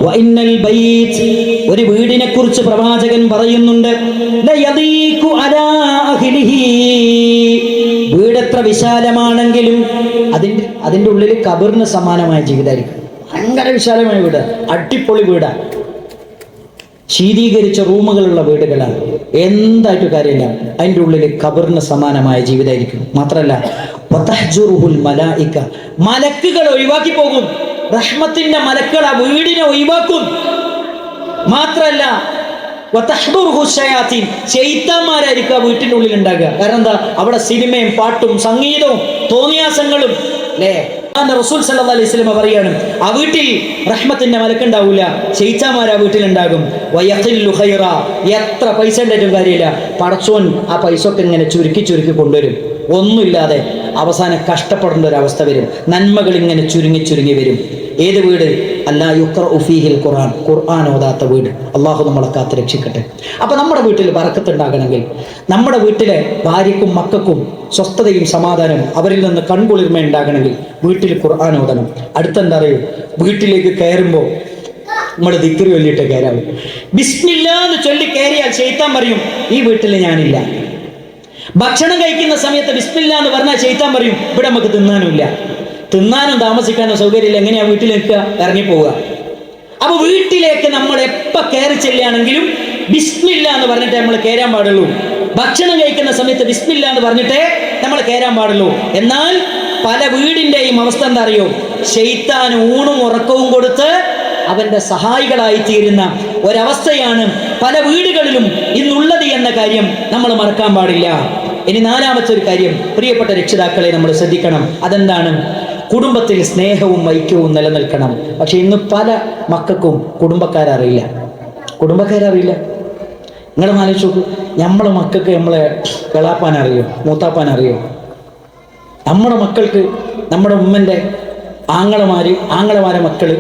A: വഇന്നൽ ബൈത്ത്, ഒരു വീടിനെ കുറിച്ച് പ്രവാചകൻ പറയുന്നുണ്ട്, ലയദീഖു അലാ അഹ്ലിഹി, വീടെത്ര വിശാലമാണെങ്കിലും അതിൻ്റെ ഉള്ളിൽ ഖബറിന് സമാനമായ ജീവിതമായിരിക്കും. ഭയങ്കര വിശാലമായ വീട്, അടിപൊളി വീടാണ്, ശീതീകരിച്ച റൂമുകളുള്ള വീടുകളാണ്, എന്തായിട്ട് കാര്യമില്ല. അതിൻ്റെ ഉള്ളിൽ ഖബറിന് സമാനമായ ജീവിതമായിരിക്കും. മാത്രമല്ല, വതഹ്ജുറുഹുൽ മലായിക, മലക്കുകൾ ഒഴിവാക്കി പോകും. റഹ്മത്തിന്റെ മലക്കുകൾ ആ വീടിനെ ഒഴിവാക്കും. മാത്രമല്ല, വതഹ്ദുറുഹുശ് ശയാതീൻ, ശൈത്താന്മാരായിരിക്കും ആ വീട്ടിൻ്റെ ഉള്ളിൽ ഉണ്ടാകുക. കാരണം എന്താ? അവിടെ സിനിമയും പാട്ടും സംഗീതവും തോന്നിയാസങ്ങളും, അല്ലേ? റസൂൽ സല്ലല്ലാഹു അലൈഹി വസല്ലം പറയാണ്, ആ വീട്ടിൽ റഹ്മത്തിന്റെ മലക്കുണ്ടാവില്ല, ശൈത്താന്മാർ ആ വീട്ടിലുണ്ടാകും. വയഖില്ലു ഖൈറ, എത്ര പൈസ ഉണ്ടായിട്ടും കാര്യമില്ല, പടച്ചോൻ ആ പൈസ ഒക്കെ ഇങ്ങനെ ചുരുക്കി കൊണ്ടുവരും. ഒന്നുമില്ലാതെ അവസാനം കഷ്ടപ്പെടേണ്ട ഒരു അവസ്ഥ വരും. നന്മകൾ ഇങ്ങനെ ചുരുങ്ങി വരും. ഏത് വീട്? അല്ലാ യുഖ്റഉ ഫീഹിൽ ഖുർആൻ, ഖുർആൻ ഓതാത്ത വീട്. അള്ളാഹു നമ്മളെ കാത്ത് രക്ഷിക്കട്ടെ. അപ്പൊ നമ്മുടെ വീട്ടിൽ ബറക്കത്ത് ഉണ്ടാകണമെങ്കിൽ, നമ്മുടെ വീട്ടിലെ ഭാര്യക്കും മക്കൾക്കും സ്വസ്ഥതയും സമാധാനവും, അവരിൽ നിന്ന് കൺകുളിർമ ഉണ്ടാകണമെങ്കിൽ വീട്ടിൽ ഖുർആൻ ഓതണം. അടുത്തെന്താ അറിയോ, വീട്ടിലേക്ക് കയറുമ്പോൾ നമ്മൾ ദിക്ർ ചൊല്ലിയിട്ട് കയറാവും. ബിസ്മില്ലാ എന്ന് ചൊല്ലി കയറിയാൽ ശൈത്താൻ പറയും ഈ വീട്ടിൽ ഞാനില്ല. ഭക്ഷണം കഴിക്കുന്ന സമയത്ത് ബിസ്മില്ലാ എന്ന് പറഞ്ഞാൽ ശൈത്താൻ പറയും ഇവിടെ നമുക്ക് തിന്നാനുമില്ല, തിന്നാനും താമസിക്കാനോ സൗകര്യമില്ല, എങ്ങനെയാ വീട്ടിൽ നിൽക്കുക, ഇറങ്ങിപ്പോവുക. അപ്പൊ വീട്ടിലേക്ക് നമ്മൾ എപ്പോൾ കയറി ചെല്ലുകയാണെങ്കിലും ബിസ്മില്ലാ എന്ന് പറഞ്ഞിട്ടേ നമ്മൾ കയറാൻ പാടുള്ളൂ. ഭക്ഷണം കഴിക്കുന്ന സമയത്ത് ബിസ്മില്ലാ എന്ന് പറഞ്ഞിട്ടേ നമ്മൾ കയറാൻ പാടുള്ളൂ. എന്നാൽ പല വീടിന്റെയും അവസ്ഥ എന്താ അറിയോ, ശൈത്താൻ ഊണും ഉറക്കവും കൊടുത്ത് അവന്റെ സഹായികളായി തീരുന്ന ഒരവസ്ഥയാണ് പല വീടുകളിലും ഇന്നുള്ളത് എന്ന കാര്യം നമ്മൾ മറക്കാൻ പാടില്ല. ഇനി നാലാമത്തെ ഒരു കാര്യം, പ്രിയപ്പെട്ട രക്ഷിതാക്കളെ നമ്മൾ ശ്രദ്ധിക്കണം. അതെന്താണ്? കുടുംബത്തിൽ സ്നേഹവും ഐക്യവും നിലനിൽക്കണം. പക്ഷെ ഇന്ന് പല മക്കൾക്കും കുടുംബക്കാരറിയില്ല. നിങ്ങളെ ആലോചിച്ച് നോക്കൂ, നമ്മളെ മക്കൾക്ക് നമ്മളെ കിളാപ്പാൻ അറിയോ, മൂത്താപ്പാൻ അറിയോ? നമ്മുടെ മക്കൾക്ക് നമ്മുടെ ഉമ്മൻ്റെ ആങ്ങളമാരെ മക്കള്,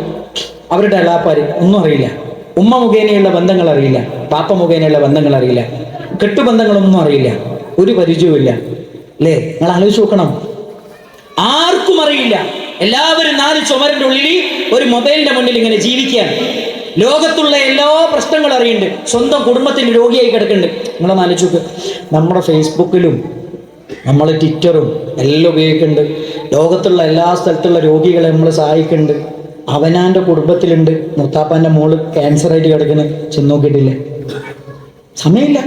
A: അവരുടെ ഇളാപ്പാര് ഒന്നും അറിയില്ല. ഉമ്മ മുഖേനയുള്ള ബന്ധങ്ങൾ അറിയില്ല, പാപ്പ മുഖേനയുള്ള ബന്ധങ്ങൾ അറിയില്ല, കെട്ടുബന്ധങ്ങളൊന്നും അറിയില്ല, ഒരു പരിചയവുമില്ല. അല്ലേ? നിങ്ങൾ ആലോചിച്ച് നോക്കണം. ആർക്കും അറിയില്ല. എല്ലാവരും 4 ചുമരിന്റെ ഉള്ളിൽ ഒരു മൊബൈലിന്റെ മുന്നിൽ ഇങ്ങനെ ജീവിക്കുകയാണ്. ലോകത്തുള്ള എല്ലാ പ്രശ്നങ്ങളും അറിയുന്നുണ്ട്, സ്വന്തം കുടുംബത്തിന് രോഗിയായി കിടക്കുന്നുണ്ട്. നിങ്ങളൊന്ന് ആലോചിച്ച് നോക്ക്. നമ്മുടെ ഫേസ്ബുക്കിലും നമ്മൾ ട്വിറ്ററും എല്ലാം ഉപയോഗിക്കുന്നുണ്ട്. ലോകത്തുള്ള എല്ലാ സ്ഥലത്തുള്ള രോഗികളെ നമ്മൾ സഹായിക്കുന്നുണ്ട്. അവനാൻ്റെ കുടുംബത്തിലുണ്ട് മുത്താപ്പാൻ്റെ മോള് ക്യാൻസറായിട്ട് കിടക്കുന്നത്, ചെന്ന് നോക്കിയിട്ടില്ലേ? സമയമില്ല.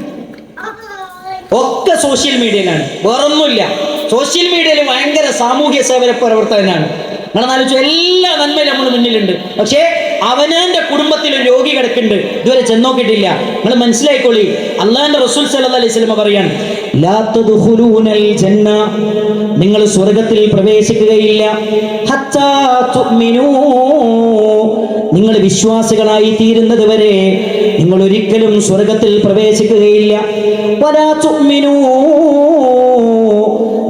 A: ഒക്കെ സോഷ്യൽ മീഡിയയിലാണ്, വേറൊന്നുമില്ല. സോഷ്യൽ മീഡിയയിൽ ഭയങ്കര സാമൂഹ്യ സേവന പ്രവർത്തകനാണ്. നിങ്ങളാലോചിച്ചു, എല്ലാ നന്മയും നമ്മൾ മുന്നിലുണ്ട്. പക്ഷേ അവനാന്റെ കുടുംബത്തിൽ ഒരു രോഗി കിടക്കുന്നുണ്ട്, ഇതുവരെ ചെന്നോക്കിയിട്ടില്ല. നിങ്ങൾ മനസ്സിലായിക്കോളി, അള്ളാഹിന്റെ റസൂൽ സല്ലല്ലാഹു അലൈഹി വസല്ലം പറയാൻ, ലാ തദ്ഖുലൂനൽ ജന്ന, നിങ്ങൾ സ്വർഗ്ഗത്തിൽ പ്രവേശിക്കുകയില്ല, ഹത്താ തുഅ്മിനൂ, നിങ്ങൾ വിശ്വാസികളായി തീരുന്നത് വരെ നിങ്ങൾ ഒരിക്കലും സ്വർഗ്ഗത്തിൽ പ്രവേശിക്കുകയില്ല. വലാ തുഅ്മിനൂ,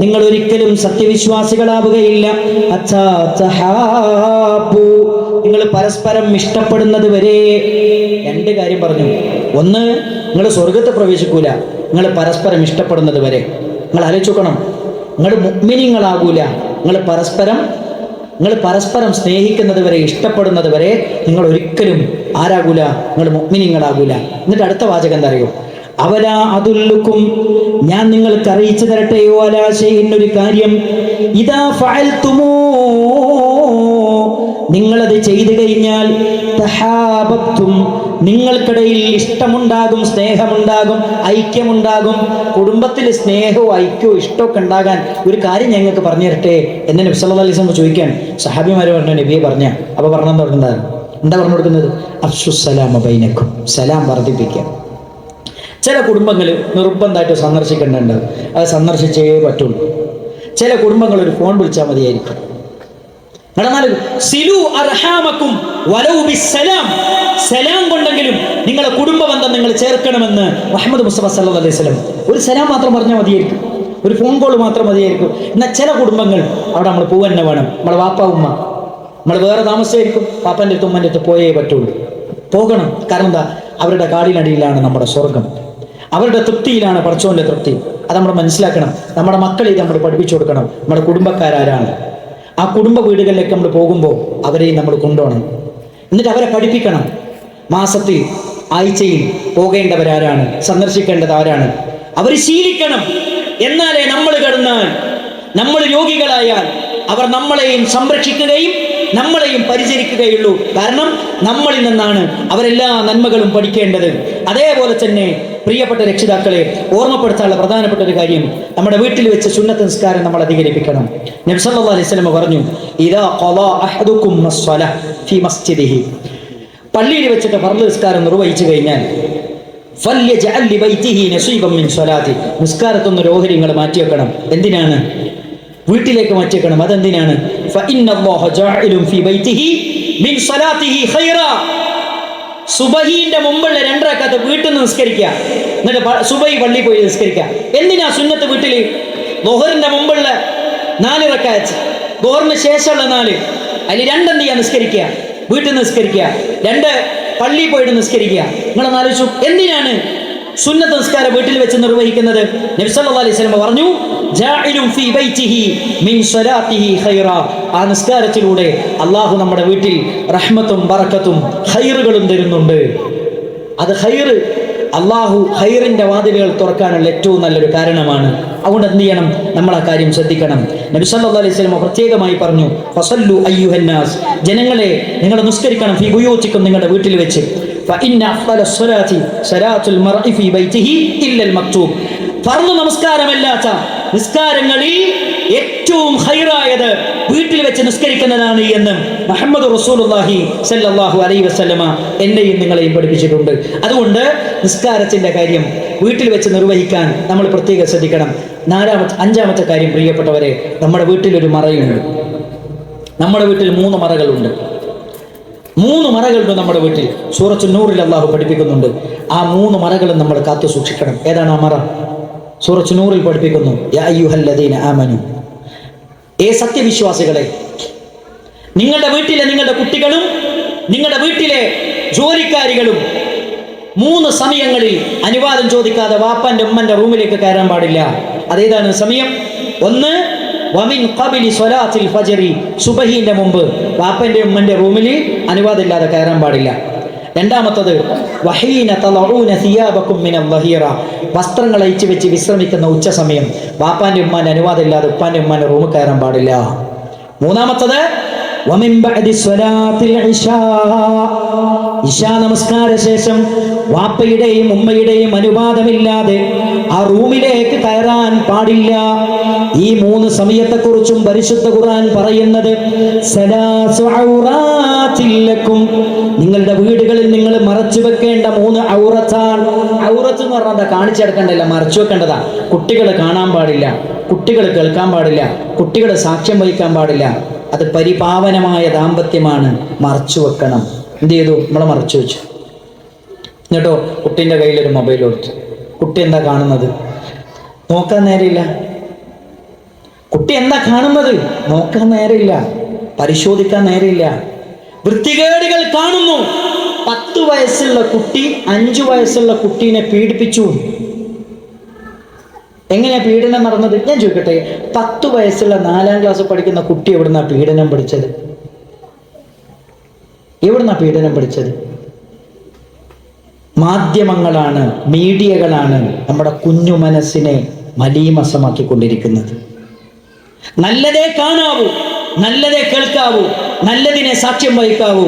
A: നിങ്ങൾ ഒരിക്കലും സത്യവിശ്വാസികളാവുകയില്ല. ഹത്താ തഹാബു, നിങ്ങൾ പരസ്പരം ഇഷ്ടപ്പെടുന്നത് വരെ. 2 കാര്യം പറഞ്ഞു. ഒന്ന്, നിങ്ങൾ സ്വർഗത്തെ പ്രവേശിക്കൂല, നിങ്ങൾ പരസ്പരം ഇഷ്ടപ്പെടുന്നത് വരെ. നിങ്ങൾ ആലോചിച്ച് നോക്കണം, നിങ്ങൾ മുഅ്മിനീങ്ങളാകൂല, നിങ്ങൾ പരസ്പരം സ്നേഹിക്കുന്നത് വരെ, ഇഷ്ടപ്പെടുന്നത് വരെ നിങ്ങൾ ഒരിക്കലും ആരാകൂല, നിങ്ങൾ മുഅ്മിനീങ്ങളാകൂല. എന്നിട്ട് അടുത്ത വാചകം എന്താ അറിയോ? അവലാ അതുല്ലുക്കും, ഞാൻ നിങ്ങൾക്ക് അറിയിച്ചു തരട്ടെയോ, അലാ ഷൈഇൻ, ഒരു കാര്യം, ഇദാ ഫഅൽതുമൂ, നിങ്ങളത് ചെയ്തു കഴിഞ്ഞാൽ, തഹാബത്തും, നിങ്ങൾക്കിടയിൽ ഇഷ്ടമുണ്ടാകും, സ്നേഹമുണ്ടാകും, ഐക്യമുണ്ടാകും. കുടുംബത്തിൽ സ്നേഹവും ഐക്യവും ഇഷ്ടമൊക്കെ ഉണ്ടാകാൻ ഒരു കാര്യം ഞങ്ങൾക്ക് പറഞ്ഞു തരട്ടെ എന്ന് നബി സല്ലല്ലാഹു അലൈഹി വസല്ലം ചോദിക്കാൻ സഹാബിമാര് പറഞ്ഞു, നബിയെ പറഞ്ഞ. അപ്പൊ പറഞ്ഞെന്ന് പറഞ്ഞാൽ എന്താ പറഞ്ഞു കൊടുക്കുന്നത്? അഫ്ശുസ്സലാമ ബൈനക്കും, സലാം വർദ്ധിപ്പിക്കുക. ചില കുടുംബങ്ങൾ നിർബന്ധമായിട്ട് സന്ദർശിക്കേണ്ടതുണ്ട്, അത് സന്ദർശിച്ചേ പറ്റുള്ളൂ. ചില കുടുംബങ്ങൾ ഒരു ഫോൺ വിളിച്ചാൽ മതിയായിരിക്കും. സലാം കൊണ്ടെങ്കിലും നിങ്ങളെ കുടുംബ ബന്ധം നിങ്ങൾ ചേർക്കണമെന്ന് മുഹമ്മദ് മുസ്തഫ സല്ലല്ലാഹു അലൈഹി വസല്ലം. ഒരു സലാം മാത്രം പറഞ്ഞാൽ മതിയായിരിക്കും, ഒരു ഫോൺ കോൾ മാത്രം മതിയായിരിക്കും. എന്നാൽ ചില കുടുംബങ്ങൾ അവിടെ നമ്മൾ പോവാൻ തന്നെ വേണം. നമ്മളെ വാപ്പ ഉമ്മ, നമ്മൾ വേറെ താമസിച്ചായിരിക്കും, പാപ്പൻ്റെ അടുത്ത് ഉമ്മൻ്റെ അടുത്ത് പോയേ പറ്റുള്ളൂ. പോകണം. കാരണം എന്താ? അവരുടെ കാടിനടിയിലാണ് നമ്മുടെ സ്വർഗം, അവരുടെ തൃപ്തിയിലാണ് പടച്ചോന്റെ തൃപ്തി. അത് നമ്മൾ മനസ്സിലാക്കണം. നമ്മുടെ മക്കളെ നമ്മൾ പഠിപ്പിച്ചു കൊടുക്കണം. നമ്മുടെ കുടുംബക്കാരാരാണ്, ആ കുടുംബ വീടുകളിലേക്ക് നമ്മൾ പോകുമ്പോൾ അവരെയും നമ്മൾ കൊണ്ടുപോകണം. എന്നിട്ട് അവരെ പഠിപ്പിക്കണം. മാസത്തിൽ ആഴ്ചയിൽ പോകേണ്ടവരാരാണ്, സന്ദർശിക്കേണ്ടത് ആരാണ്, അവർ ശീലിക്കണം. എന്നാലേ നമ്മൾ കിടന്നാൽ, നമ്മൾ രോഗികളായാൽ അവർ നമ്മളെയും സംരക്ഷിക്കുകയും നമ്മളെയും പരിചരിക്കുകയുള്ളൂ. കാരണം നമ്മളിൽ നിന്നാണ് അവരെല്ലാ നന്മകളും പഠിക്കേണ്ടത്. അതേപോലെ തന്നെ പ്രിയപ്പെട്ട രക്ഷിതാക്കളെ ഓർമ്മപ്പെടുത്താനുള്ള പ്രധാനപ്പെട്ട ഒരു കാര്യം, നമ്മുടെ വീട്ടിൽ വെച്ച് സുന്നത്ത് നിസ്കാരം നമ്മൾ അധികരിപ്പിക്കണം. നബി സല്ലല്ലാഹു അലൈഹി വസല്ലം പറഞ്ഞു, ഇദാ ഖളാ അഹദുകും അസ്സലാഹ ഫീ മസ്ജിദിഹി, പള്ളിയിൽ വെച്ചിട്ട് ഫർള് നിസ്കാരം നിർവഹിച്ചു കഴിഞ്ഞാൽ, ഫല്യജഅൽ ലിബൈതിഹി നസീബൻ മിൻ സ്വലാത്തി, നിസ്കാരത്തൊന്ന് ഓഹരി നിങ്ങൾ മാറ്റിവെക്കണം. എന്തിനാണ്? വീട്ടിലേക്ക് മാറ്റിവെക്കണം. അതെന്തിനാണ്? ഫഇന്നല്ലാഹ ജാഇലുൻ ഫീ ബൈതിഹി മിൻ സ്വലാത്തിഹി ഖൈറാ, സുബഹിന്റെ മുമ്പുള്ള 2 റക്അത്ത് വീട്ടിൽ നിന്ന് നിസ്കരിക്കുക, എന്നിട്ട് സുബഹി പള്ളിയിൽ പോയി നിസ്കരിക്കുക. എന്തിനാ സുന്നത്ത് വീട്ടിൽ? ദുഹറിന്റെ മുമ്പുള്ള 4 റക്അത്ത്, ദുഹറിന് ശേഷമുള്ള 4, അതിൽ 2 എന്ത് ചെയ്യാൻ നിസ്കരിക്കുക. വീട്ടിൽ നിസ്കരിക്കുക, 2 പള്ളിയിൽ പോയിട്ട് നിസ്കരിക്കുക. നിങ്ങളൊന്ന് ആലോചിച്ചു, എന്തിനാണ് സുന്നത്ത് നിസ്കാരം വീട്ടിൽ വെച്ച് നിർവഹിക്കുന്നത്? നബി സല്ലല്ലാഹു അലൈഹി വസല്ലം പറഞ്ഞു, ജാഇലുൻ ഫീ ബൈതിഹി മിൻ സ്വലാത്തിഹി ഖൈറാ. ആ നിസ്കാരത്തിലൂടെ അല്ലാഹു നമ്മുടെ വീട്ടിൽ റഹ്മത്തും ബറക്കത്തും ഖൈറുകളും തരുന്നുണ്ട്. അത് ഖൈറ്, അല്ലാഹു ഖൈറിന്റെ വാതിലുകൾ തുറക്കാനുള്ള ഏറ്റവും നല്ലൊരു കാരണമാണ്. അതുകൊണ്ട് എന്ത് ചെയ്യണം? നമ്മൾ ആ കാര്യം ശ്രദ്ധിക്കണം. നബി സല്ലല്ലാഹു അലൈഹി വസല്ലം പ്രത്യേകമായി പറഞ്ഞു, ഫസല്ലു അയ്യുഹന്നാസ്, ജനങ്ങളെ നിങ്ങൾ നിസ്കരിക്കണം, ഫീ ബുയൂതിക്കും, നിങ്ങളുടെ വീട്ടിൽ വെച്ച്. ഫഇന്ന അഫ്ളലസ് സ്വലാത്തി സ്വലാത്തുൽ മർഇ ഫീ ബൈതിഹി ഇല്ലൽ മക്തൂബ്. ഫർള് നമസ്കാരമല്ലാത്ത നിസ്കാരങ്ങളിൽ ഏറ്റവും ഖൈറായത് വീട്ടിൽ വെച്ച് നിസ്കരിക്കുന്നതാണ് എന്ന് മുഹമ്മദ് റസൂലുള്ളാഹി സ്വല്ലല്ലാഹു അലൈഹി വസല്ലമ എന്നെയും നിങ്ങളെയും പഠിപ്പിച്ചിട്ടുണ്ട്. അതുകൊണ്ട് നിസ്കാരത്തിന്റെ കാര്യം വീട്ടിൽ വെച്ച് നിർവഹിക്കാൻ നമ്മൾ പ്രത്യേകം ശ്രദ്ധിക്കണം. 5ാമത്തെ കാര്യം, പ്രിയപ്പെട്ടവരെ, നമ്മുടെ വീട്ടിലൊരു മറയുണ്ട്. നമ്മുടെ വീട്ടിൽ 3 മറകളുണ്ട്. 3 മറകളുണ്ട് നമ്മുടെ വീട്ടിൽ. സൂറത്തു നൂറിൽ അല്ലാഹു പഠിപ്പിക്കുന്നുണ്ട്. ആ 3 മറകളും നമ്മൾ കാത്തു സൂക്ഷിക്കണം. ഏതാണ് ആ മറ? സൂറത്തു നൂറിൽ പഠിപ്പിക്കുന്നു, യാ അയ്യുഹല്ലദീന ആമനു, ഏ സത്യവിശ്വാസികളെ, നിങ്ങളുടെ വീട്ടിലെ നിങ്ങളുടെ കുട്ടികളും നിങ്ങളുടെ വീട്ടിലെ ജോലിക്കാരികളും 3 സമയങ്ങളിൽ അനുവാദം ചോദിക്കാതെ വാപ്പന്റെ ഉമ്മന്റെ റൂമിലേക്ക് കയറാൻ പാടില്ല. അതേതാണ് സമയം? 1, വമിൻ ഖബലി സ്വലാത്തിൽ ഫജ്റി, സുബഹിന്റെ മുമ്പ് വാപ്പന്റെ ഉമ്മന്റെ റൂമിൽ അനുവാദമില്ലാതെ കയറാൻ പാടില്ല. 2ാമത്തത് വഹീന തളഊന സിയാബകും മിനൽ വഹീറ, വസ്ത്രങ്ങൾ അഴിച്ചു വെച്ച് വിശ്രമിക്കുന്ന ഉച്ച സമയം വാപ്പാന്റെ ഉമ്മാന്റെ അനുവാദമില്ലാതെ ഉപ്പാന്റെ ഉമ്മാന്റെ റൂമിൽ കയറാൻ പാടില്ല. 3ാമത്തത് വമിൻ ബഅദി സ്വലാത്തിൽ ഇശാ, ഇശാ നമസ്കാര ശേഷം വാപ്പയുടെയും ഉമ്മയുടെയും അനുവാദമില്ലാതെ ആ റൂമിലേക്ക് കയറാൻ പാടില്ല. ഈ 3 സമയത്തെക്കുറിച്ചും പരിശുദ്ധ ഖുർആൻ പറയുന്നത്, സലാസു ഔറാത്തിൽ ലക്കും, നിങ്ങളുടെ വീടുകളിൽ നിങ്ങൾ മറച്ചു വെക്കേണ്ട 3 ഔറത്താണ്. ഔറത്ത് എന്ന് പറഞ്ഞാൽ കാണിച്ചെടുക്കേണ്ടല്ല, മറച്ചു വെക്കേണ്ടതാ. കുട്ടികൾ കാണാൻ പാടില്ല, കുട്ടികൾ കേൾക്കാൻ പാടില്ല, കുട്ടികൾ സാക്ഷ്യം വഹിക്കാൻ പാടില്ല. അത് പരിപാവനമായ ദാമ്പത്യമാണ്. മറച്ചു വെക്കണം. എന്ത് ചെയ്തു? നമ്മളെ മറച്ചു വെച്ചു. എന്നിട്ടോ കുട്ടീൻ്റെ കയ്യിലൊരു മൊബൈൽ കൊടുത്തു. കുട്ടി എന്താ കാണുന്നത്? നോക്കാൻ നേരമില്ല. കുട്ടി എന്താ കാണുന്നത്? നോക്കാൻ നേരമില്ല, പരിശോധിക്കാൻ നേരമില്ല. വൃത്തികേടുകൾ കാണുന്നു. 10 വയസ്സുള്ള കുട്ടി 5 വയസ്സുള്ള കുട്ടീനെ പീഡിപ്പിച്ചു. എങ്ങനെയാ പീഡനം നടന്നത്? ഞാൻ ചോദിക്കട്ടെ, 10 വയസ്സുള്ള 4ാം ക്ലാസ് പഠിക്കുന്ന കുട്ടി എവിടുന്നാ പീഡനം പഠിച്ചത്? എവിടുന്നാ പീഡനം പഠിച്ചത്? മാധ്യമങ്ങളാണ്, മീഡിയകളാണ് നമ്മുടെ കുഞ്ഞു മനസ്സിനെ മലീമസമാക്കിക്കൊണ്ടിരിക്കുന്നത്. നല്ലതേ കാണാവൂ, നല്ലതേ കേൾക്കാവൂ, നല്ലതിനെ സാക്ഷ്യം വഹിക്കാവൂ.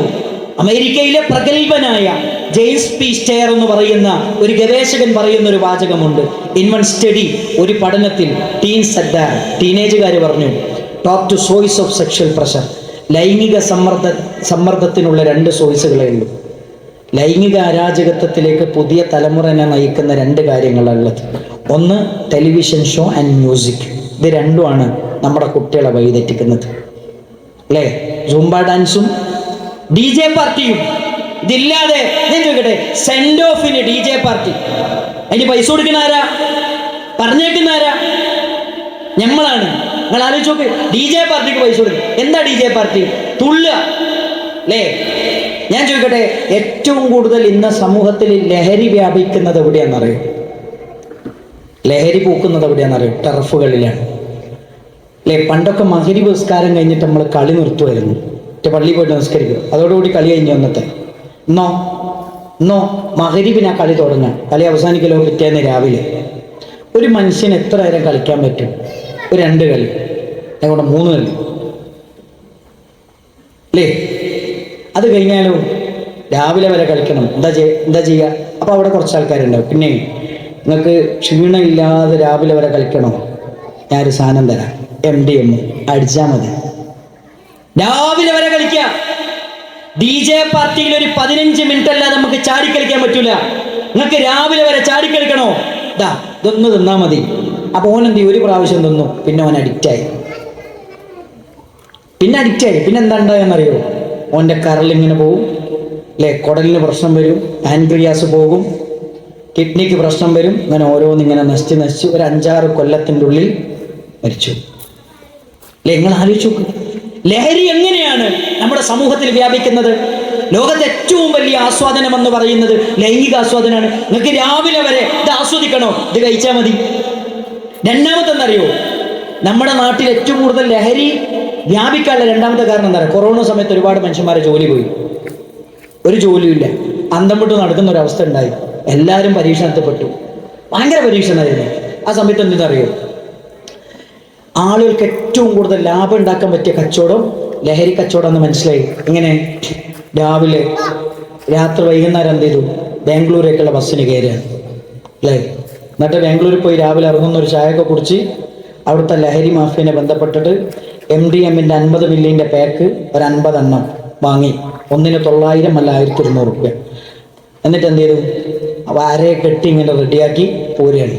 A: അമേരിക്കയിലെ പ്രഗത്ഭനായ ജെയിംസ് പി സ്റ്റെയർ എന്ന് പറയുന്ന ഒരു ഗവേഷകൻ പറയുന്ന ഒരു വാചകമുണ്ട്. ഇൻ വൺ സ്റ്റഡി, ഒരു പഠനത്തിൽ ടീനേജുകാർ പറഞ്ഞു, top two source of sexual pressure, ലൈംഗിക സമ്മർദ്ദത്തിനുള്ള 2 സോഴ്സുകളേ ഉള്ളൂ. ലൈംഗിക അരാജകത്വത്തിലേക്ക് പുതിയ തലമുറനെ നയിക്കുന്ന 2 കാര്യങ്ങളുള്ളത്. 1 ടെലിവിഷൻ ഷോ ആൻഡ് മ്യൂസിക്. ഇത് 2ആണ് നമ്മുടെ കുട്ടികളെ വഴിതെറ്റിക്കുന്നത്, അല്ലേ? സൂംബ ഡാൻസും DJ പാർട്ടിയും. ഇതില്ലാതെ ഞാൻ ചോദിക്കട്ടെ, സെൻഡ് ഓഫിന് DJ പാർട്ടി, അതിന് പൈസ കൊടുക്കുന്ന ആരാ? പറഞ്ഞേക്കുന്ന ആരാ? ഞമ്മളാണ്. നിങ്ങൾ ആലോചിച്ച് നോക്ക്, DJ പാർട്ടിക്ക് പൈസ കൊടുക്കും. എന്താ DJ പാർട്ടി? തുള്ളുക, അല്ലേ? ഞാൻ ചോദിക്കട്ടെ, ഏറ്റവും കൂടുതൽ ഇന്ന് സമൂഹത്തിൽ ലഹരി വ്യാപിക്കുന്നത് എവിടെയാണെന്നറിയോ? ലഹരി പൂക്കുന്നത് എവിടെയാണെന്നറിയോ? ടർഫുകളിലാണ്, അല്ലേ? പണ്ടൊക്കെ മഗ്‌രിബ് നിസ്കാരം കഴിഞ്ഞിട്ട് നമ്മൾ കളി നിർത്തുമായിരുന്നു. പള്ളിയിൽ പോയിട്ട് നിസ്കരിക്കും, അതോടുകൂടി കളി കഴിഞ്ഞു. അന്നത്തെ ഇന്നോ മഗ്‌രിബിന് ആ കളി തുടങ്ങാൻ, കളി അവസാനിക്കലോ പിറ്റേന്ന് രാവിലെ. ഒരു മനുഷ്യന് എത്ര നേരം കളിക്കാൻ പറ്റും? ഒരു 2 കളി, ഞങ്ങളുടെ 3 കളി, അല്ലേ? അത് കഴിഞ്ഞാലോ രാവിലെ വരെ കളിക്കണം. എന്താ ചെയ്യുക? അപ്പോൾ അവിടെ കുറച്ച് ആൾക്കാരുണ്ടാവും. പിന്നെ നിങ്ങൾക്ക് ക്ഷീണമില്ലാതെ രാവിലെ വരെ കളിക്കണോ? ഞാനൊരു സാധനം തരാം, MDM അടിച്ചാൽ മതി. രാവിലെ വരെ കളിക്കുക. DJ പാർട്ടിയിൽ ഒരു 15 മിനിറ്റ് അല്ലാതെ നമുക്ക് ചാടിക്കളിക്കാൻ പറ്റൂല. നിങ്ങൾക്ക് രാവിലെ വരെ ചാടിക്കളിക്കണോ? ഇതൊന്ന് തിന്നാ മതി. അപ്പൊ ഓനെന്ത് ചെയ്യും? ഒരു പ്രാവശ്യം തിന്നു, പിന്നെ ഓൻ അഡിക്റ്റായി. പിന്നെ എന്താ ഉണ്ടായെന്നറിയോ? ഓൻ്റെ കരളിങ്ങനെ പോകും, അല്ലേ? കുടലിന് പ്രശ്നം വരും, പാൻക്രിയാസ് പോകും, കിഡ്നിക്ക് പ്രശ്നം വരും. അങ്ങനെ ഓരോന്നിങ്ങനെ നശിച്ച് ഒരു 5-6 കൊല്ലത്തിൻ്റെ ഉള്ളിൽ മരിച്ചു, അല്ലേ? നിങ്ങൾ ആലോചിച്ച് നോക്ക്. ലഹരി എങ്ങനെയാണ് നമ്മുടെ സമൂഹത്തിൽ വ്യാപിക്കുന്നത്? ലോകത്തെ ഏറ്റവും വലിയ ആസ്വാദനം എന്ന് പറയുന്നത് ലൈംഗിക ആസ്വാദനമാണ്. നിങ്ങൾക്ക് രാവിലെ വരെ ഇത് ആസ്വദിക്കണോ? ഇത് കഴിച്ചാൽ മതി. രണ്ടാമത്തെന്നറിയോ, നമ്മുടെ നാട്ടിൽ ഏറ്റവും കൂടുതൽ ലഹരി വ്യാപിക്കാനുള്ള രണ്ടാമത്തെ കാരണം എന്താ പറയുക? കൊറോണ സമയത്ത് ഒരുപാട് മനുഷ്യന്മാരെ ജോലി പോയി, ഒരു ജോലിയില്ല, അന്തം വിട്ട് നടക്കുന്ന ഒരവസ്ഥ ഉണ്ടായി. എല്ലാവരും പരീക്ഷണത്തിൽപ്പെട്ടു, ഭയങ്കര പരീക്ഷണമായിരുന്നു. ആ സമയത്ത് എന്തെന്നറിയോ, ആളുകൾക്ക് ഏറ്റവും കൂടുതൽ ലാഭം ഉണ്ടാക്കാൻ പറ്റിയ കച്ചവടം ലഹരി കച്ചവടം എന്ന് മനസ്സിലായി. ഇങ്ങനെ രാവിലെ രാത്രി വൈകുന്നേരം എന്ത് ചെയ്തു, ബാംഗ്ലൂരേക്കുള്ള ബസ്സിന് കയറുകയാണ് അല്ലേ. എന്നിട്ട് ബാംഗ്ലൂരിൽ പോയി രാവിലെ ഇറങ്ങുന്ന ഒരു ചായയൊക്കെ കുടിച്ച് അവിടുത്തെ ലഹരി മാഫിയനെ ബന്ധപ്പെട്ടിട്ട് MDMൻ്റെ 50 മില്ലിൻ്റെ പാക്ക് ഒരു 50 എണ്ണം വാങ്ങി. ഒന്നിന് 900 അല്ല 1200 റുപ്യ. എന്നിട്ട് എന്ത് ചെയ്തു, അരയെ കെട്ടി ഇങ്ങനെ റെഡിയാക്കി പോരുകയാണ്.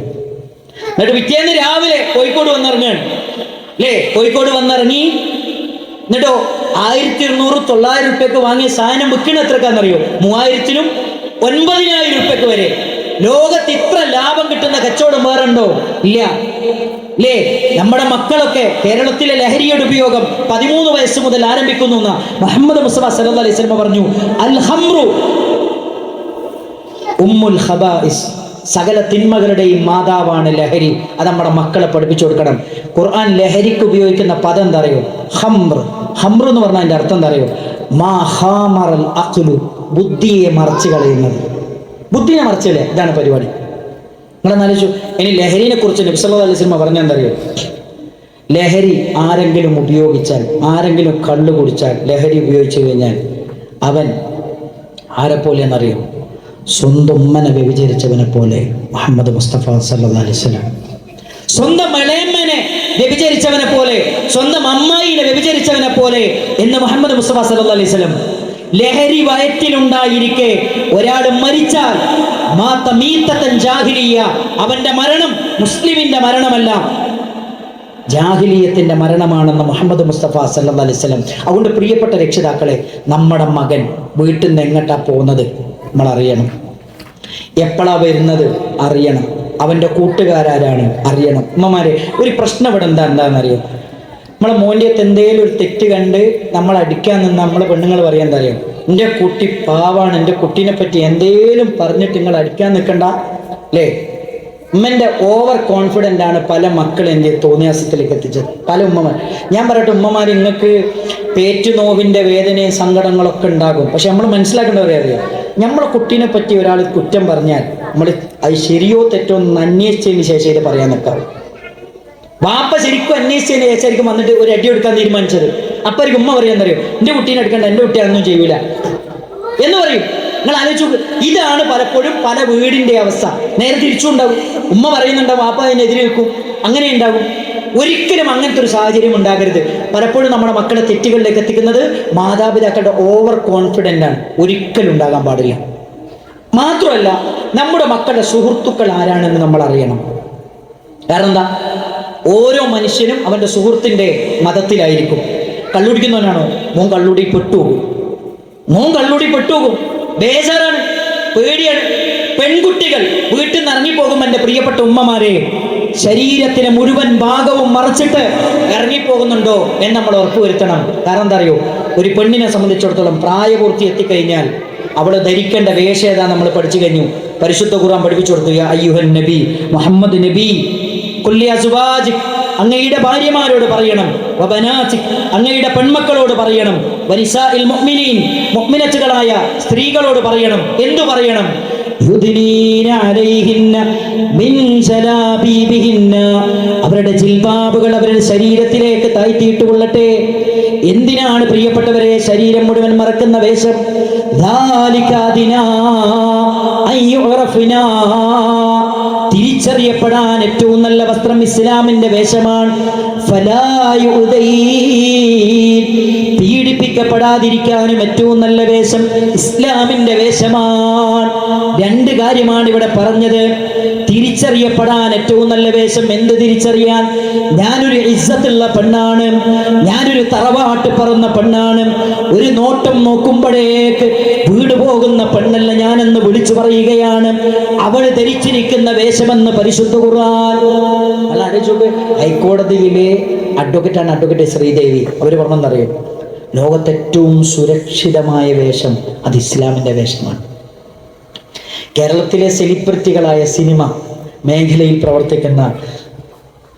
A: എന്നിട്ട് പിറ്റേന്ന് രാവിലെ കോഴിക്കോട് വന്നിറങ്ങുകയാണ് അല്ലേ. കോഴിക്കോട് വന്നിറങ്ങി എന്നിട്ടോ 1200 900 റുപ്യക്ക് വാങ്ങിയ സാധനം വിൽക്കണ എത്രക്കാന്നറിയോ? 3000-നും 9000 റുപ്യക്ക് വരെ. ലോകത്ത് ഇത്ര ലാഭം കിട്ടുന്ന കച്ചവടം വേറെ ഉണ്ടോ? ഇല്ല അല്ലേ. നമ്മുടെ മക്കളൊക്കെ കേരളത്തിലെ ലഹരിയുടെ ഉപയോഗം 13 വയസ്സ് മുതൽ ആരംഭിക്കുന്നു എന്ന് മുഹമ്മദ് മുസ്തഫ സല്ലല്ലാഹു അലൈഹി വസല്ലം പറഞ്ഞു. അൽ ഹംറു ഉമ്മുൽ ഖബായിസ്, സകല തിന്മകളുടെയും മാതാവാണ് ലഹരി. അത് നമ്മുടെ മക്കളെ പഠിപ്പിച്ചു കൊടുക്കണം. ഖുർആൻ ലഹരിക്ക് ഉപയോഗിക്കുന്ന പദം എന്താ അറിയോ? ഹംർ. ഹംർ എന്ന് പറഞ്ഞാൽ അതിന്റെ അർത്ഥം എന്താ അറിയോ? മാ ഹാമറൽ അഖ്ലു, ബുദ്ധിയെ മറച്ചു കളയുന്നത്. ബുദ്ധിയെ മറച്ചില്ലേ, ഇതാണ് പരിപാടി. നിങ്ങളെന്നാലോചിച്ചു. ഇനി ലഹരിനെ കുറിച്ച് നബി സല്ലല്ലാഹു അലൈഹി വസല്ലം പറഞ്ഞെന്തറിയോ? ലഹരി ആരെങ്കിലും ഉപയോഗിച്ചാൽ, ആരെങ്കിലും കള്ളു കുടിച്ചാൽ, ലഹരി ഉപയോഗിച്ചു കഴിഞ്ഞാൽ അവൻ ആരെപ്പോലെയെന്നറിയോ? സ്വന്തം ഉമ്മനെ വ്യഭിചരിച്ചവനെ പോലെ. മുഹമ്മദ് മുസ്തഫ സല്ലല്ലാഹു അലൈഹി വസല്ലം സ്വന്തം ഇളയമ്മനെ വ്യഭിചരിച്ചവനെ പോലെ, സ്വന്തം അമ്മായിനെ വ്യഭിചരിച്ചവനെ പോലെ എന്ന് മുഹമ്മദ് മുസ്തഫ സല്ലല്ലാഹു അലൈഹി വസല്ലം. ലഹരി വയറ്റിലുണ്ടായിരിക്കെ ഒരാൾ മരിച്ചാൽ അവന്റെ മരണം മുസ്ലിമിന്റെ മരണമല്ല, ജാഹിലിയത്തിന്റെ മരണമാണെന്ന് മുഹമ്മദ് മുസ്തഫ സല്ലല്ലാഹു അലൈഹി വസല്ലം. അതുകൊണ്ട് പ്രിയപ്പെട്ട രക്ഷിതാക്കളെ, നമ്മുടെ മകൻ വീട്ടിൽ നിന്ന് എങ്ങോട്ടാ പോകുന്നത് നമ്മൾ അറിയണം. എപ്പോഴാ വരുന്നത് അറിയണം. അവൻ്റെ കൂട്ടുകാരാരാണ് അറിയണം. ഉമ്മമാരെ, ഒരു പ്രശ്നം ഇവിടെ എന്താണെന്നറിയോ? നമ്മളെ മോൻ്റെ എന്തേലും ഒരു തെറ്റ് കണ്ട് നമ്മൾ അടിക്കാൻ നിന്ന് നമ്മളെ പെണ്ണുങ്ങൾ പറയാൻ എന്താ അറിയാം? എൻ്റെ കുട്ടി പാവാണ്, എൻ്റെ കുട്ടീനെ പറ്റി എന്തേലും പറഞ്ഞിട്ട് നിങ്ങൾ അടിക്കാൻ നിൽക്കണ്ട അല്ലേ. ഉമ്മൻ്റെ ഓവർ കോൺഫിഡൻ്റ് ആണ് പല മക്കളും എൻ്റെ തോന്നിയാസത്തിലേക്ക് എത്തിച്ചത്. പല ഉമ്മമാർ, ഞാൻ പറയട്ടെ ഉമ്മമാർ, നിങ്ങൾക്ക് പേറ്റുനോവിൻ്റെ വേദനയും സങ്കടങ്ങളൊക്കെ ഉണ്ടാകും. പക്ഷെ നമ്മൾ മനസ്സിലാക്കേണ്ട അറിയാം, നമ്മളെ കുട്ടീനെ പറ്റി ഒരാൾ കുറ്റം പറഞ്ഞാൽ നമ്മൾ അത് ശരിയോ തെറ്റോ എന്ന് അന്വേഷിച്ചതിന് ശേഷം ഇത് പറയാൻ നിൽക്കാം. വാപ്പ ശരിക്കും അന്വേഷിച്ചതിന് ശേഷമായിരിക്കും വന്നിട്ട് ഒരു അടി എടുക്കാൻ തീരുമാനിച്ചത്. അപ്പായിരിക്കും ഉമ്മ പറയാന്നറിയോ? എൻ്റെ കുട്ടീനെ എടുക്കണ്ട, എൻ്റെ കുട്ടി അതൊന്നും ചെയ്യൂല എന്ന് പറയും. നിങ്ങൾ ആലോചിച്ചു. ഇതാണ് പലപ്പോഴും പല വീടിന്റെ അവസ്ഥ. നേരെ തിരിച്ചുണ്ടാകും. ഉമ്മ പറയുന്നുണ്ടാവും, വാപ്പ അതിനെതിരെ വെക്കും, അങ്ങനെ ഉണ്ടാകും. ഒരിക്കലും അങ്ങനത്തെ ഒരു സാഹചര്യം ഉണ്ടാകരുത്. പലപ്പോഴും നമ്മുടെ മക്കളെ തെറ്റുകളിലേക്ക് എത്തിക്കുന്നത് മാതാപിതാക്കളുടെ ഓവർ കോൺഫിഡൻ്റ് ആണ്. ഒരിക്കലും ഉണ്ടാകാൻ പാടില്ല. മാത്രമല്ല, നമ്മുടെ മക്കളുടെ സുഹൃത്തുക്കൾ ആരാണെന്ന് നമ്മൾ അറിയണം. കാരണം എന്താ? ഓരോ മനുഷ്യനും അവൻ്റെ സുഹൃത്തിൻ്റെ മതത്തിലായിരിക്കും. കള്ളുടിക്കുന്നവനാണോ? മോൻ കള്ളുടി പെട്ടുപോകും, മോൻ കള്ളുടി പെട്ടുപോകും. ബേജാറാണ്, പേടിയാണ്. പെൺകുട്ടികൾ വീട്ടിൽ നിന്ന് ഇറങ്ങിപ്പോകും. എൻ്റെ പ്രിയപ്പെട്ട ഉമ്മമാരെ, ശരീരത്തിന് മുഴുവൻ ഭാഗവും മറച്ചിട്ട് ഇറങ്ങിപ്പോകുന്നുണ്ടോ എന്ന് നമ്മൾ ഉറപ്പുവരുത്തണം. കാരണം എന്താ അറിയോ? ഒരു പെണ്ണിനെ സംബന്ധിച്ചിടത്തോളം പ്രായപൂർത്തി എത്തിക്കഴിഞ്ഞാൽ അവൾ ധരിക്കേണ്ട വേഷം ഏതാ നമ്മൾ പഠിച്ചു കഴിഞ്ഞു. പരിശുദ്ധ ഖുർആൻ പഠിപ്പിച്ചു കൊടുത്തു. യാ അയ്യുഹൻ നബി, മുഹമ്മദ് നബി, കുല്ലി അസ്വാജിക്, അങ്ങയുടെ ഭാര്യമാരോട് പറയണം, വബനാതിക്, അങ്ങയുടെ പെൺമക്കളോട് പറയണം, വനിസാഇൽ മുഅ്മിനീൻ, മുഅ്മിനത്തുകളായ സ്ത്രീകളോട് പറയണം. എന്തു പറയണം? യുദ്നീന അലൈഹിന്ന മിൻ ജലാബീബിഹിന്ന, അവരുടെ ജിൽബാബുകൾ അവരുടെ ശരീരത്തിലേക്ക് താഴ്ത്തിയിട്ട് കൊള്ളട്ടെ. എന്തിനാണ് പ്രിയപ്പെട്ടവരെ ശരീരം മുഴുവൻ മറക്കുന്ന വേഷം? ദാലിക അദ്നാ അൻ യുഅറഫ്നാ, തിരിച്ചറിയപ്പെടാൻ ഏറ്റവും നല്ല വസ്ത്രം ഇസ്ലാമിന്റെ വേഷമാണ്. ഫലാ യുദൈൻ, പീഡിപ്പിക്കപ്പെടാതിരിക്കാനും ഏറ്റവും നല്ല വേഷം ഇസ്ലാമിന്റെ വേഷമാണ്. രണ്ട് കാര്യമാണ് ഇവിടെ പറഞ്ഞത്. തിരിച്ചറിയപ്പെടാൻ ഏറ്റവും നല്ല വേഷം. എന്ത് തിരിച്ചറിയാൻ? ഞാനൊരു ഇസ്സത്തുള്ള പെണ്ണാണ്, ഞാനൊരു തറവാട്ട് പറന്ന പെണ്ണാണ്. ഒരു നോട്ടം നോക്കുമ്പോഴേക്ക് വീട് പോകുന്ന പെണ്ണല്ല ഞാനെന്ന് വിളിച്ചു പറയുകയാണ്. അവൾ ധരിച്ചിരിക്കുന്ന വേഷമെന്ന് പരിശുദ്ധ ഖുർആൻ. ഹൈക്കോടതിയിലെ അഡ്വക്കേറ്റ് ശ്രീദേവി അവർ പറഞ്ഞെന്നറിയോ, ലോകത്തെ ഏറ്റവും സുരക്ഷിതമായ വേഷം അത് ഇസ്ലാമിന്റെ വേഷമാണ്. കേരളത്തിലെ സെലിബ്രിറ്റികളായ സിനിമ മേഖലയിൽ പ്രവർത്തിക്കുന്ന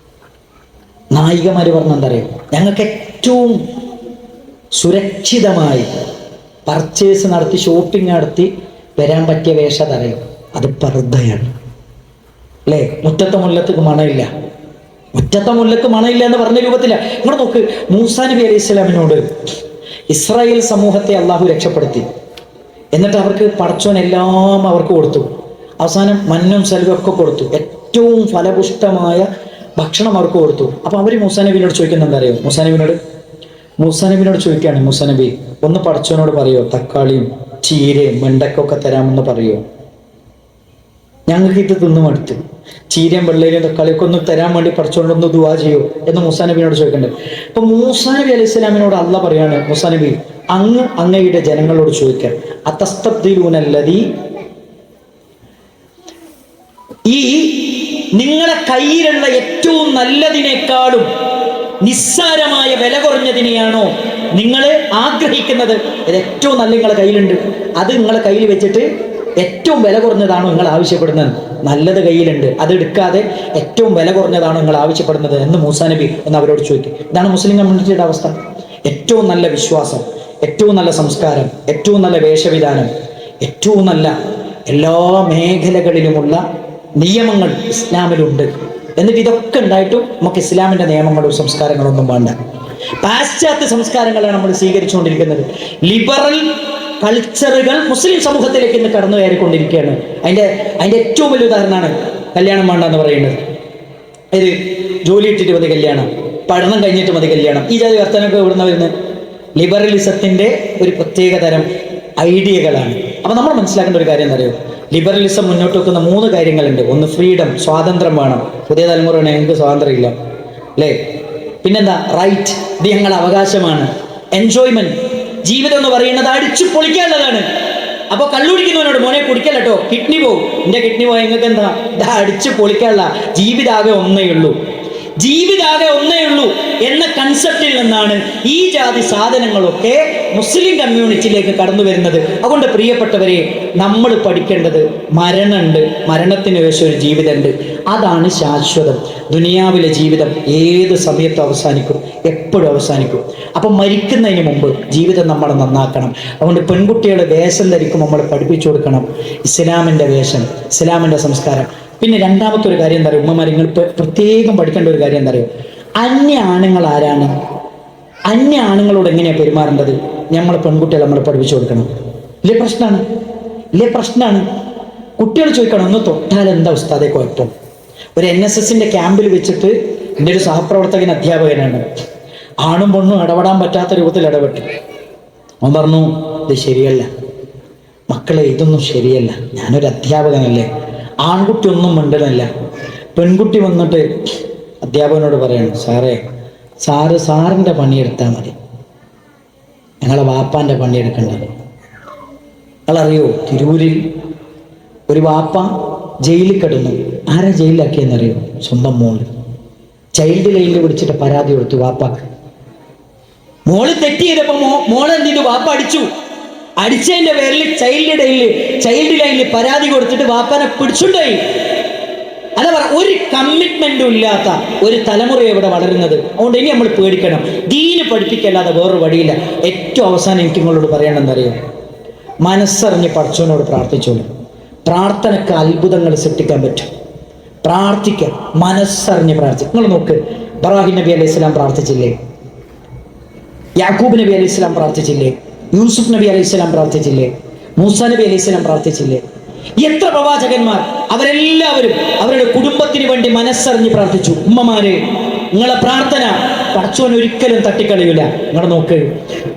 A: നായികമാര് പറഞ്ഞെന്തറിയോ, ഞങ്ങൾക്ക് ഏറ്റവും സുരക്ഷിതമായി പർച്ചേസ് നടത്തി ഷോപ്പിംഗ് നടത്തി വരാൻ പറ്റിയ വേഷം അറിയും, അത് പർദ്ദയാണ്. അല്ലേ? മുറ്റത്തെ മുല്ലക്ക് മണമില്ല, മുറ്റത്തെ മുല്ലക്ക് മണമില്ല എന്ന് പറഞ്ഞ രൂപത്തില്ല. ഇങ്ങോട്ട് നോക്ക്, മൂസാ നബി അലൈഹി സ്വലാമിനോട് ഇസ്രായേൽ സമൂഹത്തെ അള്ളാഹു രക്ഷപ്പെടുത്തി. എന്നിട്ട് അവർക്ക് പടച്ചോൻ എല്ലാം അവർക്ക് കൊടുത്തു. അവസാനം മന്നും സൽവൊക്കെ കൊടുത്തു, ഏറ്റവും ഫലപുഷ്ടമായ ഭക്ഷണം അവർക്ക് കൊടുത്തു. അപ്പൊ അവര് മൂസാ നബിനോട് ചോദിക്കുന്നത് എന്താ അറിയോ, മൂസാ നബിനോട് ചോദിക്കുകയാണ്, മൂസാ നബി ഒന്ന് പടച്ചോനോട് പറയോ, തക്കാളിയും ചീരയും വെണ്ടക്കൊക്കെ തരാമെന്ന് പറയോ, ഞങ്ങൾക്ക് ഇത് തിന്നു മടുത്ത്, ചീരയും വെള്ളയിലും തക്കാളിയൊക്കെ ഒന്ന് തരാൻ വേണ്ടി പടച്ചോനോടൊന്ന് ദുആ ചെയ്യോ എന്ന് മൂസാ നബിനോട് ചോദിക്കണ്ടേ. അപ്പൊ മൂസാ നബി അലൈഹി സ്വലാമിനോട് അള്ളാഹ് പറയാണ്, മൂസാ നബി അങ്ങയുടെ ജനങ്ങളോട് ചോദിക്കാൻ, അതസ്തബ്ദിലൂനല്ലദീ, ഈ നിങ്ങളെ കയ്യിലുള്ള ഏറ്റവും നല്ലതിനേക്കാളും നിസ്സാരമായ വില കുറഞ്ഞതിനെയാണോ നിങ്ങൾ ആഗ്രഹിക്കുന്നത്? ഇത് ഏറ്റവും നല്ല നിങ്ങളെ കയ്യിലുണ്ട്, അത് നിങ്ങളെ കയ്യിൽ വെച്ചിട്ട് ഏറ്റവും വില കുറഞ്ഞതാണോ നിങ്ങൾ ആവശ്യപ്പെടുന്നത്? നല്ലത് കയ്യിലുണ്ട്, അത് എടുക്കാതെ ഏറ്റവും വില കുറഞ്ഞതാണോ നിങ്ങൾ ആവശ്യപ്പെടുന്നത് എന്ന് മൂസാ നബി എന്ന് അവരോട് ചോദിക്കും. ഇതാണ് മുസ്ലിം കമ്മ്യൂണിറ്റിയുടെ അവസ്ഥ. ഏറ്റവും നല്ല വിശ്വാസം, ഏറ്റവും നല്ല സംസ്കാരം, ഏറ്റവും നല്ല വേഷവിധാനം, ഏറ്റവും നല്ല എല്ലാ മേഖലകളിലുമുള്ള നിയമങ്ങൾ ഇസ്ലാമിലുണ്ട്. എന്നിട്ട് ഇതൊക്കെ ഉണ്ടായിട്ടും നമുക്ക് ഇസ്ലാമിന്റെ നിയമങ്ങളും സംസ്കാരങ്ങളൊന്നും വേണ്ട. പാശ്ചാത്യ സംസ്കാരങ്ങളാണ് നമ്മൾ സ്വീകരിച്ചുകൊണ്ടിരിക്കുന്നത്. ലിബറൽ കൾച്ചറുകൾ മുസ്ലിം സമൂഹത്തിലേക്ക് ഇന്ന് കടന്നു കയറിക്കൊണ്ടിരിക്കുകയാണ്. അതിന്റെ ഏറ്റവും വലിയ ഉദാഹരണമാണ് കല്യാണം വേണ്ട എന്ന് പറയുന്നത്. ഇത് ജോലി ഇട്ടിട്ട് മതി കല്യാണം, പഠനം കഴിഞ്ഞിട്ട് മതി കല്യാണം, ഈ ജാതി വർത്തനൊക്കെ ഇവിടുന്ന് വരുന്നത് ലിബറലിസത്തിന്റെ ഒരു പ്രത്യേക തരം ഐഡിയകളാണ്. അപ്പൊ നമ്മൾ മനസ്സിലാക്കേണ്ട ഒരു കാര്യം എന്താ അറിയോ, ലിബറലിസം മുന്നോട്ട് വെക്കുന്ന 3 കാര്യങ്ങളുണ്ട്. ഒന്ന് ഫ്രീഡം, സ്വാതന്ത്ര്യം വേണം. പുതിയ തലമുറയാണ്, ഞങ്ങൾക്ക് സ്വാതന്ത്ര്യം ഇല്ല, അല്ലേ? പിന്നെന്താ, റൈറ്റ്, ഇത് ഞങ്ങളുടെ അവകാശമാണ്. എൻജോയ്മെന്റ്, ജീവിതം എന്ന് പറയുന്നത് അടിച്ചു പൊളിക്കാനുള്ളതാണ്. അപ്പൊ കള്ളുടിക്കുന്നവനോട് മോനെ കുടിക്കല്ലോ, കിഡ്നി പോകും, എന്റെ കിഡ്നി പോയ നിങ്ങൾക്ക് എന്താ, ഇതാ അടിച്ചു പൊളിക്കാനുള്ള, ജീവിതാകെ ഒന്നേ ഉള്ളൂ എന്ന കൺസെപ്റ്റിൽ നിന്നാണ് ഈ ജാതി സാധനങ്ങളൊക്കെ മുസ്ലിം കമ്മ്യൂണിറ്റിയിലേക്ക് കടന്നു വരുന്നത്. അതുകൊണ്ട് പ്രിയപ്പെട്ടവരെ, നമ്മൾ പഠിക്കേണ്ടത് മരണമുണ്ട്, മരണത്തിന് ശേഷം ഒരു ജീവിതമുണ്ട്, അതാണ് ശാശ്വതം. ദുനിയാവിലെ ജീവിതം ഏത് സമയത്തും അവസാനിക്കും, എപ്പോഴും അവസാനിക്കും. അപ്പം മരിക്കുന്നതിന് മുമ്പ് ജീവിതം നമ്മൾ നന്നാക്കണം. അതുകൊണ്ട് പെൺകുട്ടികളുടെ വേഷം ധരിക്കും നമ്മൾ പഠിപ്പിച്ചു കൊടുക്കണം, ഇസ്ലാമിൻ്റെ വേഷം, ഇസ്ലാമിൻ്റെ സംസ്കാരം. പിന്നെ രണ്ടാമത്തെ ഒരു കാര്യം എന്താ പറയുക, ഉമ്മമാർ നിങ്ങൾ പ്രത്യേകം പഠിക്കേണ്ട ഒരു കാര്യം എന്താ പറയുക, അന്യ ആണുങ്ങൾ ആരാണ്, അന്യ ആണുങ്ങളോട് എങ്ങനെയാണ് പെരുമാറേണ്ടത്, നമ്മൾ പെൺകുട്ടികളെ നമ്മൾ പഠിപ്പിച്ചു കൊടുക്കണം. ഇല്ലേ പ്രശ്നമാണ്. കുട്ടികൾ ചോദിക്കണം, ഒന്ന് തൊട്ടാൽ എന്താ ഉസ്താദേ കുഴപ്പം? ഒരു NSSന്റെ ക്യാമ്പിൽ വെച്ചിട്ട് എൻ്റെ ഒരു സഹപ്രവർത്തകൻ അധ്യാപകനാണ്, ആണും പെണ്ണും ഇടപെടാൻ പറ്റാത്ത രൂപത്തിൽ ഇടപെട്ടു. അവൻ പറഞ്ഞു, ഇത് ശരിയല്ല മക്കളെ, ഇതൊന്നും ശരിയല്ല, ഞാനൊരു അധ്യാപകനല്ലേ. ആൺകുട്ടി ഒന്നും മിണ്ടണില്ല. പെൺകുട്ടി വന്നിട്ട് അധ്യാപകനോട് പറയാണ്, സാറിൻ്റെ പണിയെടുത്താൽ മതി, ഞങ്ങളെ വാപ്പാൻ്റെ പണിയെടുക്കേണ്ടത്. നിങ്ങളറിയോ, തിരൂരിൽ ഒരു വാപ്പ ജയിലിൽ കിടന്നു. ആരാ ജയിലിലാക്കിയെന്നറിയോ? സ്വന്തം മോള്. ചൈൽഡ് ലൈനിൽ വിളിച്ചിട്ട് പരാതി കൊടുത്തു വാപ്പാക്ക്. മോള് തെറ്റ് ചെയ്തപ്പോ മോളെ എന്ത് ചെയ്തു, വാപ്പ അടിച്ചു. അടിച്ചതിന്റെ പേരിൽ ചൈൽഡ് ലൈനിൽ പരാതി കൊടുത്തിട്ട് വാപ്പാനെ പിടിച്ചുണ്ടായി. അല്ല പറ, ഒരു കമ്മിറ്റ്മെന്റും ഇല്ലാത്ത ഒരു തലമുറ ഇവിടെ വളരുന്നത്. അതുകൊണ്ട് ഇനി നമ്മൾ പേടിക്കണം. ദീന് പഠിപ്പിക്കല്ലാതെ വേറൊരു വഴിയില്ല. ഏറ്റവും അവസാനം എനിക്ക് നിങ്ങളോട് പറയണമെന്നറിയോ, മനസ്സറിഞ്ഞ് പടച്ചവനോട് പ്രാർത്ഥിച്ചോളൂ. പ്രാർത്ഥനയ്ക്ക് അത്ഭുതങ്ങൾ സൃഷ്ടിക്കാൻ പറ്റും. പ്രാർത്ഥിക്കുക, മനസ്സറിഞ്ഞ് പ്രാർത്ഥിക്കുക. നിങ്ങൾ നോക്ക്, ഇബ്രാഹിം നബി അലൈഹി സ്വലാം പ്രാർത്ഥിച്ചില്ലേ? യാക്കൂബ് നബി അലൈഹി സ്വലാം പ്രാർത്ഥിച്ചില്ലേ? യൂസുഫ് നബി അലൈഹി സ്വലാം പ്രാർത്ഥിച്ചില്ലേ? മൂസാ നബി അലൈഹി സ്വലാം പ്രാർത്ഥിച്ചില്ലേ? എത്ര പ്രവാചകന്മാർ, അവരെല്ലാവരും അവരുടെ കുടുംബത്തിന് വേണ്ടി മനസ്സറിഞ്ഞ് പ്രാർത്ഥിച്ചു. ഉമ്മമാരെ, നിങ്ങളെ പ്രാർത്ഥന പടച്ചോൻ ഒരിക്കലും തട്ടിക്കളയൂല. നിങ്ങൾ നോക്ക്,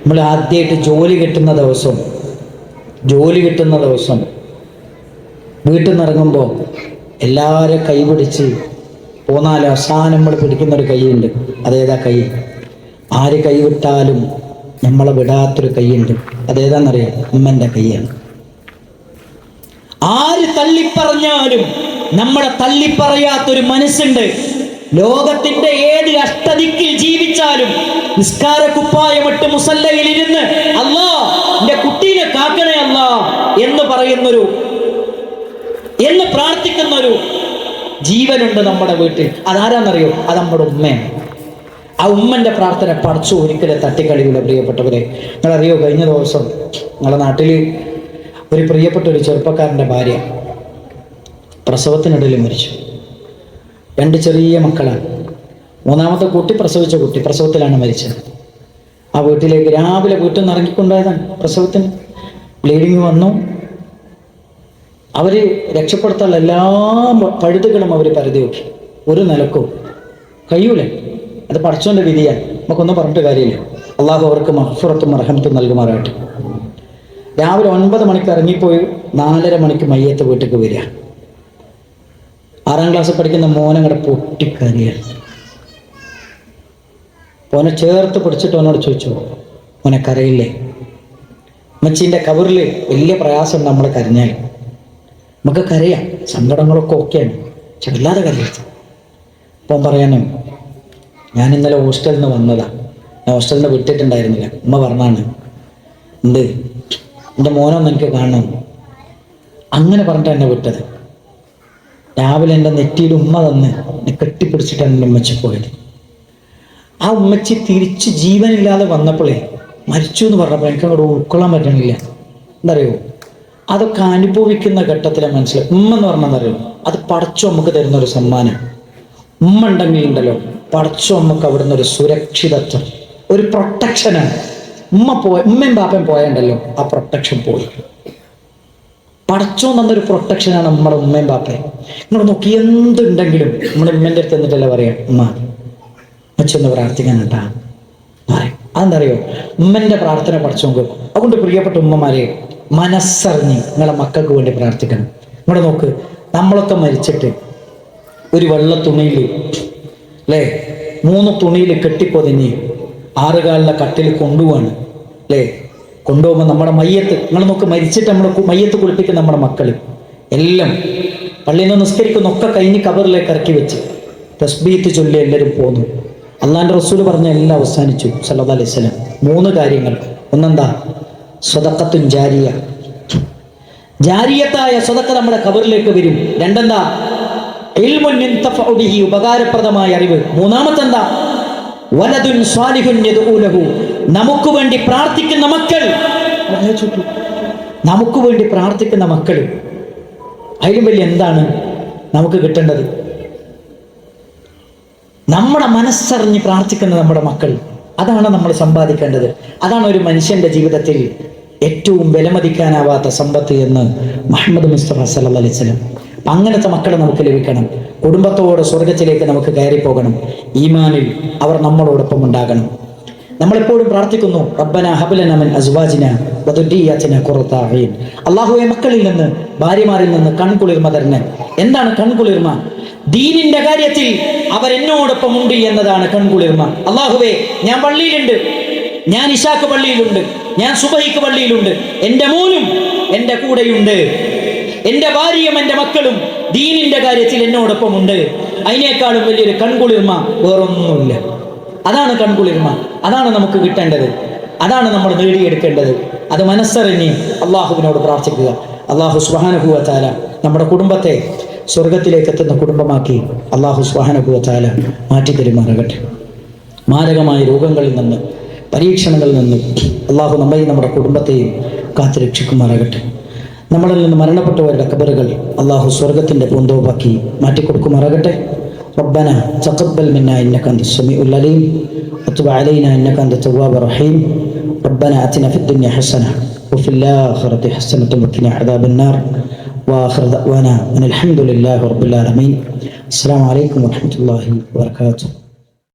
A: നമ്മൾ ആദ്യമായിട്ട് ജോലി കിട്ടുന്ന ദിവസം വീട്ടിൽ നിന്ന് ഇറങ്ങുമ്പോൾ എല്ലാവരും കൈ പിടിച്ച് പോന്നാലും അവസാനം നമ്മൾ പിടിക്കുന്ന ഒരു കൈയുണ്ട്. അതേതാ കൈ? ആര് കൈ വിട്ടാലും നമ്മളെ വിടാത്തൊരു കൈയുണ്ട്. അതേതാണെന്നറിയാം? ഉമ്മൻ്റെ കൈയാണ്. ആര് തള്ളിപ്പറഞ്ഞാലും നമ്മളെ തള്ളിപ്പറയാത്തൊരു മനസ്സുണ്ട്. ലോകത്തിന്റെ ഏത് അഷ്ടദിക്കിൽ ജീവിച്ചാലും നിസ്കാര കുപ്പായമിട്ട് മുസല്ലയിൽ ഇരുന്ന് അല്ലാ എന്റെ കുട്ടീനെ കാക്കണേ അല്ലാ എന്ന് പറയുന്നൊരു, എന്ന് പ്രാർത്ഥിക്കുന്നൊരു ജീവനുണ്ട് നമ്മുടെ വീട്ടിൽ. അതാരാന്നറിയോ? അത് നമ്മുടെ ഉമ്മയാണ്. ആ ഉമ്മന്റെ പ്രാർത്ഥന പടച്ചു ഒരിക്കലും തട്ടിക്കളിയില്ല. പ്രിയപ്പെട്ടവരെ, നിങ്ങളറിയോ, കഴിഞ്ഞ ദിവസം നിങ്ങളുടെ നാട്ടിൽ ഒരു പ്രിയപ്പെട്ട ഒരു ചെറുപ്പക്കാരൻ്റെ ഭാര്യ പ്രസവത്തിനിടയിൽ മരിച്ചു. 2 ചെറിയ മക്കളാണ്. 3ാമത്തെ കുട്ടി പ്രസവിച്ച കുട്ടി പ്രസവത്തിലാണ് മരിച്ചത്. ആ വീട്ടിലേക്ക് രാവിലെ വീട്ടിൽ നിന്ന് ഇറങ്ങിക്കൊണ്ടായതാണ്. പ്രസവത്തിന് ബ്ലീഡിങ് വന്നു. അവർ രക്ഷപ്പെടുത്താനുള്ള എല്ലാ പഴുതുകളും അവർ പരതി വെക്കി. ഒരു നിലക്കും കഴിയൂലേ. അത് പടച്ചോൻ്റെ വിധിയാണ്, നമുക്കൊന്നും പറഞ്ഞിട്ട് കാര്യമില്ല. അള്ളാഹു അവർക്ക് മഗ്ഫിറത്തും റഹ്മത്തും നൽകുമാറാകട്ടെ. രാവിലെ 9 മണിക്ക് ഇറങ്ങിപ്പോയി 4:30 മണിക്ക് മയ്യത്ത് വീട്ടിലേക്ക് വരിക. 6ാം ക്ലാസ്സിൽ പഠിക്കുന്ന മോനങ്ങടെ പൊട്ടിക്കറിയാണ്. ഓനെ ചേർത്ത് പിടിച്ചിട്ട് അവനോട് ചോദിച്ചു, ഓനെ കരയില്ലേ? അമ്മച്ചീൻ്റെ കബറിൽ വലിയ പ്രയാസം നമ്മൾ കരഞ്ഞാൽ. നമുക്ക് കരയാം, സങ്കടങ്ങളൊക്കെ ഓക്കെയാണ്, പക്ഷെ വല്ലാതെ കരയരുത്. അപ്പം പറയാനും, ഞാൻ ഇന്നലെ ഹോസ്റ്റലിൽ നിന്ന് വന്നതാണ്, ഞാൻ ഹോസ്റ്റലിൽ നിന്ന് വിട്ടിട്ടുണ്ടായിരുന്നില്ല. ഉമ്മ പറഞ്ഞാണ്, എന്ത് എൻ്റെ മോനൊന്നും എനിക്ക് കാണണം. അങ്ങനെ പറഞ്ഞിട്ട് എന്നെ വിട്ടത്. രാവിലെ എൻ്റെ നെറ്റിയിൽ ഉമ്മ തന്ന് എന്നെ കെട്ടിപ്പിടിച്ചിട്ടാണ് എൻ്റെ ഉമ്മച്ചി പോയത്. ആ ഉമ്മച്ചി തിരിച്ച് ജീവനില്ലാതെ വന്നപ്പോഴേ മരിച്ചു എന്ന് പറഞ്ഞപ്പോൾ എനിക്ക് അങ്ങോട്ട് ഉൾക്കൊള്ളാൻ പറ്റണില്ല. എന്തറിയോ, അതൊക്കെ അനുഭവിക്കുന്ന ഘട്ടത്തിലെ മനസ്സിലായി. ഉമ്മ എന്ന് പറഞ്ഞാൽ അറിയോ, അത് പടച്ചോ നമുക്ക് തരുന്നൊരു സമ്മാനം. ഉമ്മ ഉണ്ടെങ്കിൽ ഉണ്ടല്ലോ, പടച്ചോ നമുക്ക് അവിടുന്ന് ഒരു സുരക്ഷിതത്വം, ഒരു പ്രൊട്ടക്ഷനാണ്. ഉമ്മയും ബാപ്പയും പോയണ്ടല്ലോ, ആ പ്രൊട്ടക്ഷൻ പോയി. പടച്ചോ തന്നൊരു പ്രൊട്ടക്ഷനാണ് നമ്മുടെ ഉമ്മയും ബാപ്പയും. നിങ്ങൾ നോക്കി, എന്തുണ്ടെങ്കിലും നമ്മുടെ ഉമ്മേൻ്റെ അടുത്ത് എന്നിട്ടല്ലേ പറയാം, ഉമ്മ അച്ഛന്ന് പ്രാർത്ഥിക്കാൻ കേട്ടാ പറയും. അതെന്തറിയോ, ഉമ്മൻ്റെ പ്രാർത്ഥന പടച്ചോ കേൾക്കും. അതുകൊണ്ട് പ്രിയപ്പെട്ട ഉമ്മമാരെ, മനസ്സറിഞ്ഞ് നിങ്ങളെ മക്കൾക്ക് വേണ്ടി പ്രാർത്ഥിക്കണം. ഇവിടെ നോക്ക്, നമ്മളൊക്കെ മരിച്ചിട്ട് ഒരു വെള്ള തുണിയിൽ അല്ലേ, 3 തുണിയിൽ കെട്ടിപ്പൊതിഞ്ഞ് 6 കാലിലെ കട്ടിൽ കൊണ്ടുപോവാണ് അല്ലേ. കൊണ്ടുപോകുമ്പോൾ നമ്മുടെ മയ്യത്ത്, നിങ്ങൾ നോക്ക്, മരിച്ചിട്ട് നമ്മൾ മയ്യത്ത് കുളിപ്പിക്കുന്ന നമ്മുടെ മക്കൾ എല്ലാം പള്ളിയിൽ നിന്ന് നിസ്കരിക്കുന്നൊക്കെ കഴിഞ്ഞ് കബറിലേക്ക് ഇറക്കി വെച്ച് തസ്ബീത്ത് ചൊല്ലി എല്ലാവരും പോന്നു. അള്ളാൻ്റെ റസൂൽ പറഞ്ഞ എല്ലാം അവസാനിച്ചു സല്ലല്ലാഹു അലൈഹി വസല്ലം. 3 കാര്യങ്ങൾ. ഒന്നെന്താ? സ്വദഖത്തുൻ ജാരിയ, ജാരിയത്തായ സ്വദഖ നമ്മുടെ കബറിലേക്ക് വരും. 2 എന്താ? ഇൽമുൻ യൻതഫഉ ബിഹി, ഉപകാരപ്രദമായ അറിവ്. 3ാമത്തെ എന്താ? വലദുൻ സ്വാലിഹുൻ യദ്ഉ ലഹു, നമുക്ക് വേണ്ടി പ്രാർത്ഥിക്കുന്ന മക്കൾ. നമുക്ക് വേണ്ടി പ്രാർത്ഥിക്കുന്ന മക്കൾ, അതിലും വലിയ എന്താണ് നമുക്ക് കിട്ടേണ്ടത്? നമ്മുടെ മനസ്സറിഞ്ഞ് പ്രാർത്ഥിക്കുന്ന നമ്മുടെ മക്കൾ, അതാണ് നമ്മൾ സമ്പാദിക്കേണ്ടത്. അതാണ് ഒരു മനുഷ്യന്റെ ജീവിതത്തിൽ ഏറ്റവും വിലമതിക്കാനാവാത്ത സമ്പത്ത് എന്ന് മുഹമ്മദ് മുസ്തഫ സല്ലല്ലാഹു അലൈഹി വസല്ലം. അങ്ങനത്തെ മക്കളെ നമുക്ക് ലഭിക്കണം. കുടുംബത്തോടെ സ്വർഗത്തിലേക്ക് നമുക്ക് കയറിപ്പോകണം. ഈമാനിൽ അവർ നമ്മളോടൊപ്പം ഉണ്ടാകണം. നമ്മളെപ്പോഴും പ്രാർത്ഥിക്കുന്നു, റബ്ബന ഹബ് ലനാ മിൻ അസ്വാജിന വദുരിയ്യാതിന ഖുറത അയ്ൻ. അല്ലാഹുവേ, മക്കളിൽ നിന്ന്, ഭാര്യമാരിൽ നിന്ന് കൺകുളിർമ തരണേ. എന്താണ് കൺകുളിർമ? ദീനിന്റെ കാര്യത്തിൽ അവരെന്നോടൊപ്പം ഉണ്ട് എന്നതാണ് കൺകുളിർമ. അല്ലാഹുവേ, ഞാൻ പള്ളിയിലുണ്ട്, ഞാൻ ഇശാക്ക് പള്ളിയിലുണ്ട്, ഞാൻ സുബഹിക്ക് പള്ളിയിലുണ്ട്, എൻ്റെ മോനും എൻ്റെ കൂടെയുണ്ട്, എൻ്റെ ഭാര്യയും എൻ്റെ മക്കളും ദീനിന്റെ കാര്യത്തിൽ എന്നോടൊപ്പം ഉണ്ട്. അതിനേക്കാളും വലിയൊരു കൺകുളിർമ വേറൊന്നുമില്ല. അതാണ് കൺകുളിർമ. അതാണ് നമുക്ക് കിട്ടേണ്ടത്. അതാണ് നമ്മൾ നേടിയെടുക്കേണ്ടത്. അത് മനസ്സറിഞ്ഞ് അള്ളാഹുവിനോട് പ്രാർത്ഥിക്കുക. അള്ളാഹു സുബ്ഹാനഹു വ തആല നമ്മുടെ കുടുംബത്തെ സ്വർഗത്തിലേക്ക് എത്തുന്ന കുടുംബമാക്കി അള്ളാഹു സുബ്ഹാനഹു വ തആല മാറ്റി തരുമാറാകട്ടെ. മാരകമായ രോഗങ്ങളിൽ നിന്ന്, പരീക്ഷണങ്ങളിൽ നിന്ന് അള്ളാഹു നമ്മയും നമ്മുടെ കുടുംബത്തെയും കാത്തു രക്ഷിക്കുമാറാകട്ടെ. നമ്മളിൽ നിന്ന് മരണപ്പെട്ടവരുടെ ഖബറുകൾ അള്ളാഹു സ്വർഗത്തിൻ്റെ പൂന്തോപ്പാക്കി മാറ്റിക്കൊടുക്കുമാറാകട്ടെ. ربنا تقبل منا إنك أنت السميع العليم وتب علينا إنك أنت التواب الرحيم. ربنا آتنا في الدنيا حسنة وفي الآخرة حسنة وقنا عذاب النار. وآخر دعوانا أن الحمد لله رب العالمين. السلام عليكم ورحمة الله وبركاته.